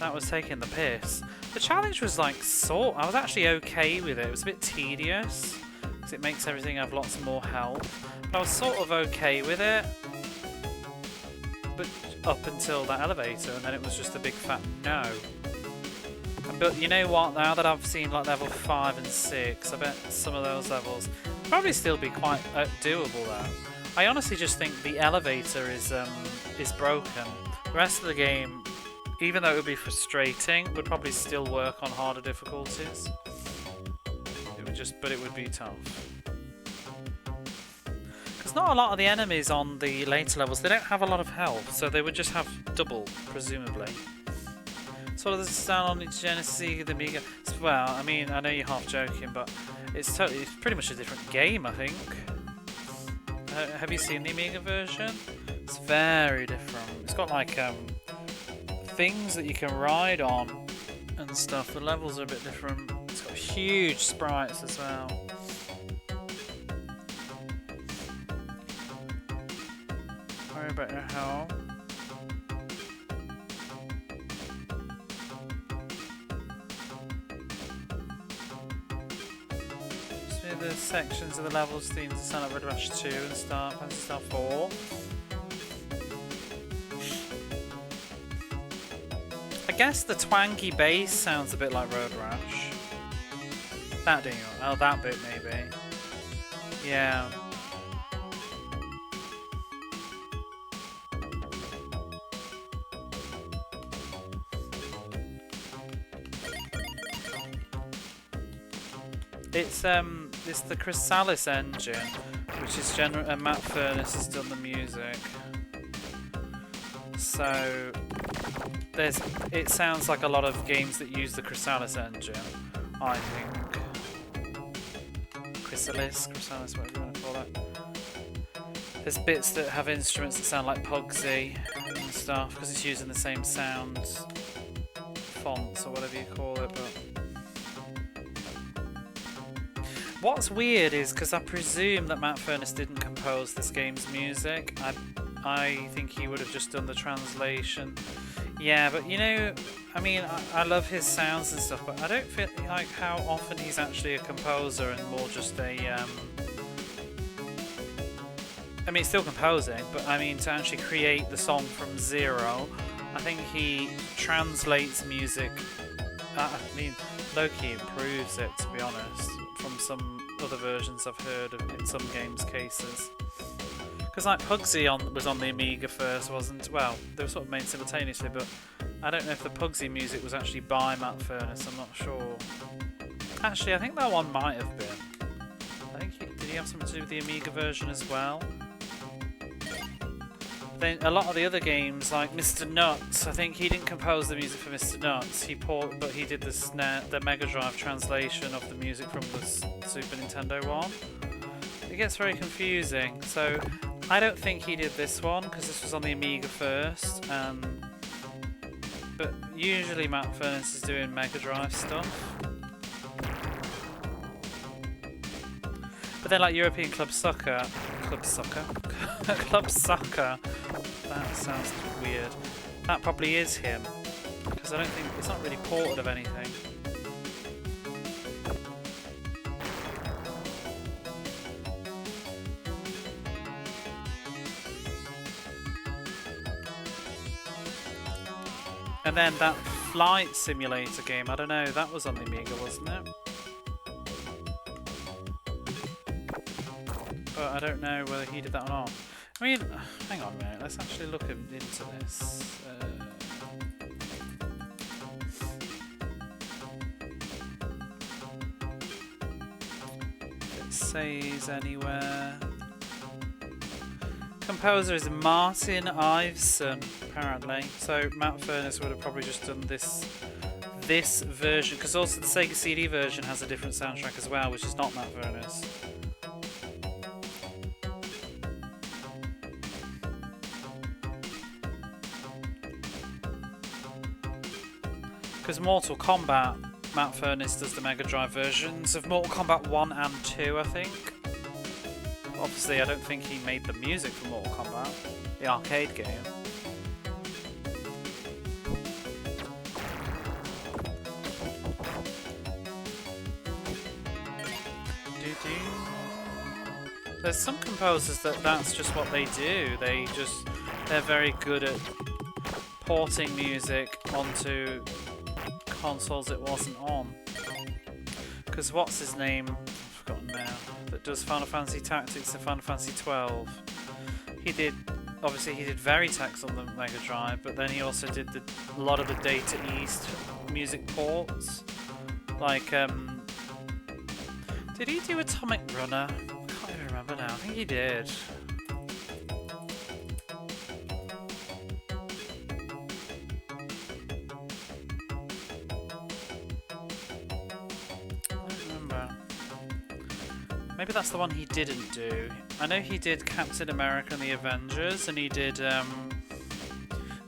that was taking the piss. The challenge was like I was actually okay with it. It was a bit tedious because it makes everything have lots more health. But I was sort of okay with it. But up until that elevator, and then it was just a big fat no. But you know what, now that I've seen like level 5 and 6, I bet some of those levels probably still be quite doable though. I honestly just think the elevator is broken. The rest of the game, even though it would be frustrating, would probably still work on harder difficulties. But it would be tough. Because not a lot of the enemies on the later levels, they don't have a lot of health, so they would just have double, presumably. So this is down on the Genesis, the Amiga. Well, I mean, I know you're half joking, but it's pretty much a different game, I think. Have you seen the Amiga version? It's very different. It's got like things that you can ride on and stuff. The levels are a bit different. It's got huge sprites as well. Worry about your health. The sections of the levels seem to sound like Red Rush 2 and Fantasy Star 4. I guess the twangy bass sounds a bit like Road Rash. That ding, oh, that bit maybe. Yeah. It's the Chrysalis engine, which is Matt Furness has done the music. So it sounds like a lot of games that use the Chrysalis engine, I think. Chrysalis, whatever you want to call it. There's bits that have instruments that sound like Pugsy and stuff because it's using the same sound fonts or whatever you call it, but. What's weird is, because I presume that Matt Furness didn't compose this game's music, I think he would have just done the translation. Yeah, but you know, I mean, I love his sounds and stuff, but I don't feel like how often he's actually a composer and more just a... I mean, still composing, but I mean, to actually create the song from zero, I think he translates music, I mean, low-key improves it, to be honest. From some other versions I've heard of in some games cases. Because like Pugsy was on the Amiga first, wasn't? Well, they were sort of made simultaneously, but I don't know if the Pugsy music was actually by Matt Furness. I'm not sure. Actually, I think that one might have been. I think did he have something to do with the Amiga version as well? Then a lot of the other games, like Mr. Nuts, I think he didn't compose the music for Mr. Nuts. But he did the Mega Drive translation of the music from the Super Nintendo one. It gets very confusing. So I don't think he did this one because this was on the Amiga first. But usually Matt Furness is doing Mega Drive stuff. But then like European Club Soccer, Club Soccer, that sounds weird. That probably is him, because I don't think, it's not really ported of anything. And then that flight simulator game, I don't know, that was on the Amiga, wasn't it? But I don't know whether he did that or not. I mean, hang on a minute, let's actually look into this. It says anywhere. Composer is Martin Iveson, apparently. So Matt Furness would have probably just done this version, because also the Sega CD version has a different soundtrack as well, which is not Matt Furness. Because Mortal Kombat, Matt Furness does the Mega Drive versions of Mortal Kombat 1 and 2, I think. Obviously, I don't think he made the music for Mortal Kombat, the arcade game. There's some composers that's just what they do. They're very good at porting music onto consoles it wasn't on. Because what's his name? I've forgotten now. That does Final Fantasy Tactics and Final Fantasy 12. He did Veritex on the Mega Drive, but then he also did a lot of the Data East music ports. Like, did he do Atomic Runner? I can't even remember now. I think he did. Maybe that's the one he didn't do. I know he did Captain America and the Avengers, and he did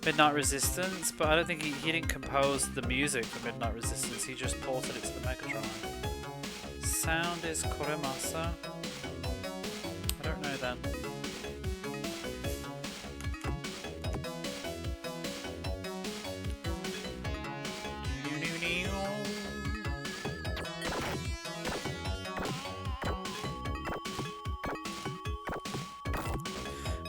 Midnight Resistance, but I don't think he didn't compose the music for Midnight Resistance, he just ported it to the Mega Drive. Sound is Koremasa? I don't know then.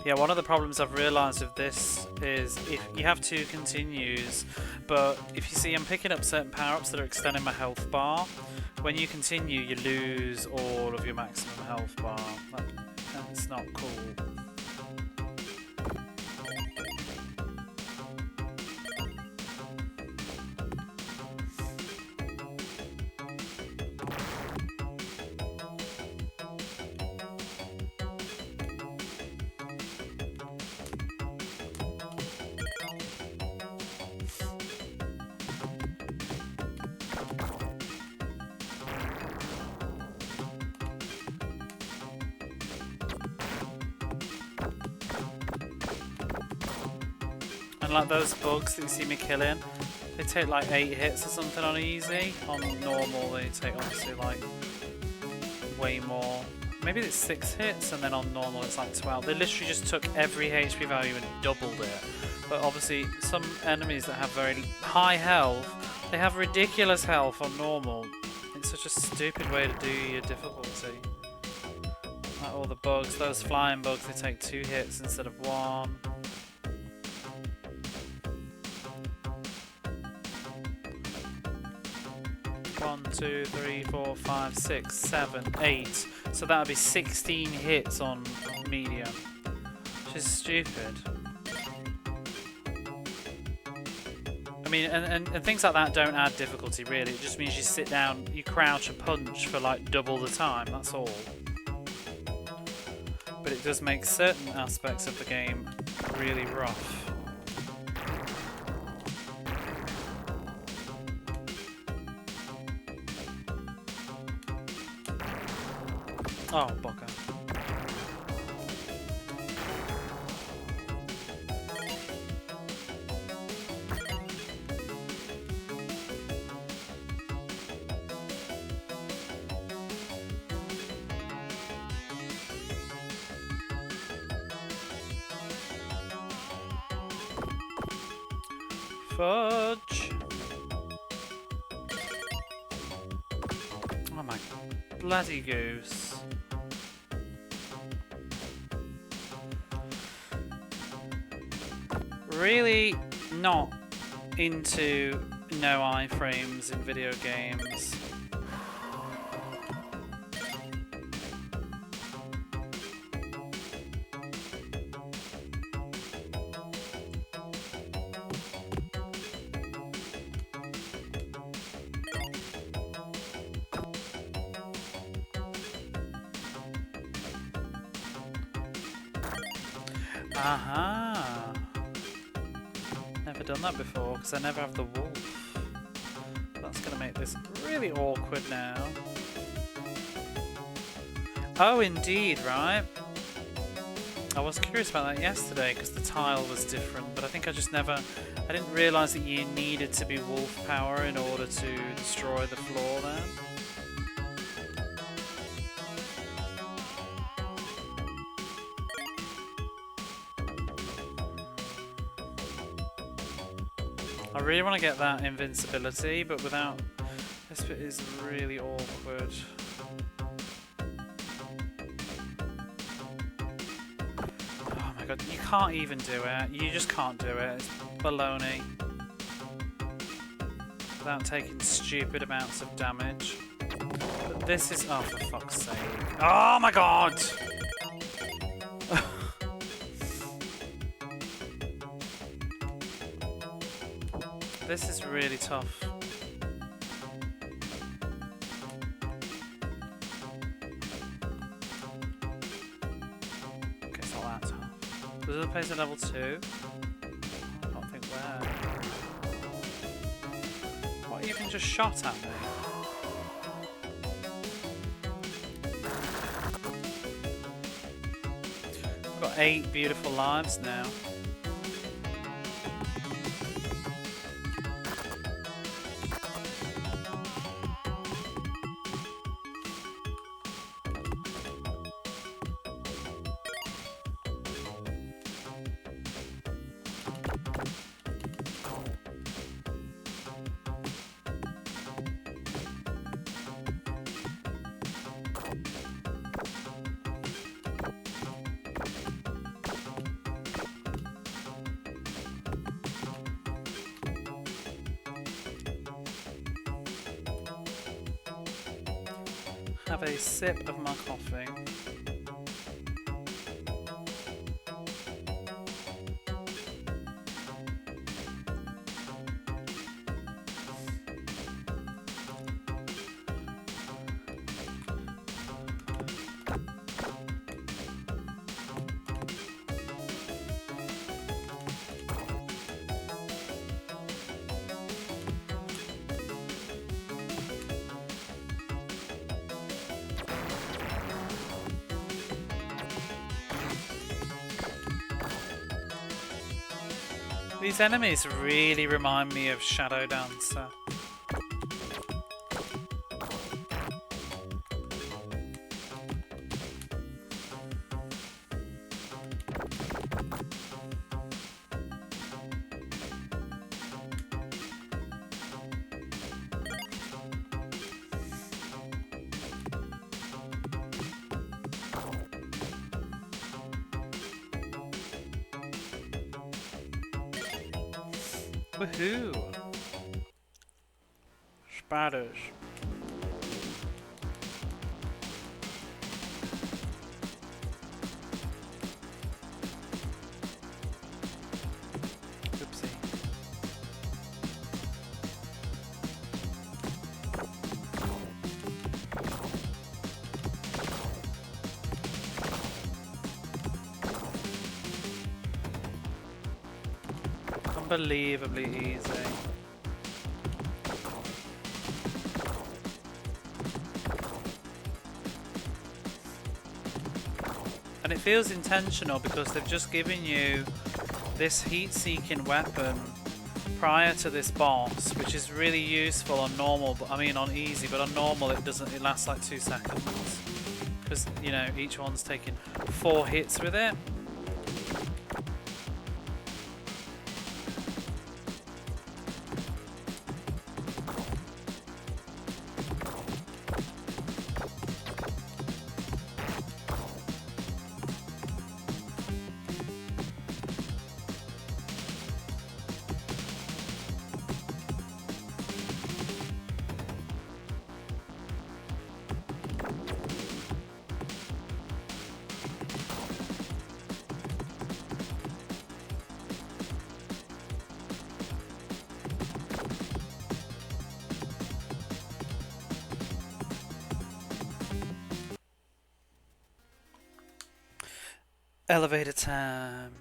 Yeah, one of the problems I've realised with this is if you have two continues, but if you see I'm picking up certain power-ups that are extending my health bar, when you continue you lose all of your maximum health bar. That's not cool. And like those bugs that you see me killing, they take like 8 hits or something on easy. On normal they take obviously like way more. Maybe it's 6 hits, and then on normal it's like 12. They literally just took every HP value and doubled it. But obviously some enemies that have very high health, they have ridiculous health on normal. It's such a stupid way to do your difficulty. Like all the bugs, those flying bugs, they take 2 hits instead of 1. 1, 2, 3, 4, 5, 6, 7, 8. So that would be 16 hits on medium. She's stupid. I mean, and things like that don't add difficulty, really. It just means you sit down, you crouch and punch for like double the time, that's all. But it does make certain aspects of the game really rough. Oh, bugger. Fudge! Oh my bloody goose. Really not into no iframes in video games. Aha! Never done that before because I never have the wolf. That's going to make this really awkward now. Oh, indeed, right? I was curious about that yesterday because the tile was different, but I think I didn't realise that you needed to be wolf power in order to destroy the floor then. I really want to get that invincibility, but without... This bit is really awkward. Oh my god, you can't even do it. You just can't do it. It's baloney. Without taking stupid amounts of damage. But this is... Oh, for fuck's sake. Oh my god! This is really tough. Okay, it's not that tough. There's a place at level 2. I can't think where. What even just shot at me? I've got 8 beautiful lives now. Have a sip of my coffee. These enemies really remind me of Shadow Dancer. Woohoo! Spiders. unbelievably easy. And it feels intentional because they've just given you this heat-seeking weapon prior to this boss, which is really useful on normal, but I mean on easy, but on normal it doesn't, it lasts like 2 seconds. Because, you know, each one's taking 4 hits with it. Elevator time.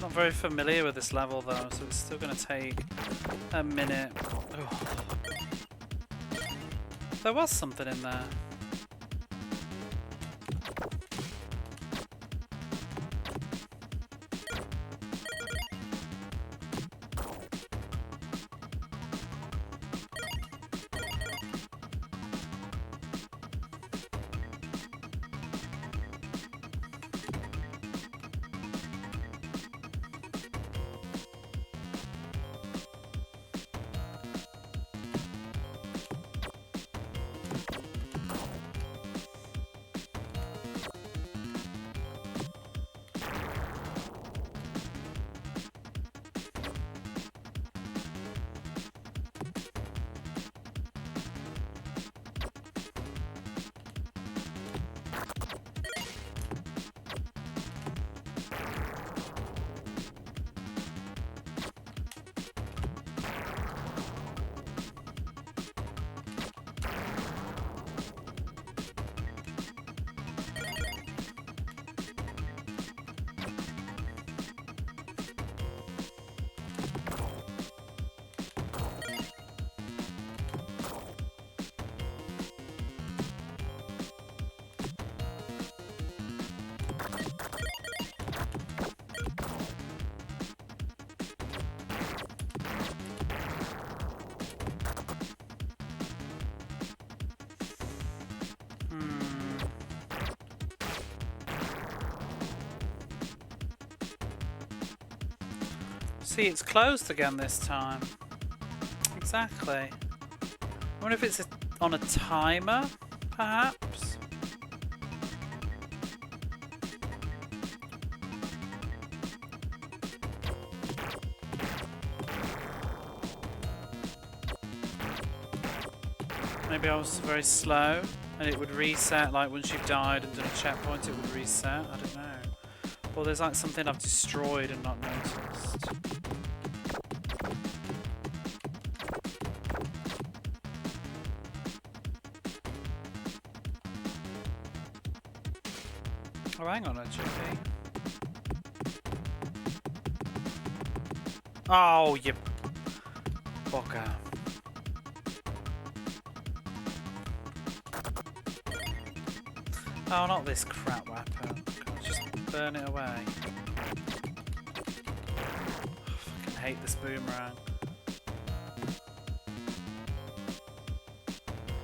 Not very familiar with this level though, so it's still going to take a minute. Ugh. There was something in there. See, it's closed again this time. Exactly. I wonder if it's on a timer, perhaps? Maybe I was very slow and it would reset, like once you've died and done a checkpoint it would reset, I don't know. Or there's like something I've destroyed and not noticed. Oh, hang on a jiffy. Oh, you bugger. Oh, not this crap weapon. Can I just burn it away? I fucking hate this boomerang.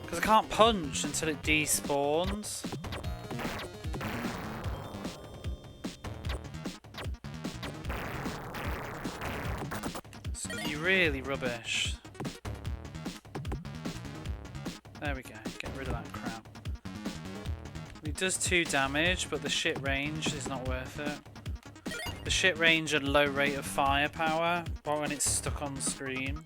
Because I can't punch until it despawns. So you're really rubbish. There we go, get rid of that crap. It does 2 damage, but the shit range is not worth it. The shit range and low rate of firepower, but when it's stuck on screen.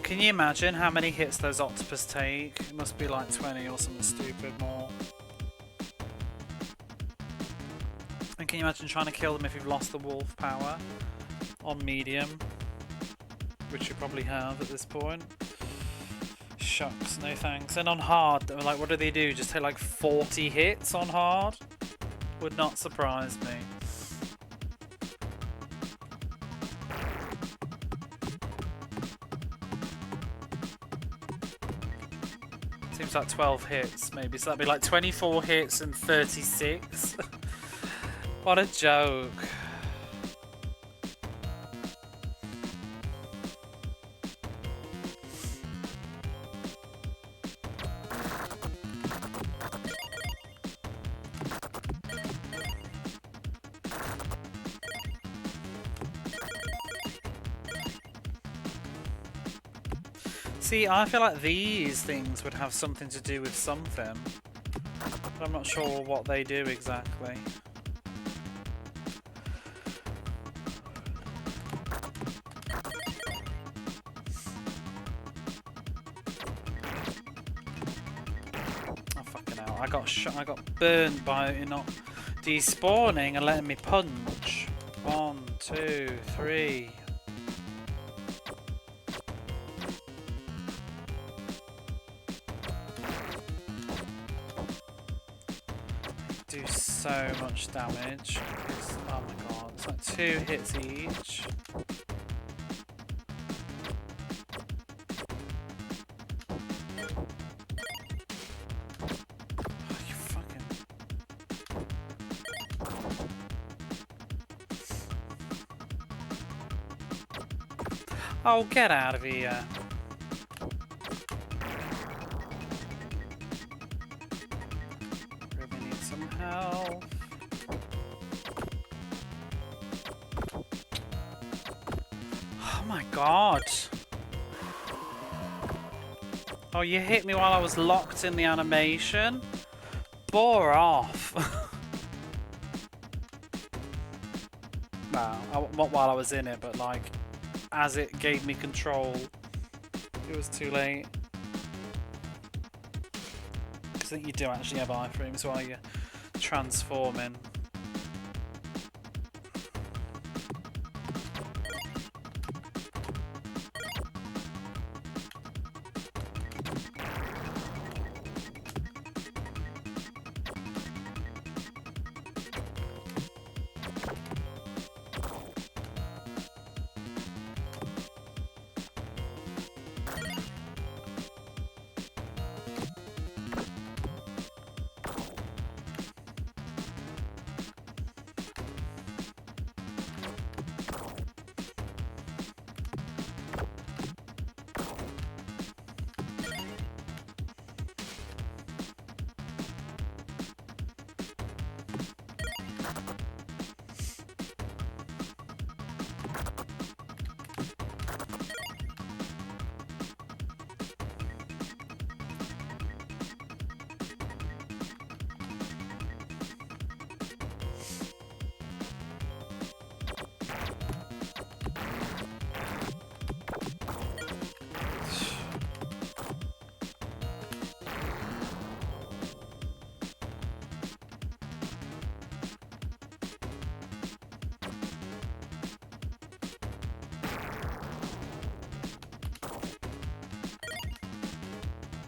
Can you imagine how many hits those octopus take? It must be like 20 or something stupid more. And can you imagine trying to kill them if you've lost the wolf power on medium? Which you probably have at this point. Shucks, no thanks. And on hard, like, what do? Just take like 40 hits on hard? Would not surprise me. Seems like 12 hits, maybe. So that'd be like 24 hits and 36. What a joke. See, I feel like these things would have something to do with something, but I'm not sure what they do exactly. Oh fucking hell! I got shot. I got burned by it not despawning and letting me punch. 1, 2, 3. Do so much damage. Oh my god, it's like 2 hits each. Oh, you fucking... Oh, get out of here. Help. Oh my god. Oh, you hit me while I was locked in the animation? Bore off. Well, not while I was in it, but like as it gave me control, it was too late. I think you do actually have iframes while you're transforming.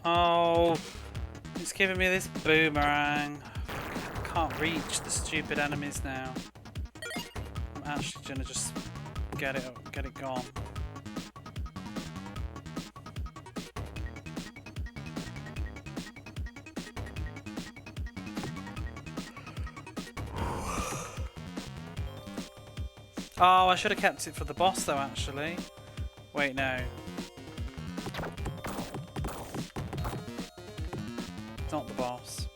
Oh, it's giving me this boomerang. I can't reach the stupid enemies now. I'm actually gonna just get it gone. Oh, I should have kept it for the boss though, actually. Wait, no. It's not the boss.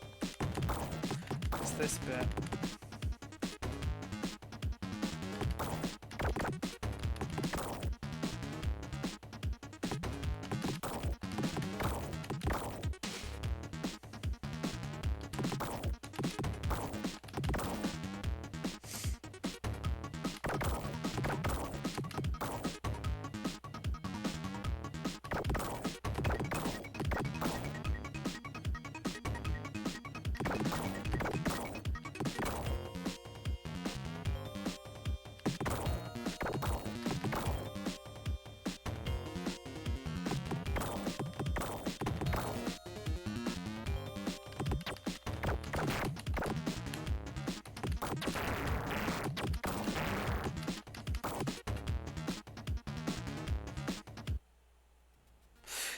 It's this bit.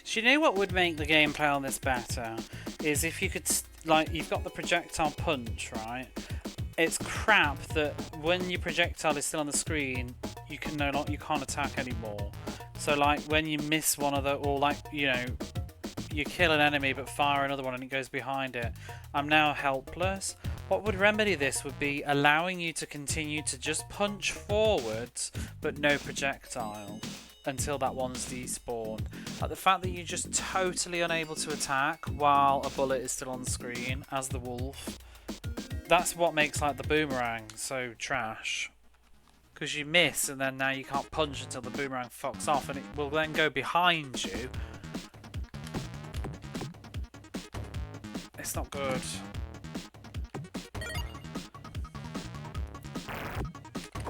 Do you know what would make the gameplay on this better? Is if you could, like, you've got the projectile punch, right? It's crap that when your projectile is still on the screen, you can't attack anymore. So like when you miss one of the, or like, you know, you kill an enemy but fire another one and it goes behind it, I'm now helpless. What would remedy this would be allowing you to continue to just punch forwards but no projectile until that one's despawned. Like the fact that you're just totally unable to attack while a bullet is still on the screen as the wolf. That's what makes like the boomerang so trash. Because you miss and then now you can't punch until the boomerang fucks off and it will then go behind you. It's not good.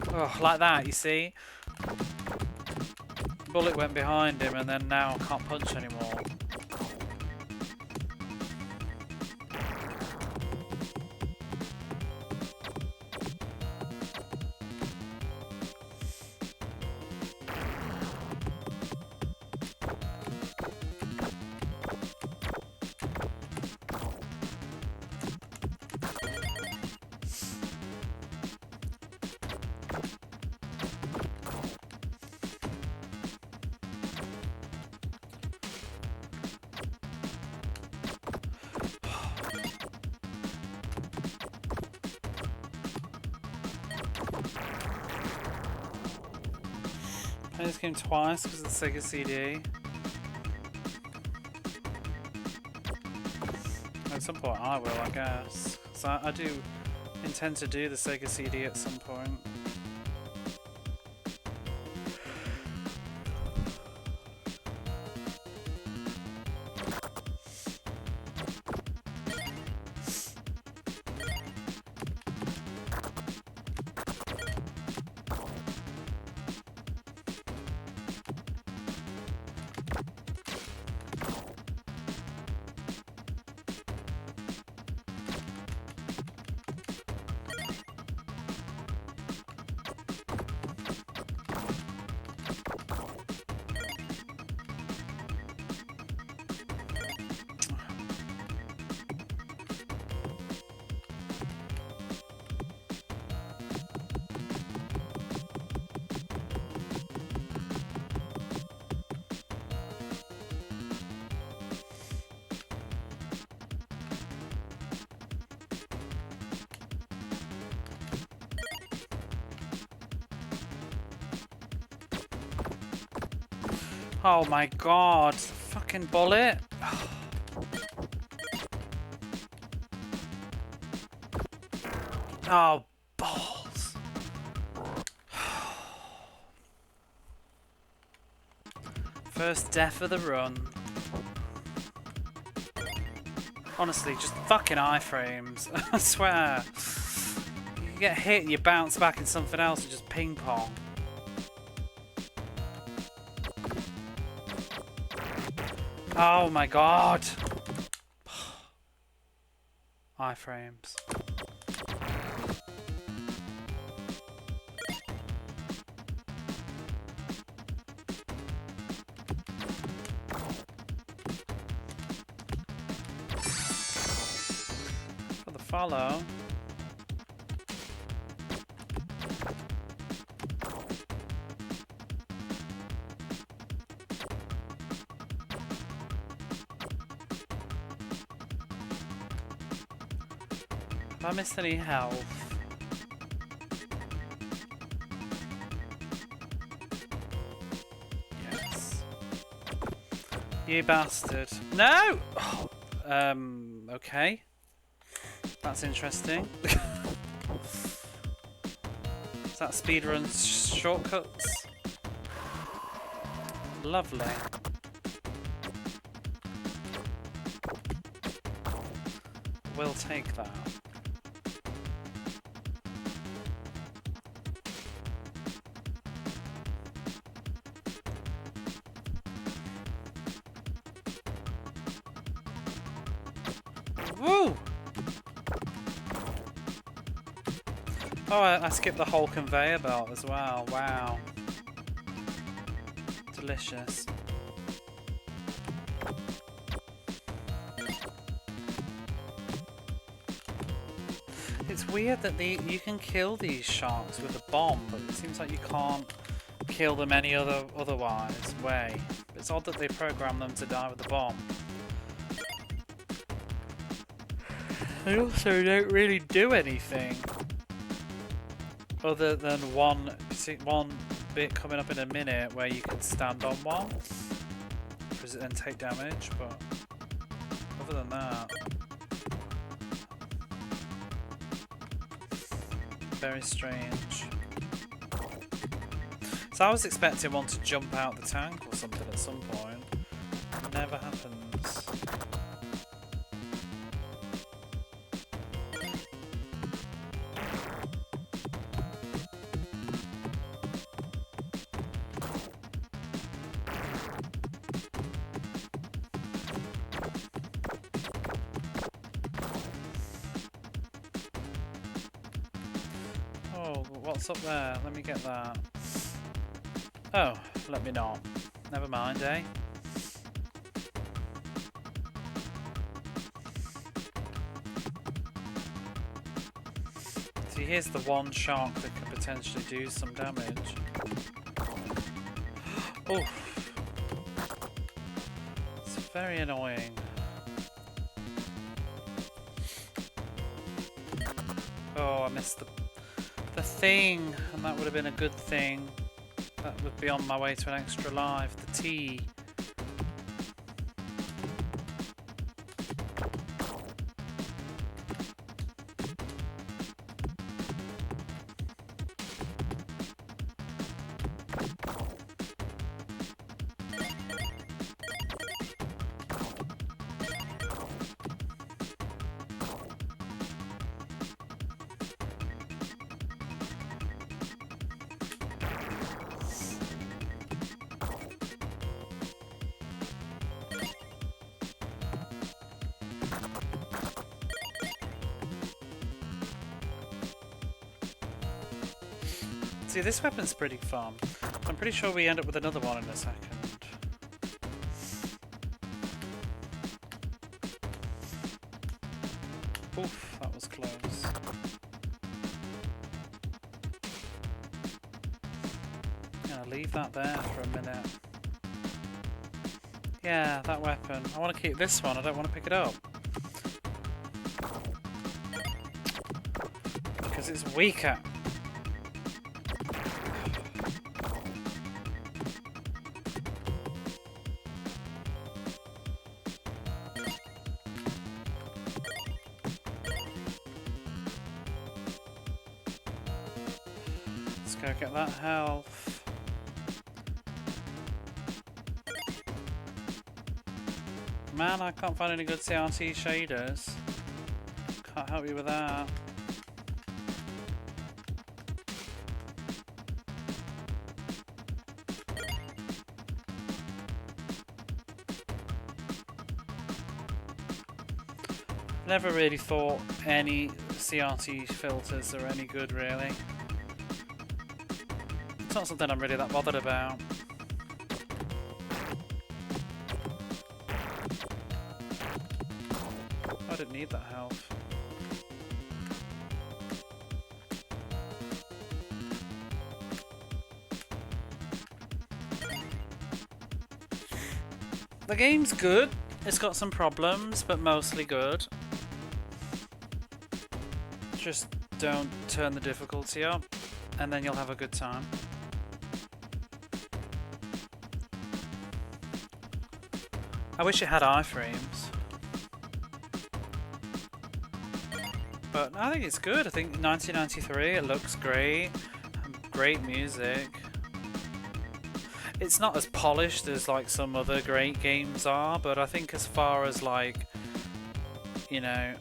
Oh, like that, you see? Bullet went behind him and then now I can't punch anymore. I played this game twice because of the Sega CD. At some point I will, I guess. So I do intend to do the Sega CD at some point. Oh my god, fucking bullet. Oh, balls. First death of the run. Honestly, just fucking iframes. I swear. You get hit and you bounce back in something else and just ping pong. Oh my god! Iframes. For the follow. Have I missed any health? Yes. You bastard. No! Oh, okay. That's interesting. Is that speedrun shortcuts? Lovely. We'll take that. Woo! Oh, I skipped the whole conveyor belt as well. Wow. Delicious. It's weird that you can kill these sharks with a bomb, but it seems like you can't kill them any otherwise way. It's odd that they program them to die with a bomb. They also don't really do anything other than one bit coming up in a minute where you can stand on one and take damage, but other than that, very strange. So I was expecting one to jump out the tank or something at some point. It never happens. Oh, what's up there? Let me get that. Oh, let me not. Never mind, eh? See, here's the one shark that could potentially do some damage. Oh, it's very annoying. Oh, I missed the thing, and that would have been a good thing. That would be on my way to an extra life. The T. See, this weapon's pretty fun. I'm pretty sure we end up with another one in a second. Oof, that was close. Gonna leave that there for a minute. Yeah, that weapon. I want to keep this one, I don't want to pick it up. Because it's weaker. Let's go get that health. Man, I can't find any good CRT shaders. Can't help you with that. Never really thought any CRT filters are any good, really. It's not something I'm really that bothered about. I didn't need that health. The game's good. It's got some problems, but mostly good. Just don't turn the difficulty up, and then you'll have a good time. I wish it had iframes. But I think it's good. I think 1993, it looks great. Great music. It's not as polished as like some other great games are, but I think as far as like, you know,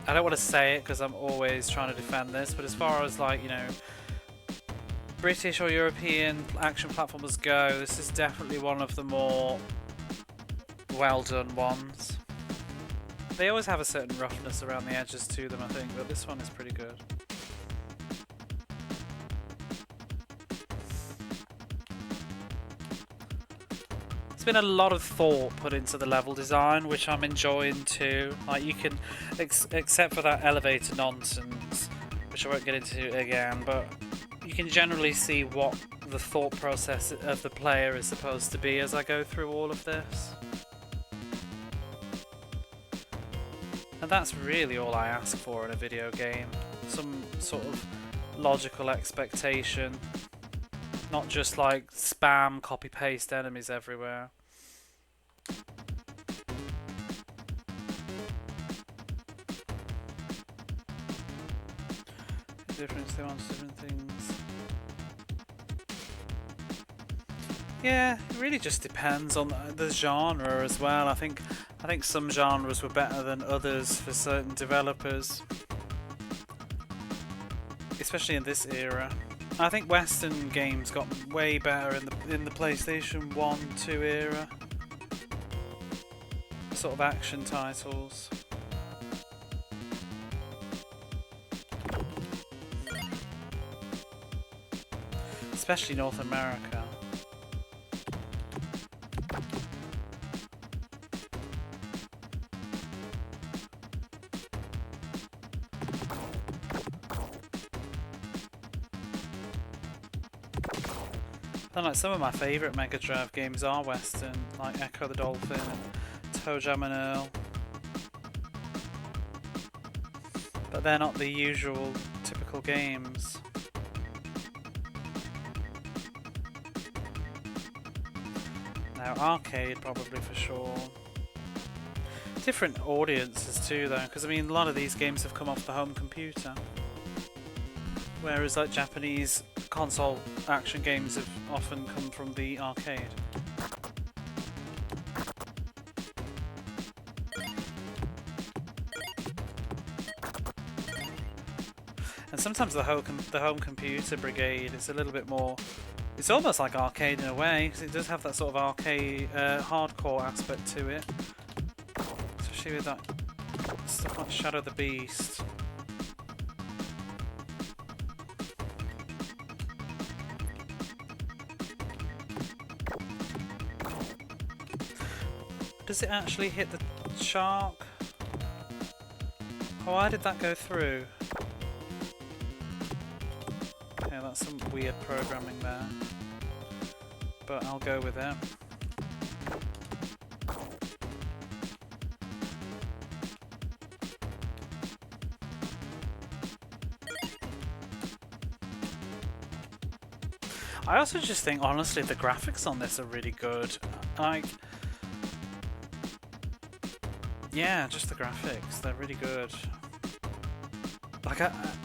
I don't want to say it because I'm always trying to defend this, but as far as like, you know, British or European action platformers go, this is definitely one of the more well done ones. They always have a certain roughness around the edges to them, I think, but this one is pretty good. There's been a lot of thought put into the level design, which I'm enjoying too. Like you can, except for that elevator nonsense, which I won't get into again, but you can generally see what the thought process of the player is supposed to be as I go through all of this. And that's really all I ask for in a video game. Some sort of logical expectation. Not just like spam, copy-paste enemies everywhere. The difference they want different things. Yeah, it really just depends on the genre as well. I think some genres were better than others for certain developers, especially in this era. I think Western games got way better in the PlayStation 1, 2 era. Sort of action titles. Especially North America. Then, like, some of my favourite Mega Drive games are Western, like Echo the Dolphin and Toe Jam and Earl. But they're not the usual, typical games. Now, arcade probably for sure. Different audiences too, though, because I mean, a lot of these games have come off the home computer. Whereas, like, Japanese console action games have often come from the arcade. And sometimes the home computer brigade is a little bit more. It's almost like arcade in a way, because it does have that sort of arcade, hardcore aspect to it. Especially with that stuff like Shadow the Beast. Does it actually hit the shark? Oh, why did that go through? Okay, that's some weird programming there. But I'll go with it. I also just think, honestly, the graphics on this are really good. Like, yeah, just the graphics, they're really good. Like,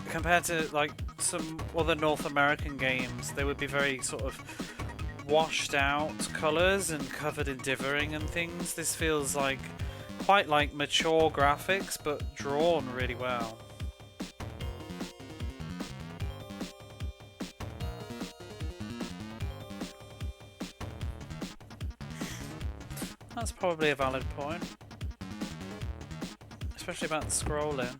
compared to like some other North American games, they would be very sort of washed out colours and covered in dithering and things. This feels like quite like mature graphics, but drawn really well. That's probably a valid point. especially about the scrolling.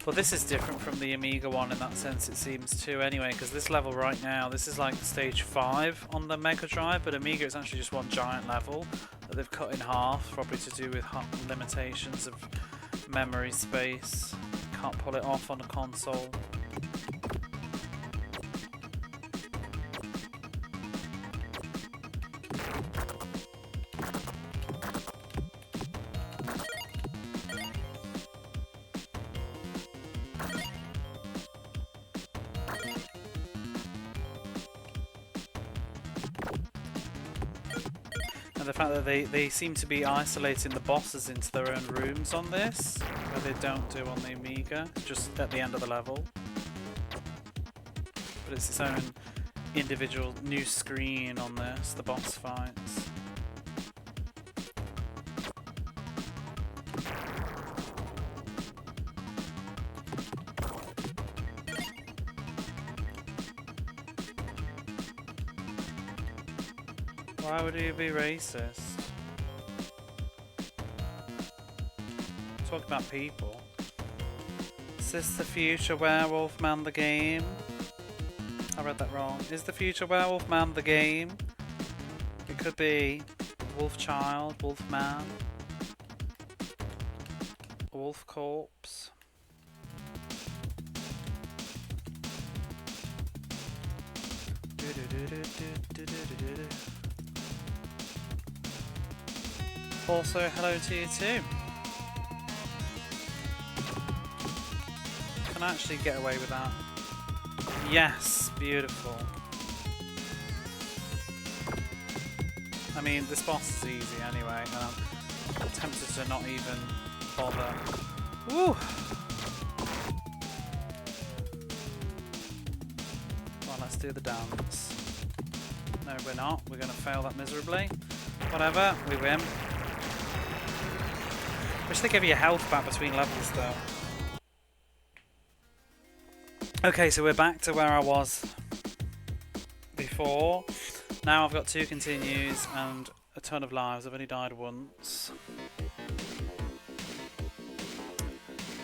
Well, this is different from the Amiga one in that sense, it seems too, anyway, because this level right now, this is like stage 5 on the Mega Drive, but Amiga it's actually just one giant level that they've cut in half, probably to do with limitations of memory space. Can't pull it off on a console. The fact that they seem to be isolating the bosses into their own rooms on this, where they don't do on the Amiga, just at the end of the level. But it's its own individual new screen on this, the boss fights. Why would he be racist? Talk about people. Is this the future Werewolf Man the game? I read that wrong. Is the future Werewolf Man the game? It could be Wolfchild, Wolfman, Wolf Corpse. Also, hello to you too. Can I actually get away with that? Yes, beautiful. I mean, this boss is easy anyway, and I'm tempted to not even bother. Woo! Well, let's do the dance. No, we're not. We're going to fail that miserably. Whatever, we win. Wish they gave you health back between levels though. Okay, so we're back to where I was before. Now I've got 2 continues and a ton of lives. I've only died once.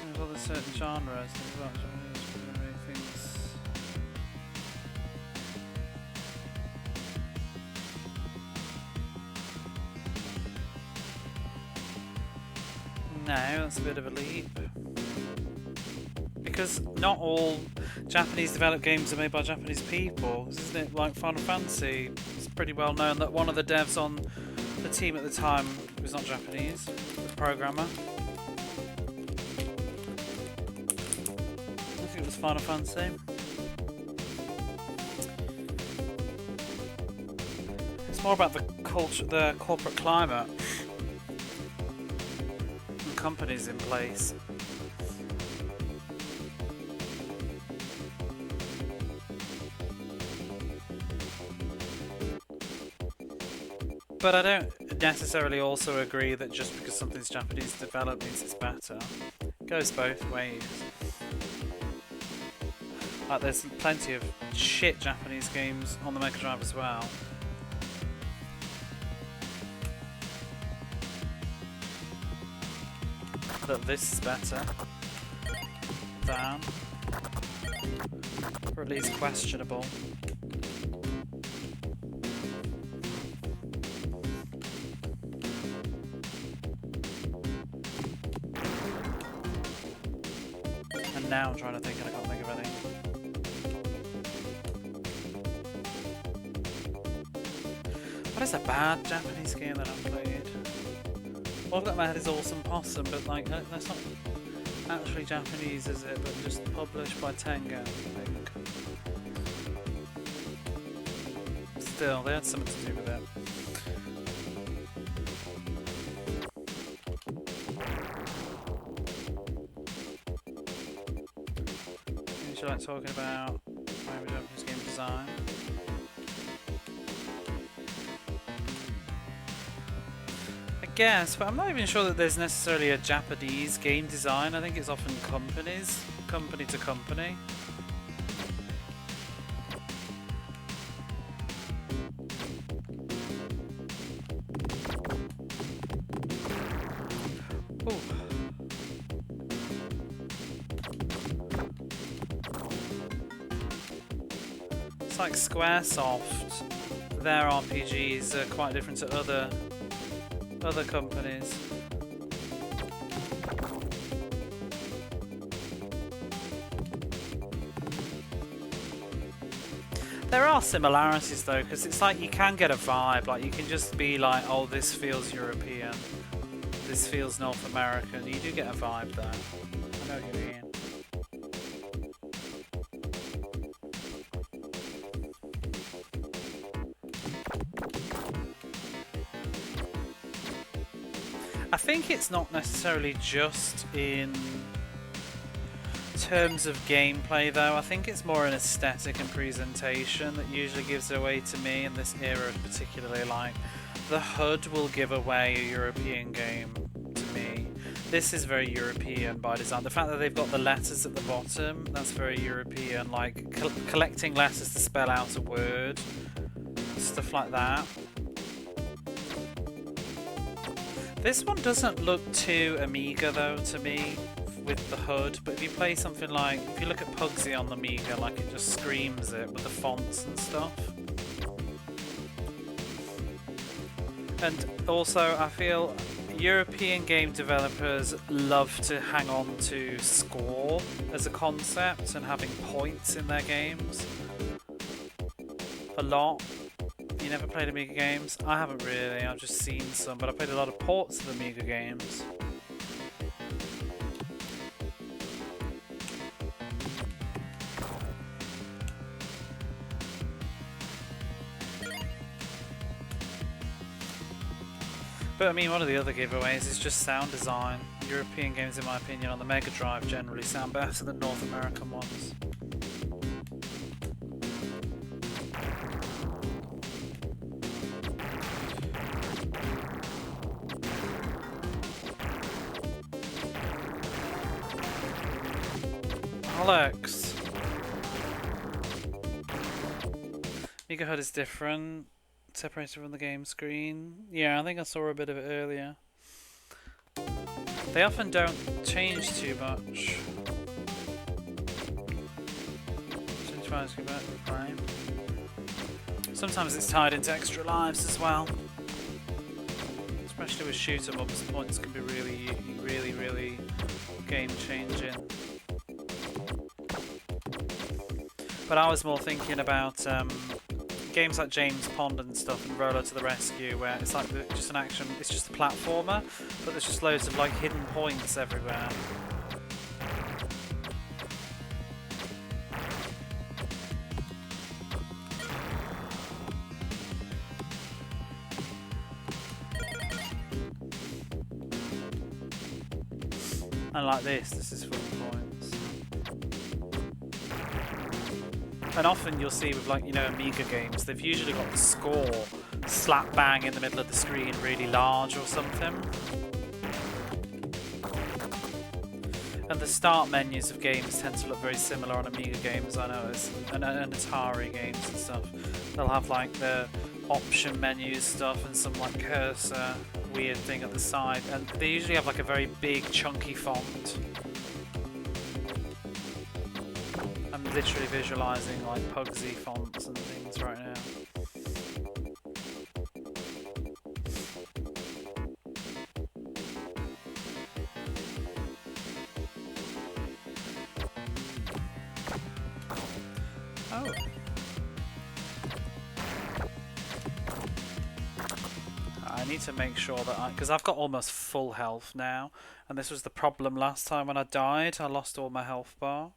There's other certain genres. No, that's a bit of a leap. Because not all Japanese developed games are made by Japanese people, isn't it? Like Final Fantasy, it's pretty well known that one of the devs on the team at the time was not Japanese, the programmer. I think it was Final Fantasy. It's more about the culture, the corporate climate. Companies in place. But I don't necessarily also agree that just because something's Japanese developed means it's better. It goes both ways. Like there's plenty of shit Japanese games on the Mega Drive as well. But this is better than, or at least questionable. And now I'm trying to think and I can't think of anything. What is a bad Japanese game that I've played? All I've got in my head is Awesome Possum, but like that's not actually Japanese, is it? But just published by Tenga, I think. Still, they had something to do with it. Who should I like talking about? Maybe Japanese game design. Yes, but I'm not even sure that there's necessarily a Japanese game design. I think it's often companies, company to company. like Squaresoft, their RPGs are quite different to other companies. There are similarities though, because it's like you can get a vibe, like you can just be like, oh, this feels European, this feels North American. You do get a vibe there. I know what you mean. I think it's not necessarily just in terms of gameplay though. I think it's more an aesthetic and presentation that usually gives it away to me in this era, particularly. Like the HUD will give away a European game to me. This is very European by design. The fact that they've got the letters at the bottom, that's very European, like collecting letters to spell out a word, stuff like that. This one doesn't look too Amiga though to me with the HUD, but if you play something like, if you look at Pugsy on the Amiga, like it just screams it with the fonts and stuff. And also I feel European game developers love to hang on to score as a concept and having points in their games a lot. You never played Amiga games? I haven't really, I've just seen some, but I played a lot of ports of Amiga games. But I mean, one of the other giveaways is just sound design. European games, in my opinion, on the Mega Drive generally sound better than North American ones. Alex! Amiga HUD is different. Separated from the game screen. Yeah, I think I saw a bit of it earlier. They often don't change too much. Sometimes it's tied into extra lives as well. Especially with shoot 'em ups, points can be really game changing. But I was more thinking about games like James Pond and stuff, and Roller to the Rescue, where it's like just an action, it's just a platformer, but there's just loads of like hidden points everywhere. And like this is full of points. And often you'll see with, like, you know, Amiga games, they've usually got the score slap bang in the middle of the screen really large or something. And the start menus of games tend to look very similar on Amiga games, I notice, and Atari games and stuff. They'll have like the option menus stuff and some like cursor weird thing at the side, and they usually have like a very big chunky font. I'm literally visualizing like Pugsy fonts and things right now. Oh. I need to make sure that because I've got almost full health now, and this was the problem last time when I died. I lost all my health bar.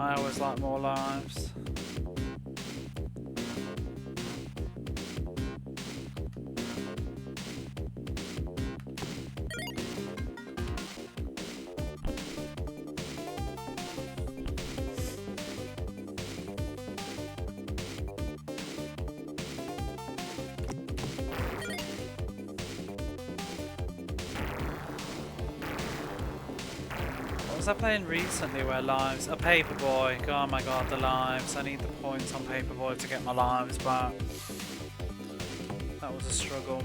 I always like more lives. Was I playing recently where lives? A Paperboy. Oh my god, the lives. I need the points on Paperboy to get my lives back. That was a struggle.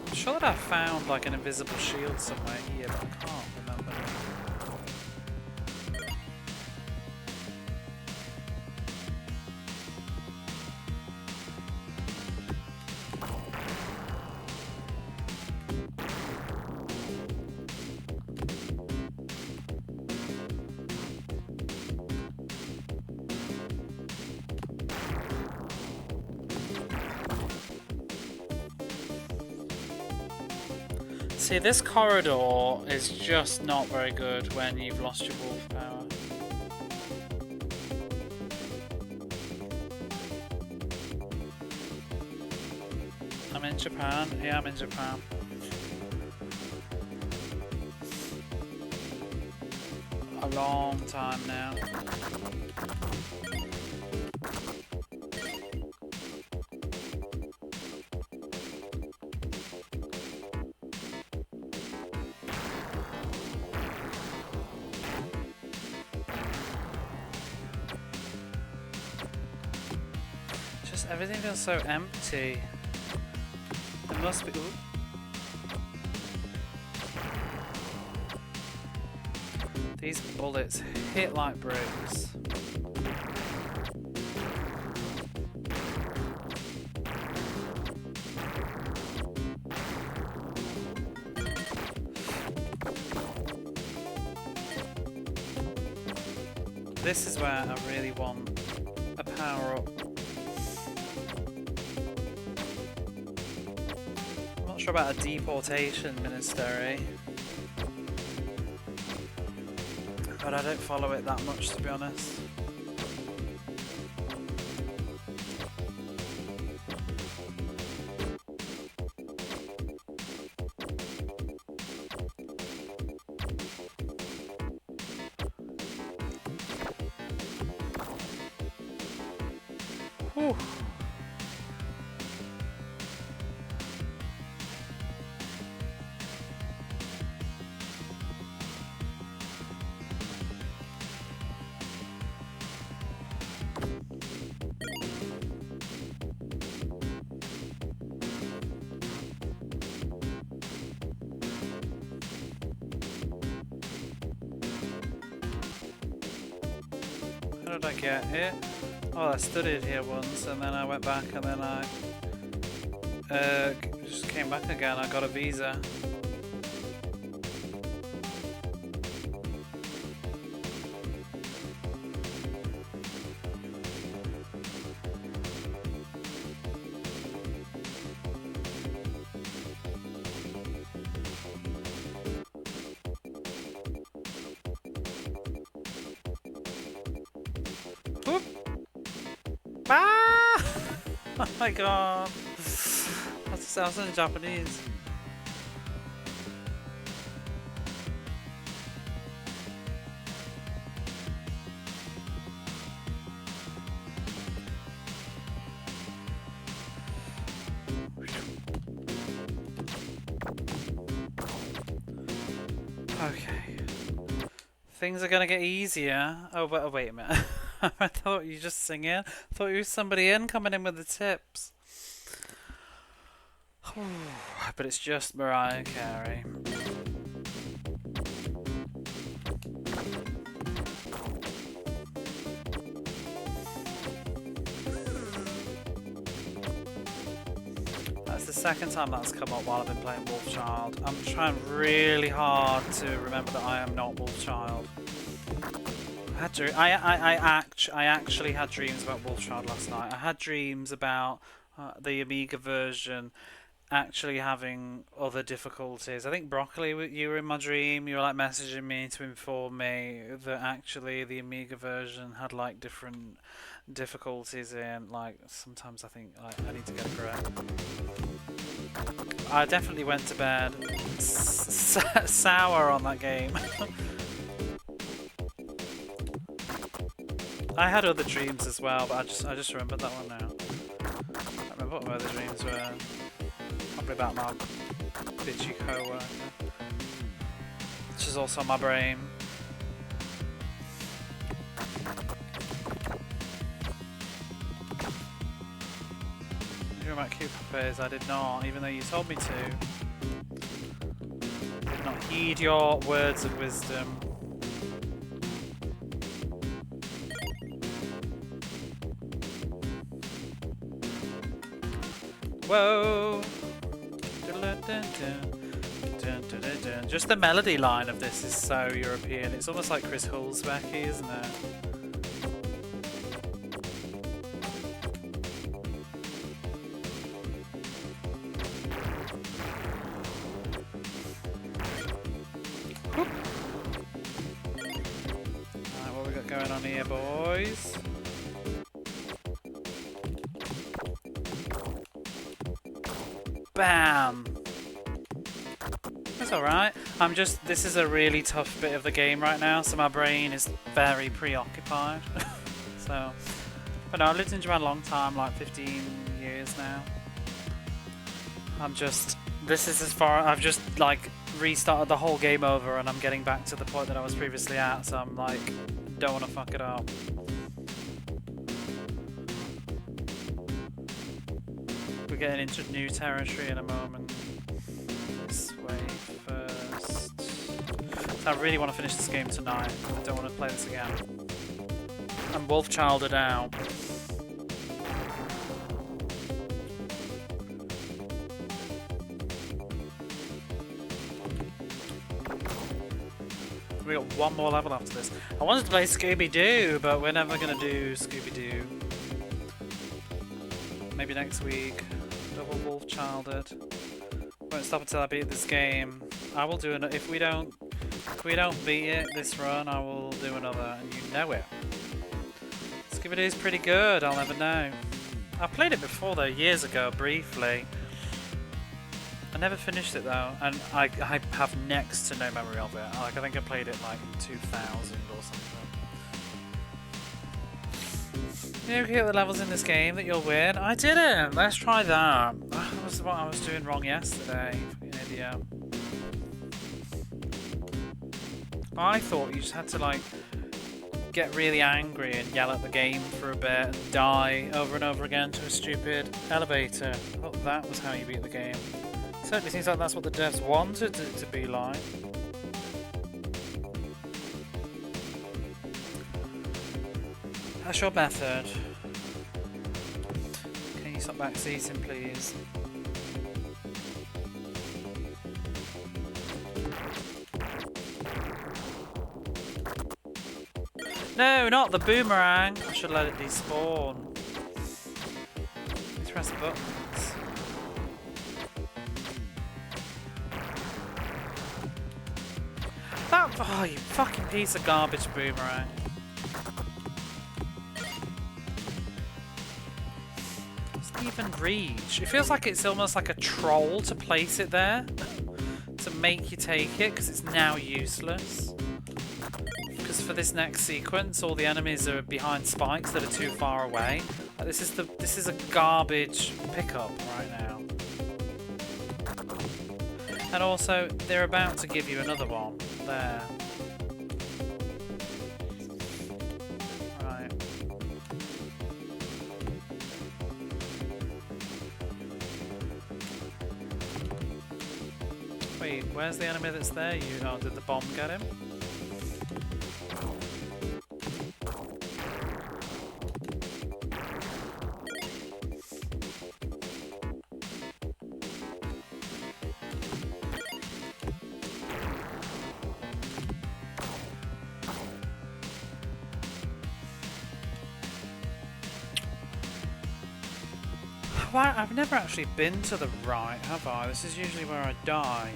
I'm sure that I found like an invisible shield somewhere here, but I can't remember. See, this corridor is just not very good when you've lost your wolf power. I'm in Japan. Yeah, I'm in Japan. A long time now. Everything feels so empty. It must be. Ooh. These bullets hit like bricks. This is where I really want a power up. Sure about a deportation ministry, but I don't follow it that much, to be honest. Whew. How did I get it? Oh, I studied here once and then I went back and then I just came back again. I got a visa. Whoop. Ah! Oh my god. That sounds in Japanese. Okay. Things are gonna get easier. Oh, but wait a minute. I thought you just singing. I thought you were somebody in coming in with the tips. But it's just Mariah Carey. That's the second time that's come up while I've been playing Wolfchild. I'm trying really hard to remember that I am not Wolfchild. I actually had dreams about Wolfchild last night. I had dreams about the Amiga version actually having other difficulties. I think Broccoli, you were in my dream. You were like messaging me to inform me that actually the Amiga version had like different difficulties in. Like sometimes I think like, I need to get a grip. I definitely went to bed sour on that game. I had other dreams as well, but I just remembered that one now. I can't remember what my other dreams were. Probably about my bitchy co-worker, which is also on my brain. You were about cucumbers, I did not, even though you told me to. I did not heed your words of wisdom. Whoa! Just the melody line of this is so European. It's almost like Chris Hulsbecky, isn't it? Alright, what we got going on here, boys? Bam! That's alright. This is a really tough bit of the game right now, so my brain is very preoccupied. So, but no, I've lived in Japan a long time, like 15 years now. This is as far, I've just like restarted the whole game over and I'm getting back to the point that I was previously at, so I'm like, don't want to fuck it up. We're getting into new territory in a moment. This way first. So I really want to finish this game tonight. I don't want to play this again. I'm Wolfchilded out. We got one more level after this. I wanted to play Scooby-Doo, but we're never going to do Scooby-Doo. Maybe next week. Double Wolfchilded. Won't stop until I beat this game. I will do if we don't beat it this run, I will do another, and you know it. Scooby-Doo is pretty good. I'll never know. I played it before though, years ago, briefly. I never finished it though, and I have next to no memory of it. Like I think I played it like in 2000 or something. You get the levels in this game that you'll win. I didn't. Let's try that. That was what I was doing wrong yesterday. Fucking idiot. I thought you just had to like get really angry and yell at the game for a bit and die over and over again to a stupid elevator. I thought that was how you beat the game. It certainly seems like that's what the devs wanted it to be like. That's your method. Can you stop backseating, please? No, not the boomerang! I should let it despawn. Let's press the buttons. Oh, you fucking piece of garbage boomerang. Even reach. It feels like it's almost like a troll to place it there to make you take it because it's now useless. Because for this next sequence, all the enemies are behind spikes that are too far away. Like, this is a garbage pickup right now. And also, they're about to give you another one there. Wait, where's the enemy that's there? Oh, did the bomb get him? I've never actually been to the right, have I? This is usually where I die.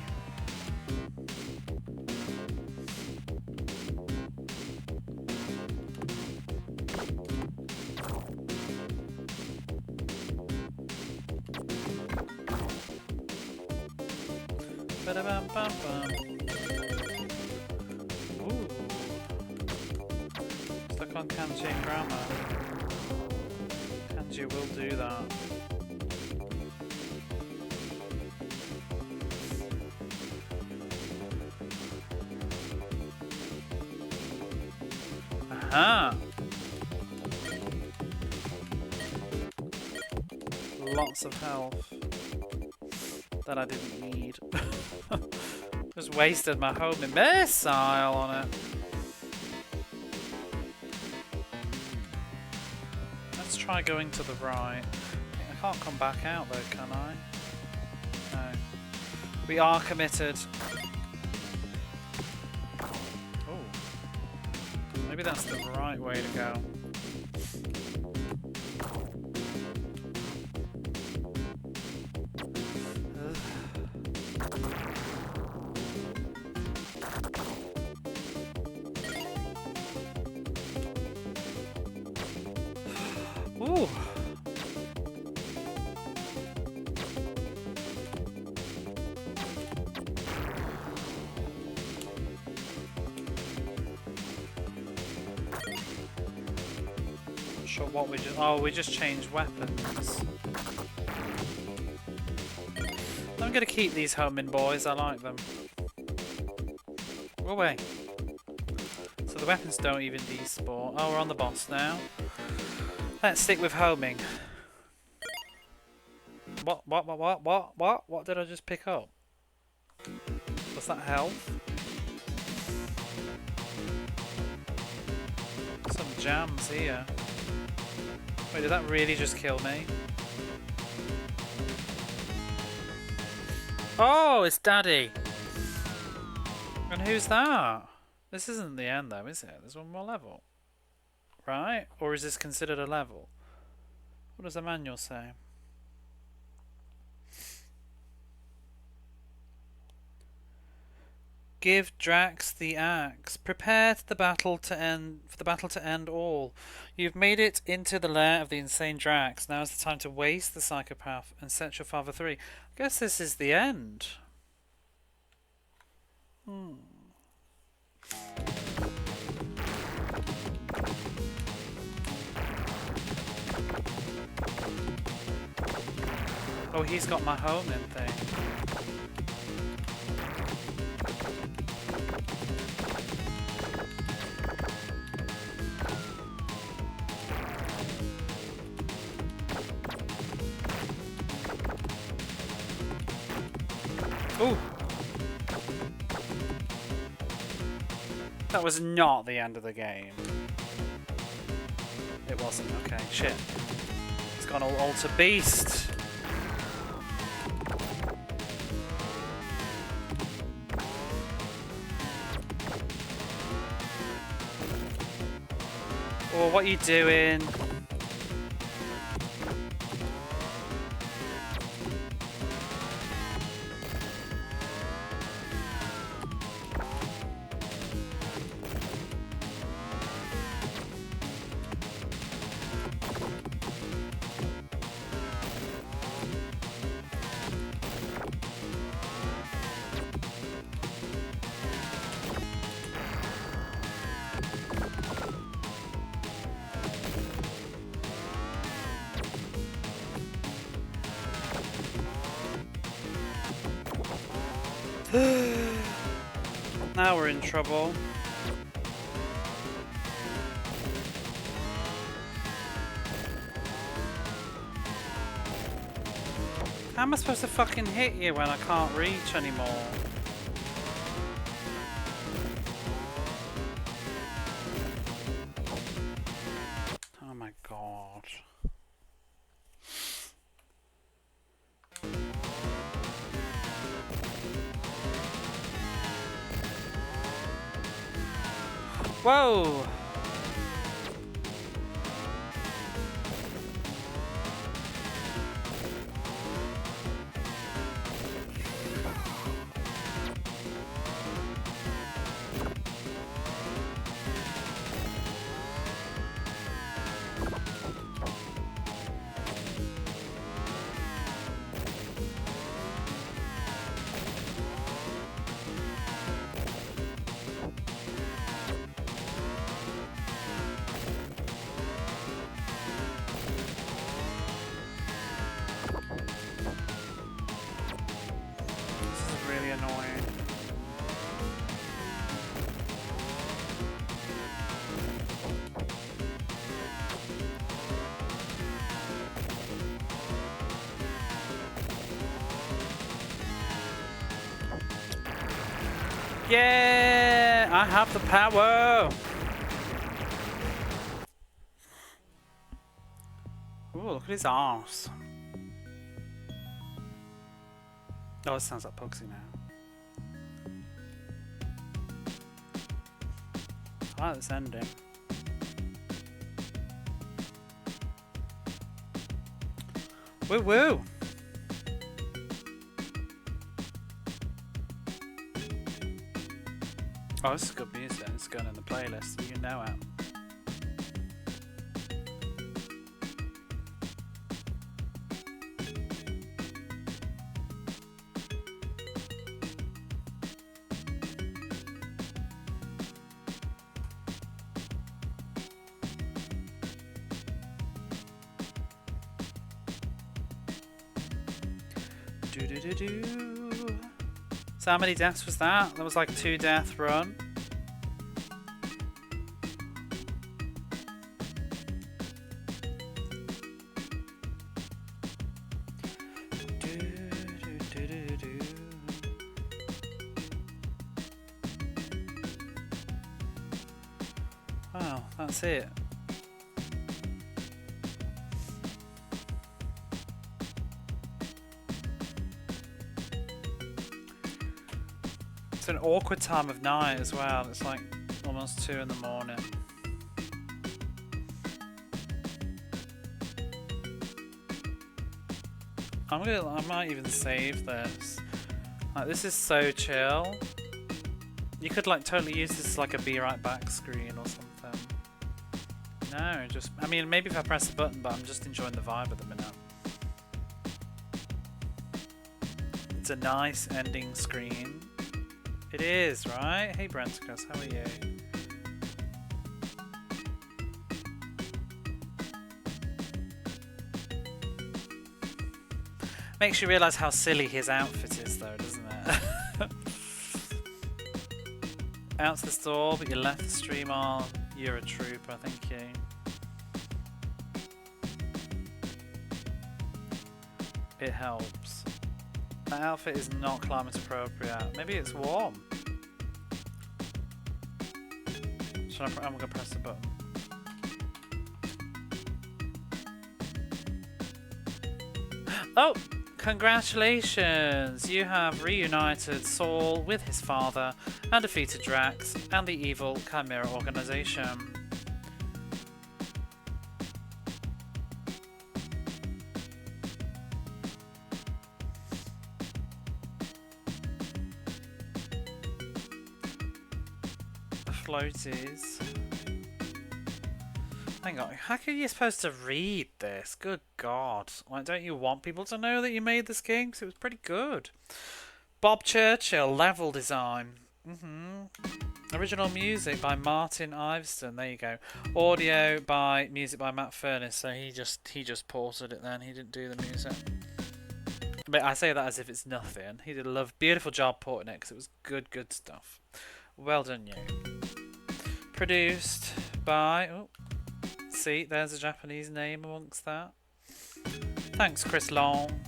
Ba-da-bum-bum-bum. Ooh. Stuck on Kanji and grammar. Kanji will do that. Aha! Lots of health that I didn't need. Just wasted my homing missile on it. Let's try going to the right. I can't come back out though, can I? No. We are committed. Oh. Maybe that's the right way to go. Ooh. Not sure what we just... Oh, we just changed weapons. I'm gonna keep these homing boys, I like them. Go away. So the weapons don't even despawn. Oh, we're on the boss now. Let's stick with homing. What did I just pick up? Was that health? Some jams here. Wait, did that really just kill me? Oh, it's Daddy! And who's that? This isn't the end though, is it? There's one more level. Right? Or is this considered a level? What does the manual say? Give Drax the axe. Prepare for the battle to end all. You've made it into the lair of the insane Drax. Now is the time to waste the psychopath and set your father free. I guess this is the end. Oh, he's got my homing thing. Ooh! That was not the end of the game. It wasn't. Okay, shit. It's gone all Alter Beast. Oh, what are you doing? Now we're in trouble. How am I supposed to fucking hit you when I can't reach anymore? Oh my god. Whoa! Yeah, I have the power. Ooh, look at his arse. Oh, it sounds like Pugsy now. I like this ending. Woo woo! Oh, this is good music. It's going in the playlist. You know it. So how many deaths was that? That was like a 2-death run. Wow, that's it. It's an awkward time of night as well. It's like almost 2 in the morning. I might even save this. Like, this is so chill. You could like totally use this as like a be right back screen or something. No, just, I mean, maybe if I press the button, but I'm just enjoying the vibe at the minute. It's a nice ending screen. It is, right? Hey Brenticus, how are you? Makes you realise how silly his outfit is though, doesn't it? Out to the store, but you left the stream on. You're a trooper, thank you. It helps. That outfit is not climate appropriate. Maybe it's warm. I'm going to press the button. Oh! Congratulations! You have reunited Saul with his father and defeated Drax and the evil Chimera organization. The floaties. Hang on, how are you supposed to read this? Good God. Like, don't you want people to know that you made this game? Because it was pretty good. Bob Churchill, level design. Original music by Martin Iveston. There you go. Audio by music by Matt Furness. So he just ported it then. He didn't do the music. But I say that as if it's nothing. He did a beautiful job porting it because it was good stuff. Well done, you. Produced by... Oh, see, there's a Japanese name amongst that. Thanks, Chris Long.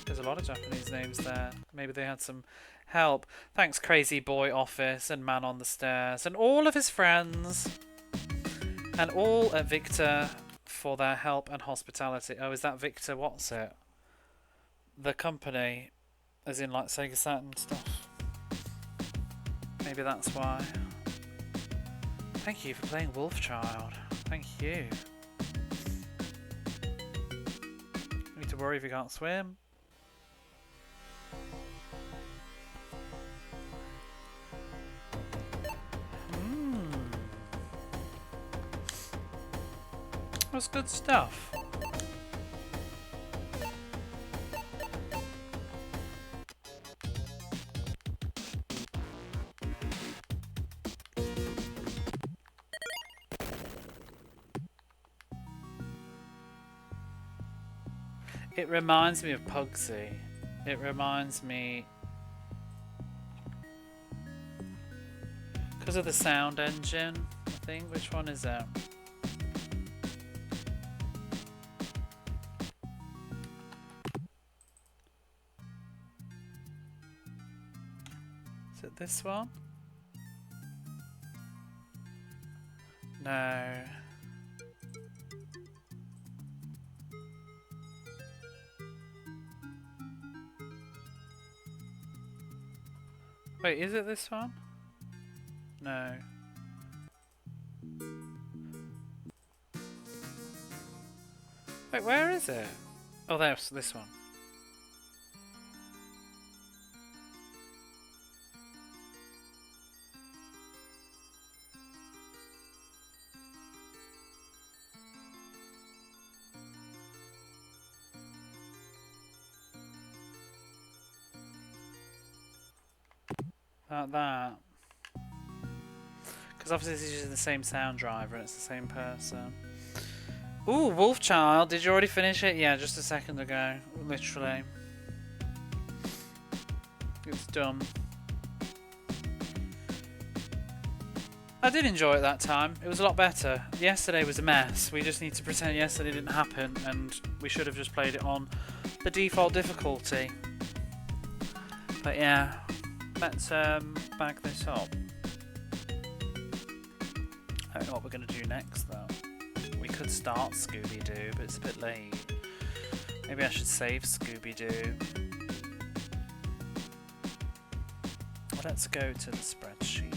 There's a lot of Japanese names there. Maybe they had some help. Thanks, Crazy Boy Office and Man on the Stairs and all of his friends. And all at Victor for their help and hospitality. Oh, is that Victor? What's it? The company, as in like Sega Saturn stuff. Maybe that's why. Thank you for playing Wolfchild. Thank you. You need to worry if you can't swim. That's good stuff. It reminds me of Pugsy. It reminds me... because of the sound engine, I think. Which one is it? it this one? No. Wait, is it this one? No. Wait, where is it? Oh, there's this one. Like that. Because obviously this is using the same sound driver and it's the same person. Ooh, Wolfchild, did you already finish it? Yeah, just a second ago, literally. It's done. I did enjoy it that time. It was a lot better. Yesterday was a mess. We just need to pretend yesterday didn't happen and we should have just played it on the default difficulty. But yeah, let's back this up. I don't know what we're going to do next though. We could start Scooby-Doo, but it's a bit late. Maybe I should save Scooby-Doo. Let's go to the spreadsheet.